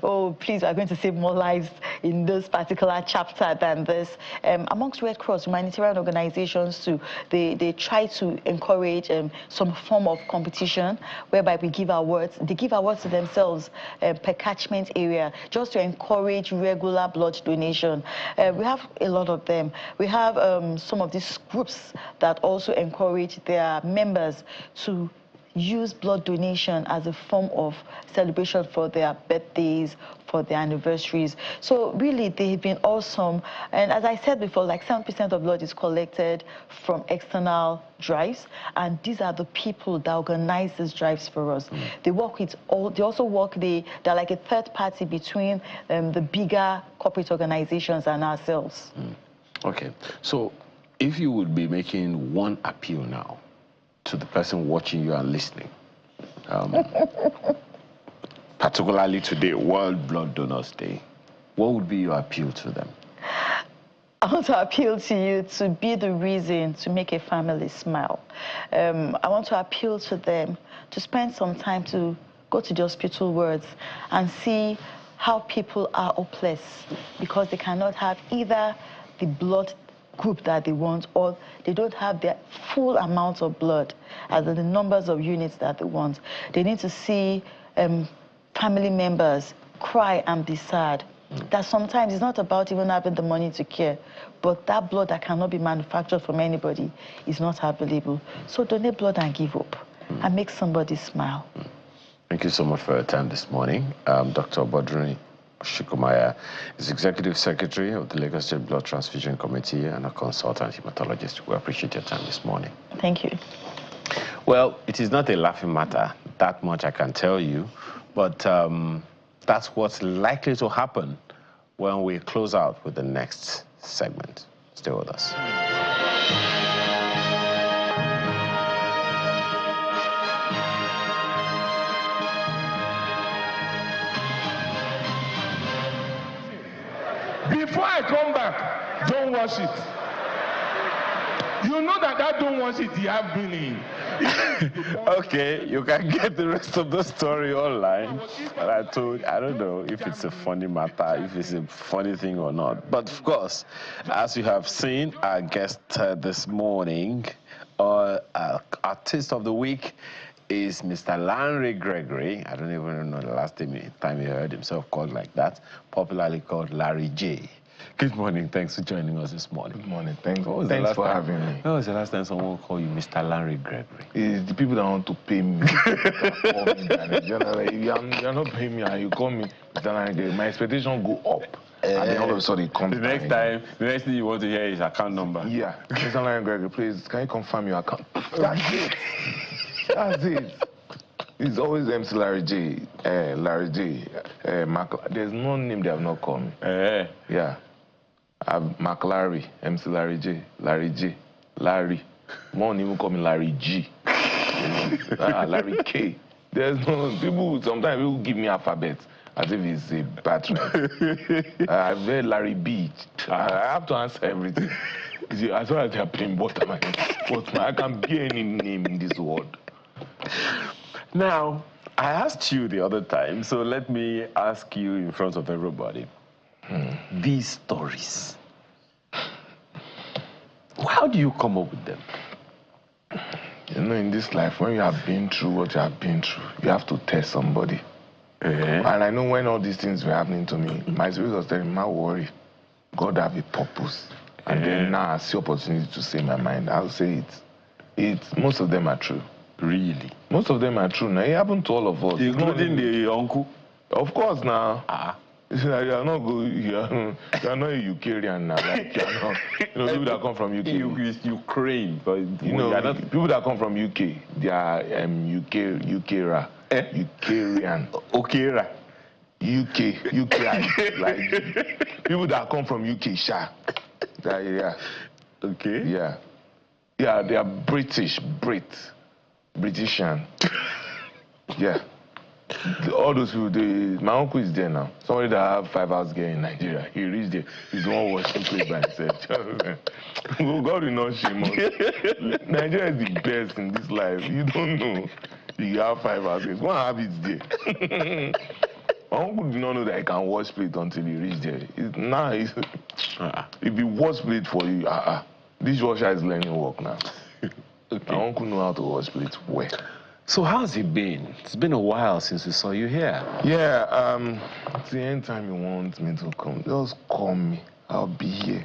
Oh, please, we're going to save more lives in this particular chapter than this. Amongst Red Cross, humanitarian organizations too, they try to encourage some form of competition whereby we give awards. They give awards to themselves per catchment area, just to encourage regular blood donation. We have a lot of them. We have some of these groups that also encourage their members to use blood donation as a form of celebration for their birthdays, for their anniversaries. So really, they've been awesome. And as I said before, like 7% of blood is collected from external drives, and these are the people that organize these drives for us. They work with all, they also work, they're like a third party between the bigger corporate organizations and ourselves. Okay, so if you would be making one appeal now to the person watching you and listening, particularly today, World Blood Donors Day, what would be your appeal to them? I want to appeal to you to be the reason to make a family smile. I want to appeal to them to spend some time to go to the hospital wards and see how people are hopeless because they cannot have either the blood group that they want, or they don't have their full amount of blood as in the numbers of units that they want. They need to see family members cry and be sad. That sometimes it's not about even having the money to care, but that blood that cannot be manufactured from anybody is not available. So donate blood and give hope and make somebody smile. Thank you so much for your time this morning. Dr. Bodri Shikumaya is Executive Secretary of the Lagos State Blood Transfusion Committee and a consultant hematologist. We appreciate your time this morning. Thank you. Well, it is not a laughing matter, that much I can tell you, but that's what's likely to happen when we close out with the next segment. Stay with us. Before I come back, don't wash it. You know that don't wash it, you have meaning. Okay, you can get the rest of the story online. And I don't know if it's a funny matter, if it's a funny thing or not. But of course, as you have seen, our guest this morning, our artist of the week is Mr. Larry Gregory. I don't even know the last time he heard himself called like that, popularly called Larry J. Good morning. Thanks for joining us this morning. Good morning. Thanks for having me. When was the last time someone called you Mr. Larry Gregory? It's the people that want to pay me. Call me if you're not paying me and you call me Mr. Larry Gregory, my expectation go up. And then all of a sudden it comes the next thing you want to hear is account number. Yeah. Mr. Larry Gregory, please, can you confirm your account? That's it. That's it. It's always MC Larry J. Larry J. There's no name they have not called me. Yeah. Mark Larry, MC Larry J. Larry J. Larry. Won't even call me Larry G. Larry K. There's no people. Sometimes people give me alphabets. as if it's a birthright. I've read Larry Beach. I have to answer everything. You see, as far as they're playing bottom, I can be any name in this world. Now, I asked you the other time, so let me ask you in front of everybody. These stories, how do you come up with them? You know, in this life, when you have been through what you have been through, you have to test somebody. And I know when all these things were happening to me, my spirit was telling me, "Don't worry, God have a purpose." And then now I see opportunity to say my mind. I'll say it. Most of them are true. Really? Most of them are true. Now, it happened to all of us. Including the uncle? Of course, now. You are not a Ukrainian now. Like, people that come from UK. Ukraine. But people that come from UK, they are Ukera. Ukrainian. Okera. UK. Like, people that come from UK, sha. Yeah. Okay. Yeah. Yeah, they are Britishan. Yeah. All those people, my uncle is there now. Somebody that have 5 hours girl in Nigeria. He reached there. He's the one washing plate by himself. God will not shame us. Nigeria is the best in this life. You don't know. You have 5 hours. Go and have it there. My uncle did not know that he can wash plate until he reached there. If he wash plate for you, dishwasher is learning work now. Okay. My uncle know how to wash plate well. So how's it been? It's been a while since we saw you here. Yeah, the anytime you want me to come, just call me. I'll be here.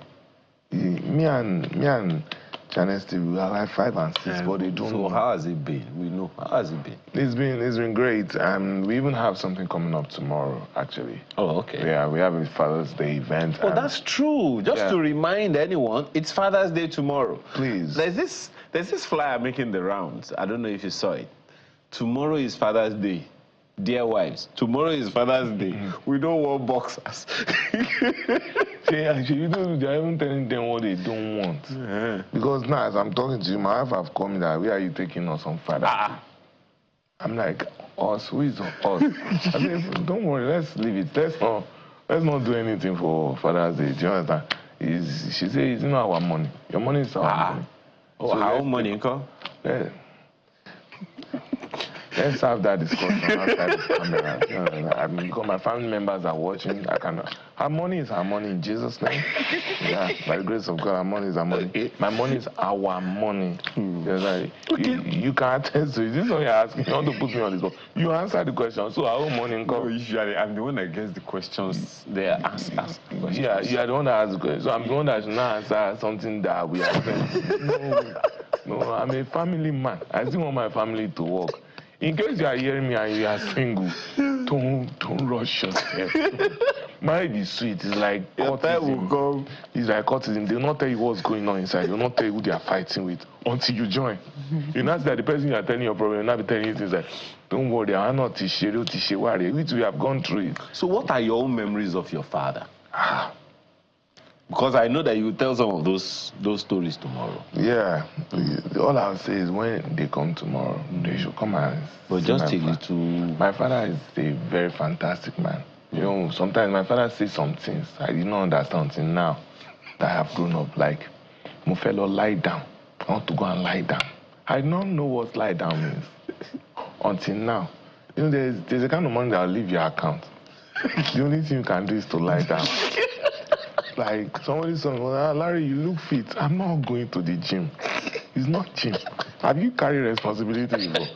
Me and Janice, we are like 5 and 6, but they don't know. So how has it been? We know. How has it been? It's been great. We even have something coming up tomorrow, actually. Oh, okay. Yeah, we have a Father's Day event. Oh, that's true. Just to remind anyone, it's Father's Day tomorrow. Please. There's this flyer making the rounds. I don't know if you saw it. Tomorrow is Father's Day. Dear wives, tomorrow is Father's Day. We don't want boxers. Actually, they're even telling them what they don't want. Because now, as I'm talking to you, my wife have called me that, where are you taking us on Father's Day? I'm like, us? Who is us? I said, don't worry, let's leave it. Let's not do anything for Father's Day. Do you understand? She said, it's not our money. Your money is our money. Oh, so our own money, uncle? Yeah. Let's have that discussion outside the camera. Because my family members are watching. Our money is our money in Jesus' name. Yeah, by the grace of God, our money is our money. My money is our money. You can attest to it. This is what you're asking. You want to put me on this spot. You answer the question. So our own money income. Usually, I'm the one that gets the questions. They are asked questions. Yeah, you are the one that asks the question. So I'm the one that should not answer something that we are saying. No, I'm a family man. I still want my family to work. In case you are hearing me and you are single, don't rush yourself. Marriage is sweet. It's like autism. It's like autism. They will not tell you what's going on inside. They will not tell you who they are fighting with until you join. You know that the person you are telling your problem will not be telling you things like, don't worry, I'm not worry. We have gone through it. So what are your own memories of your father? Because I know that you will tell some of those stories tomorrow. Yeah. All I'll say is when they come tomorrow, they should come and but just take you to... My father is a very fantastic man. You know, sometimes my father says some things I did not understand until now that I have grown up. Like, Mufelo, lie down. I want to go and lie down. I don't know what lie down means until now. You know, there's a kind of money that will leave your account. The only thing you can do is to lie down. Like, somebody said, Larry, you look fit. I'm not going to the gym. It's not gym. Have you carried responsibility before?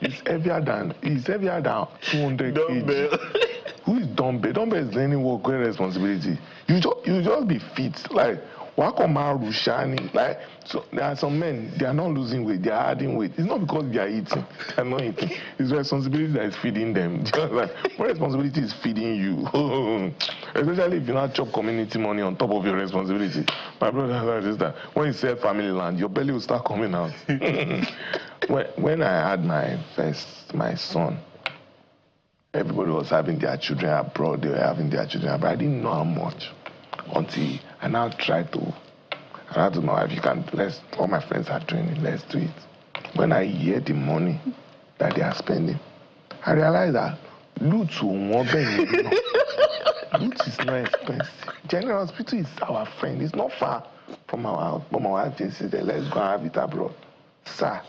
It's heavier than 200 kg. Who is dumbbell? Dumbbell is any work with responsibility. You just be fit. Like, like, so there are some men, they are not losing weight, they are adding weight. It's not because they are eating, they are not eating. It's responsibility that is feeding them. Like, what responsibility is feeding you? Especially if you not chop community money on top of your responsibility. My brother and sister, when you sell family land, your belly will start coming out. When I had my son, everybody was having their children abroad, they were having their children abroad. I didn't know how much. Until I now try to, I don't know if you can, all my friends are doing it, let's do it. When I hear the money that they are spending, I realize that Loot Loot is not expensive. General Hospital is our friend. It's not far from our house. But my wife just said, let's go and have it abroad. Sir,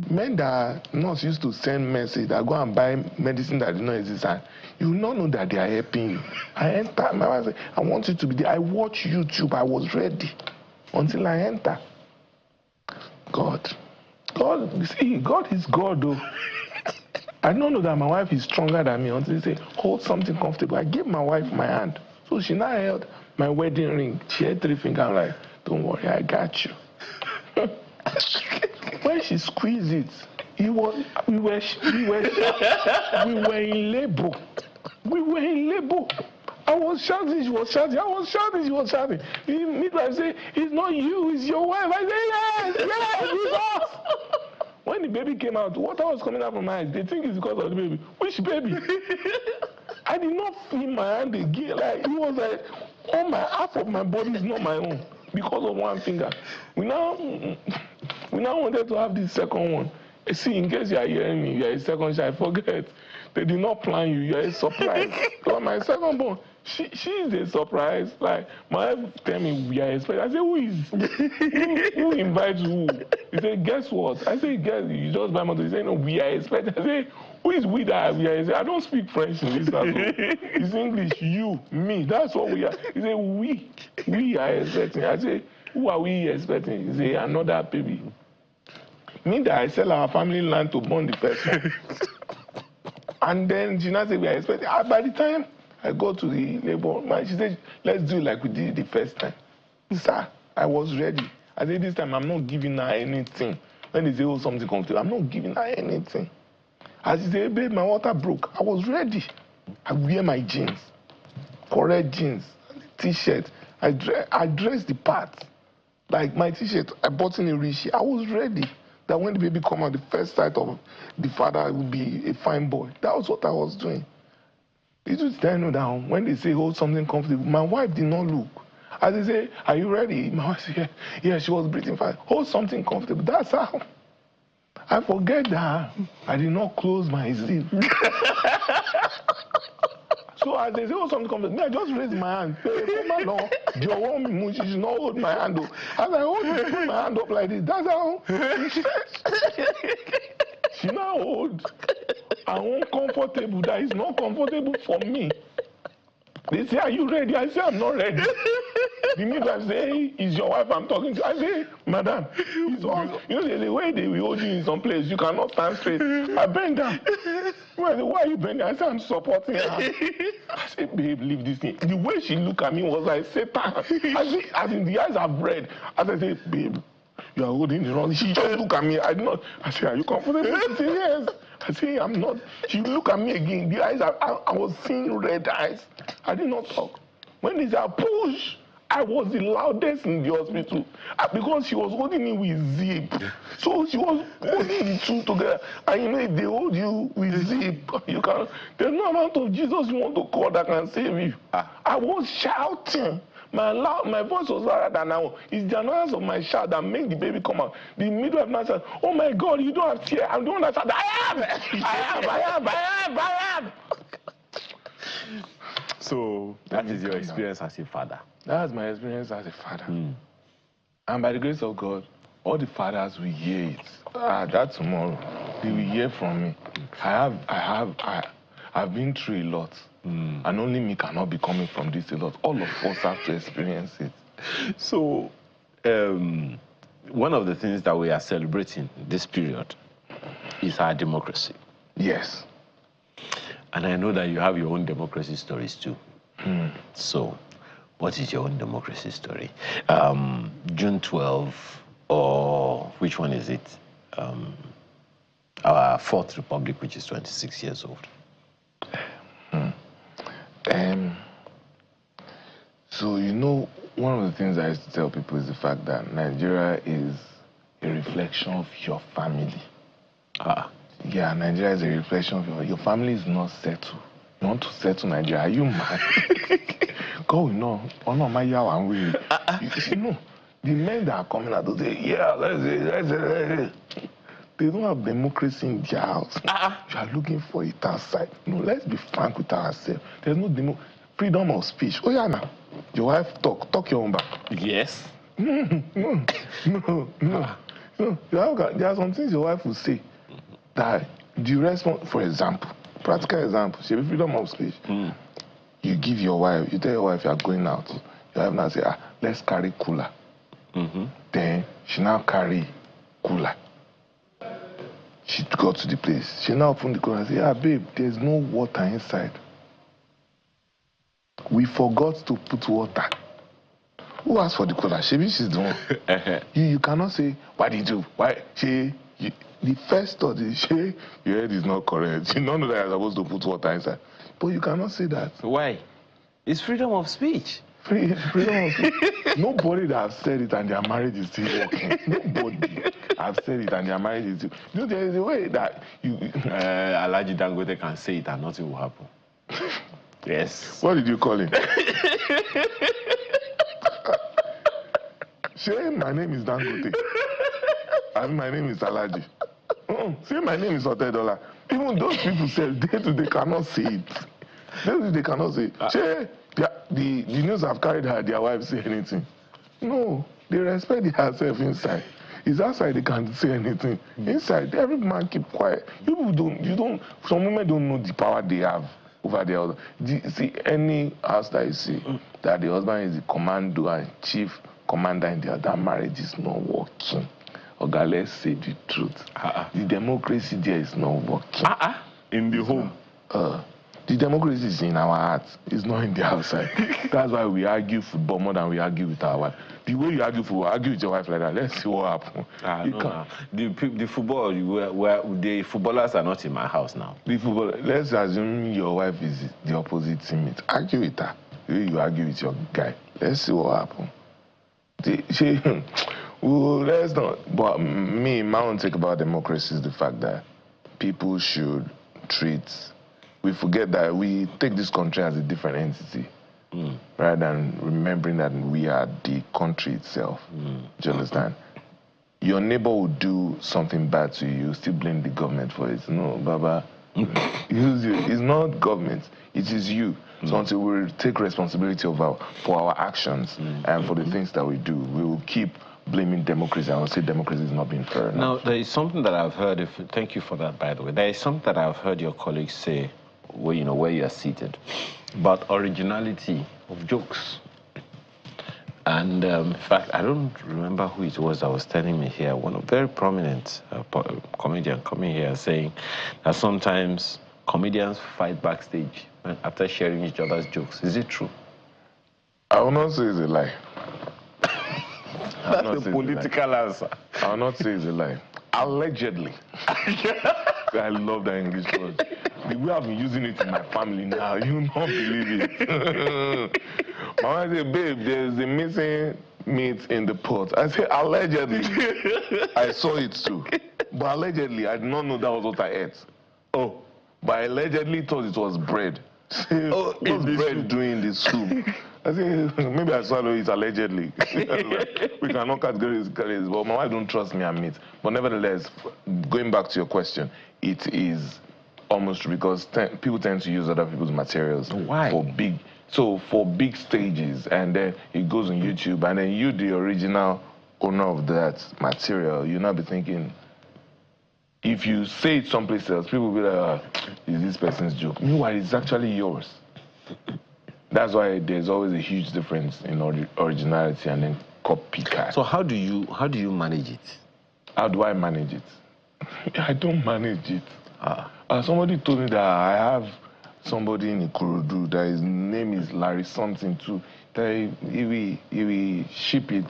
men that nurse used to send message that go and buy medicine that did not exist, and you will not know that they are helping you. I enter, my wife said, I want you to be there. I watch YouTube. I was ready until I enter. God, see, God is God, though. I don't know that my wife is stronger than me until he said, hold something comfortable. I gave my wife my hand. So she now held my wedding ring. She had 3 fingers. I'm like, don't worry, I got you. When she squeezed it, we were in labor. We were in labor. I was shouting, she was shouting. I was shouting, she was shouting. The midwife said, it's not you, it's your wife. I said, yes, it's us. When the baby came out, water was coming out from my eyes. They think it's because of the baby. Which baby? I did not feel my hand again. Like, it was like, half of my body is not my own because of one finger. We now wanted to have this second one. See, in case you are hearing me, you are a second child, forget. They did not plan you. You are a surprise. But my second born, she is a surprise. Like, my wife tell me, we are expecting. I say, who invites who? He said, guess what? I say, guess, you just buy motor. He said, no, we are expecting. I say, who is we that we are expecting? I don't speak French in this house. It's English, you, me. That's what we are. He said, we are expecting. I say, who are we expecting? He said, another baby. Me that I sell our family land to born the first one. And then she now said, we are expecting. By the time I go to the labor, she said, let's do it like we did the first time. Sir, I was ready. I said, this time I'm not giving her anything. When they say, oh, something comes to, I'm not giving her anything. As she said, babe, my water broke. I was ready. I wear my jeans, correct jeans, T-shirt. I dressed the part. Like my T-shirt, I bought in a Rishi. I was ready. That when the baby come out, the first sight of the father would be a fine boy. That was what I was doing. It just didn't know that when they say, hold something comfortable, my wife did not look. As they say, are you ready? My wife said, yeah, she was breathing fine. Hold something comfortable. That's how. I forget that I did not close my zip. So as they say, hold something comfortable, I just raised my hand. Hey, no, you want me, she should not hold my hand up. As I put my hand up like this, that's how. She now holds her own comfortable that is not comfortable for me. They say, are you ready? I say, I'm not ready. The midwife say, hey, is your wife I'm talking to? I say, madam, it's all, you know, the way they will hold you in some place, you cannot stand straight. I bend down. Well, why are you bending? I say, I'm supporting her. I say, babe, leave this thing. The way she looked at me was like Satan. I say, as in the eyes have red. As I say, babe, you are holding it wrong. She just look at me. I did not. I say, are you comfortable? She say, yes. I say, I'm not. She look at me again. The eyes, I was seeing red eyes. I did not talk. When they said push, I was the loudest in the hospital because she was holding me with zip. So she was holding the two together. And you know, if they hold you with zip, you can. There's no amount of Jesus you want to call that can save you. I was shouting. My voice was louder than now. It's the annoyance of my shout that made the baby come out. The midwife now said, oh my God, you don't have tears. I don't understand. I am. So that is your experience as a father. That's my experience as a father. And by the grace of God, all the fathers will hear it. That tomorrow, they will hear from me. I've been through a lot. And only me cannot be coming from this a lot. All of us have to experience it. So, one of the things that we are celebrating this period is our democracy. Yes. And I know that you have your own democracy stories too. So, what is your own democracy story? June 12, or which one is it? Our Fourth Republic, which is 26 years old. So, you know, one of the things I used to tell people is the fact that Nigeria is a reflection of your family. Yeah, Nigeria is a reflection of your family is not settled. You want to settle Nigeria, are you mad? Go, no. Oh, no, my yaw and we. You know, the men that are coming out to say, yeah, let's They don't have democracy in their house. You are looking for it outside. No, let's be frank with ourselves. There's no freedom of speech. Oh yeah, now your wife talk your own back. Yes. No. There are some things your wife will say that the response, for example, practical example, she have freedom of speech. You give your wife, you tell your wife you are going out. Your wife now say, let's carry cooler. Then she now carry cooler. She got to the place. She now opened the cooler and say, babe, there's no water inside. We forgot to put water. Who asked for the cooler? She's the one. You cannot say, why did you? Why? The first thought is, your head is not correct. You don't know that you're supposed to put water inside. But you cannot say that. Why? It's freedom of speech. Freedom of speech. Nobody that has said it and their marriage is still working. Nobody has said it and their marriage is still... You know, there is a way that you... Alaji Dangote can say it and nothing will happen. Yes. What did you call him? Say my name is Dangote. And my name is Alaji. Say my name is $100. Even those people say they cannot say it. They cannot say it. Say the news have carried her, their wives say anything. No, they respect themselves inside. It's outside they can't say anything. Inside, every man keep quiet. Some women don't know the power they have over their husband. See, any house that you see that the husband is the commando and chief commander in that marriage is not working. Okay, let's say the truth. The democracy there is not working. In the home. The democracy is in our hearts. It's not in the outside. That's why we argue football more than we argue with our wife. The way you argue football, argue with your wife like that. Let's see what happens. The footballers are not in my house now. Let's assume your wife is the opposite teammate. Argue with her. The way you argue with your guy. Let's see what happens. Let's not. But my own take about democracy is the fact that people should treat. We forget that we take this country as a different entity, rather than remembering that we are the country itself. Do you understand? Your neighbor will do something bad to you, still blame the government for it. No, Baba. It's not government, it is you. So until we take responsibility for our actions and for the things that we do, we will keep blaming democracy. I will say democracy is not being fair enough. Now, there is something that I've heard, thank you for that, by the way. There is something that I've heard your colleagues say, where you are seated, but originality of jokes. And in fact, I don't remember who it was that was telling me here, one very prominent comedian coming here saying that sometimes comedians fight backstage after sharing each other's jokes. Is it true? I will not say it's a lie. That's a political answer. I will not say it's a lie. Allegedly. I love that English word. The way I've been using it in my family now, you won't believe it. My wife said, babe, there's a missing meat in the pot. I said, allegedly. I saw it too. But allegedly, I did not know that was what I ate. Oh, but I allegedly thought it was bread. What's bread doing in the soup? I said, maybe I swallow it allegedly. We cannot categorize it, but my wife don't trust me and meat. But nevertheless, going back to your question, it is almost true because people tend to use other people's materials. Why? For big stages, and then it goes on YouTube, and then you, the original owner of that material, you'll not be thinking, if you say it someplace else, people will be like, is this person's joke? Meanwhile, it's actually yours. That's why there's always a huge difference in originality and then copycat. So how do you manage it? How do I manage it? I don't manage it. Somebody told me that I have somebody in Ikorodu that his name is Larry something too. That he will ship it.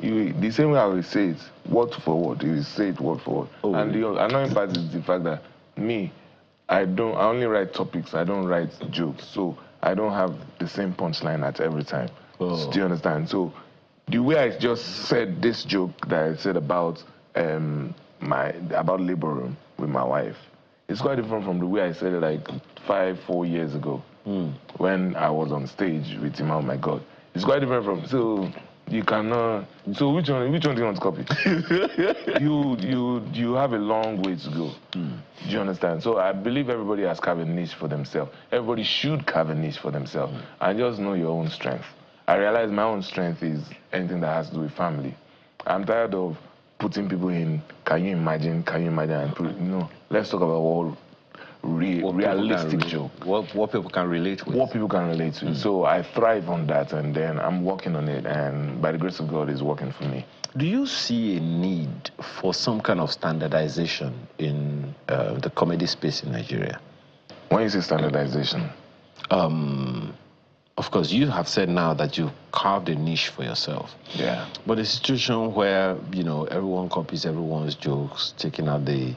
The same way I will say it, word for word. He will say it word for word. Oh, and the annoying part is the fact that I only write topics. I don't write jokes. So I don't have the same punchline at every time. Oh. Do you understand? So the way I just said this joke that I said about labor room with my wife, it's quite different from the way I said it like 4 years ago when I was on stage with him. Oh my God, it's quite different from. So You cannot. So which one do you want to copy? you have a long way to go. Do you understand? So I believe everybody has carved a niche for themselves. Everybody should carve a niche for themselves. And just know your own strength. I realize my own strength is anything that has to do with family. I'm tired of putting people in, can you imagine, and put, let's talk about what realistic joke. What people can relate with. What people can relate to. So I thrive on that, and then I'm working on it, and by the grace of God, it's working for me. Do you see a need for some kind of standardization in the comedy space in Nigeria? When you say standardization? Of course, you have said now that you've carved a niche for yourself. Yeah. But a situation where, everyone copies everyone's jokes, taking out the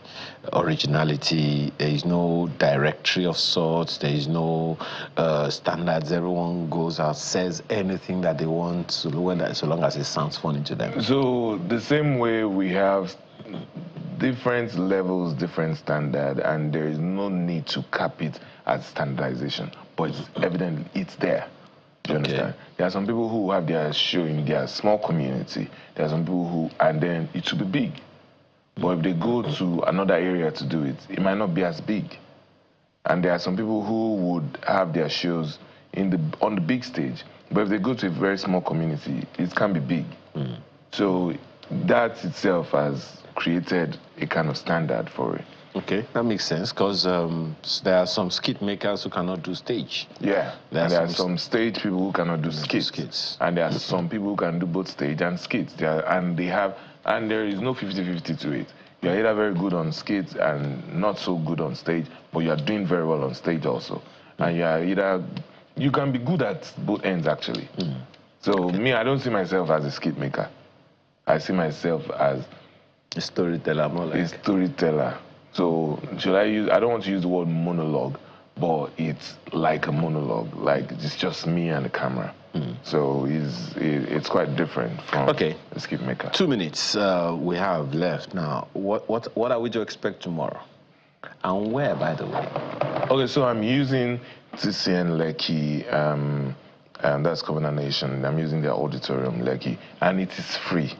originality, there is no directory of sorts, there is no standards, everyone goes out, says anything that they want, so long as it sounds funny to them. So the same way we have different levels, different standard, and there is no need to cap it as standardization. But it's evident it's there. Do you understand? There are some people who have their show in their small community. There are some people who, and then it should be big. But if they go to another area to do it, it might not be as big. And there are some people who would have their shows on the big stage. But if they go to a very small community, it can be big. So that itself has created a kind of standard for it. Okay, that makes sense, because there are some skit makers who cannot do stage. Yeah, there are some stage people who cannot do skits. And there are some people who can do both stage and skits. And there is no 50-50 to it. You're either very good on skits and not so good on stage, but you're doing very well on stage also. And you can be good at both ends, actually. So me, I don't see myself as a skit maker. I see myself as a storyteller, more like a storyteller. So I don't want to use the word monologue, but it's like a monologue, like it's just me and the camera. So it's quite different from a skit maker. 2 minutes we have left now. What are we to expect tomorrow? And where, by the way? Okay, so I'm using TCN Lekki, that's Covenant Nation. I'm using their auditorium Lekki, and it is free.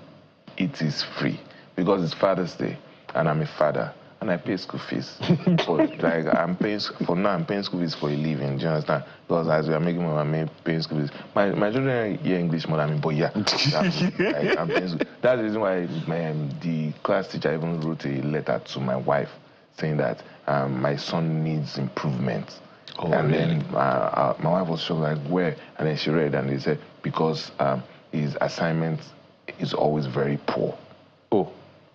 It is free because it's Father's Day, and I'm a father. And I pay school fees. I'm paying school fees for a living. Do you understand? Because as we are making money, I'm paying school fees. My children hear English more than me, but yeah. I'm paying school. That's the reason why the class teacher even wrote a letter to my wife saying that my son needs improvement. And then my wife was shocked, like, where? And then she read, and they said, because his assignment is always very poor.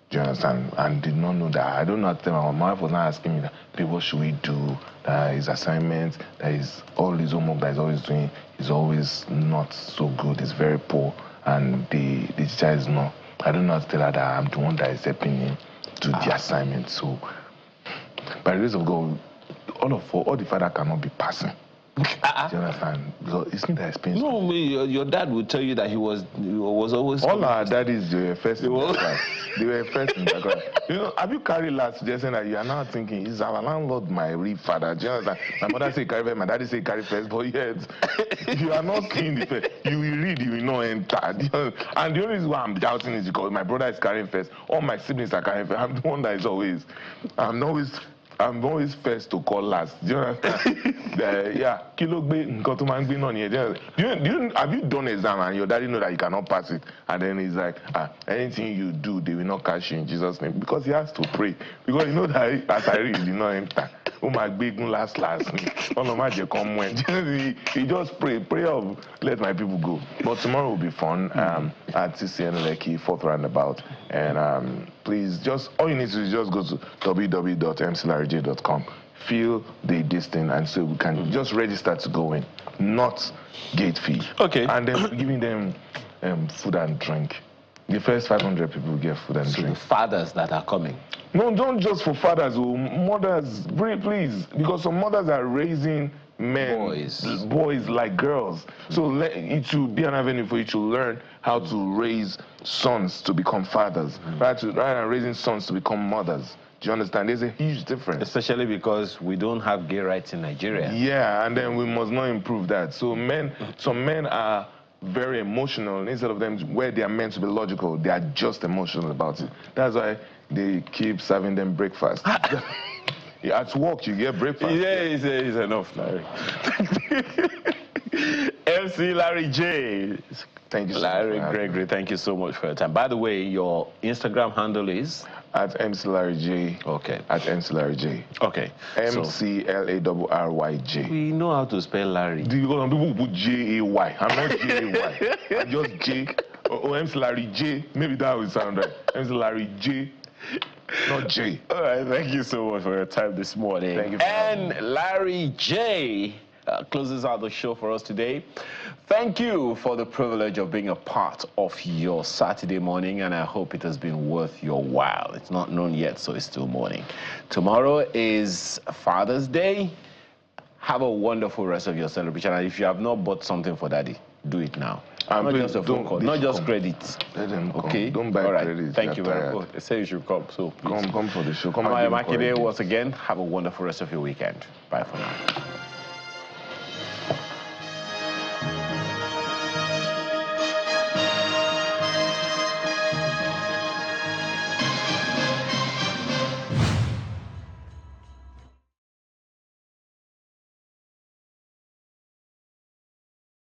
Do you understand? And did not know that. I don't know at the time. My wife was not asking me that, what should we do? That his assignment, that is all his homework that he's always doing is always not so good. It's very poor. And the teacher is not. I don't know how to tell her that I'm the one that is helping him do the assignment. So, by the grace of God, all the father cannot be passing. Do you understand? Because it's not that expensive. No, your dad would tell you that he was always. All our daddies were first in their class. They were first in their class. Have you carried last suggesting that you are now thinking, is our landlord my real father? Do you understand? My mother said carry first, my daddy said carry first, but yet you are not seeing the first. You will read, you will not enter. And the only reason why I'm doubting is because my brother is carrying first, all my siblings are carrying first. I'm the one that is always first to call last. Do you understand? Have you done exam and your daddy know that you cannot pass it? And then he's like, anything you do, they will not catch you in Jesus' name. Because he has to pray. Because you know that as I read, he not enter. Oh my big last. He just pray of let my people go. But tomorrow will be fun. At TCN Lekki, 4th roundabout. And please, all you need to do is just go to www.mclarryj.com. Feel this thing, and so we can just register to go in, not gate fee. Okay. And then we're giving them food and drink. The first 500 people will get food and drink. The fathers that are coming. No, don't just for fathers, mothers, please, because some mothers are raising boys like girls. So it will be an avenue for you to learn how to raise sons to become fathers, rather than raising sons to become mothers. Do you understand? There's a huge difference. Especially because we don't have gay rights in Nigeria. Yeah, and then we must not improve that. So some men are very emotional. Instead of them where they are meant to be logical, they are just emotional about it. That's why they keep serving them breakfast. At work, you get breakfast. Yeah, it's enough, Larry. MC Larry J. Thank you so Larry much. Gregory, thank you so much for your time. By the way, your Instagram handle is? At MC Larry J. Okay. At MC Larry J. Okay. MCLARRYJ. We know how to spell Larry. Do you know people put J-A-Y? I'm not J-A-Y. I'm just J. Or MC Larry J. Maybe that would sound right. MC Larry J. Not J. All right, thank you so much for your time this morning. Thank you. And Larry J. Closes out the show for us today. Thank you for the privilege of being a part of your Saturday morning, and I hope it has been worth your while. It's not noon yet, so it's still morning. Tomorrow is Father's Day. Have a wonderful rest of your celebration, and if you have not bought something for Daddy, do it now. Not just a phone call, not just credit. Let them come. Okay? Don't buy credit. Thank you very much. They say you should come, so please. Come for the show. Come Amaya Makide, once again, have a wonderful rest of your weekend. Bye for now.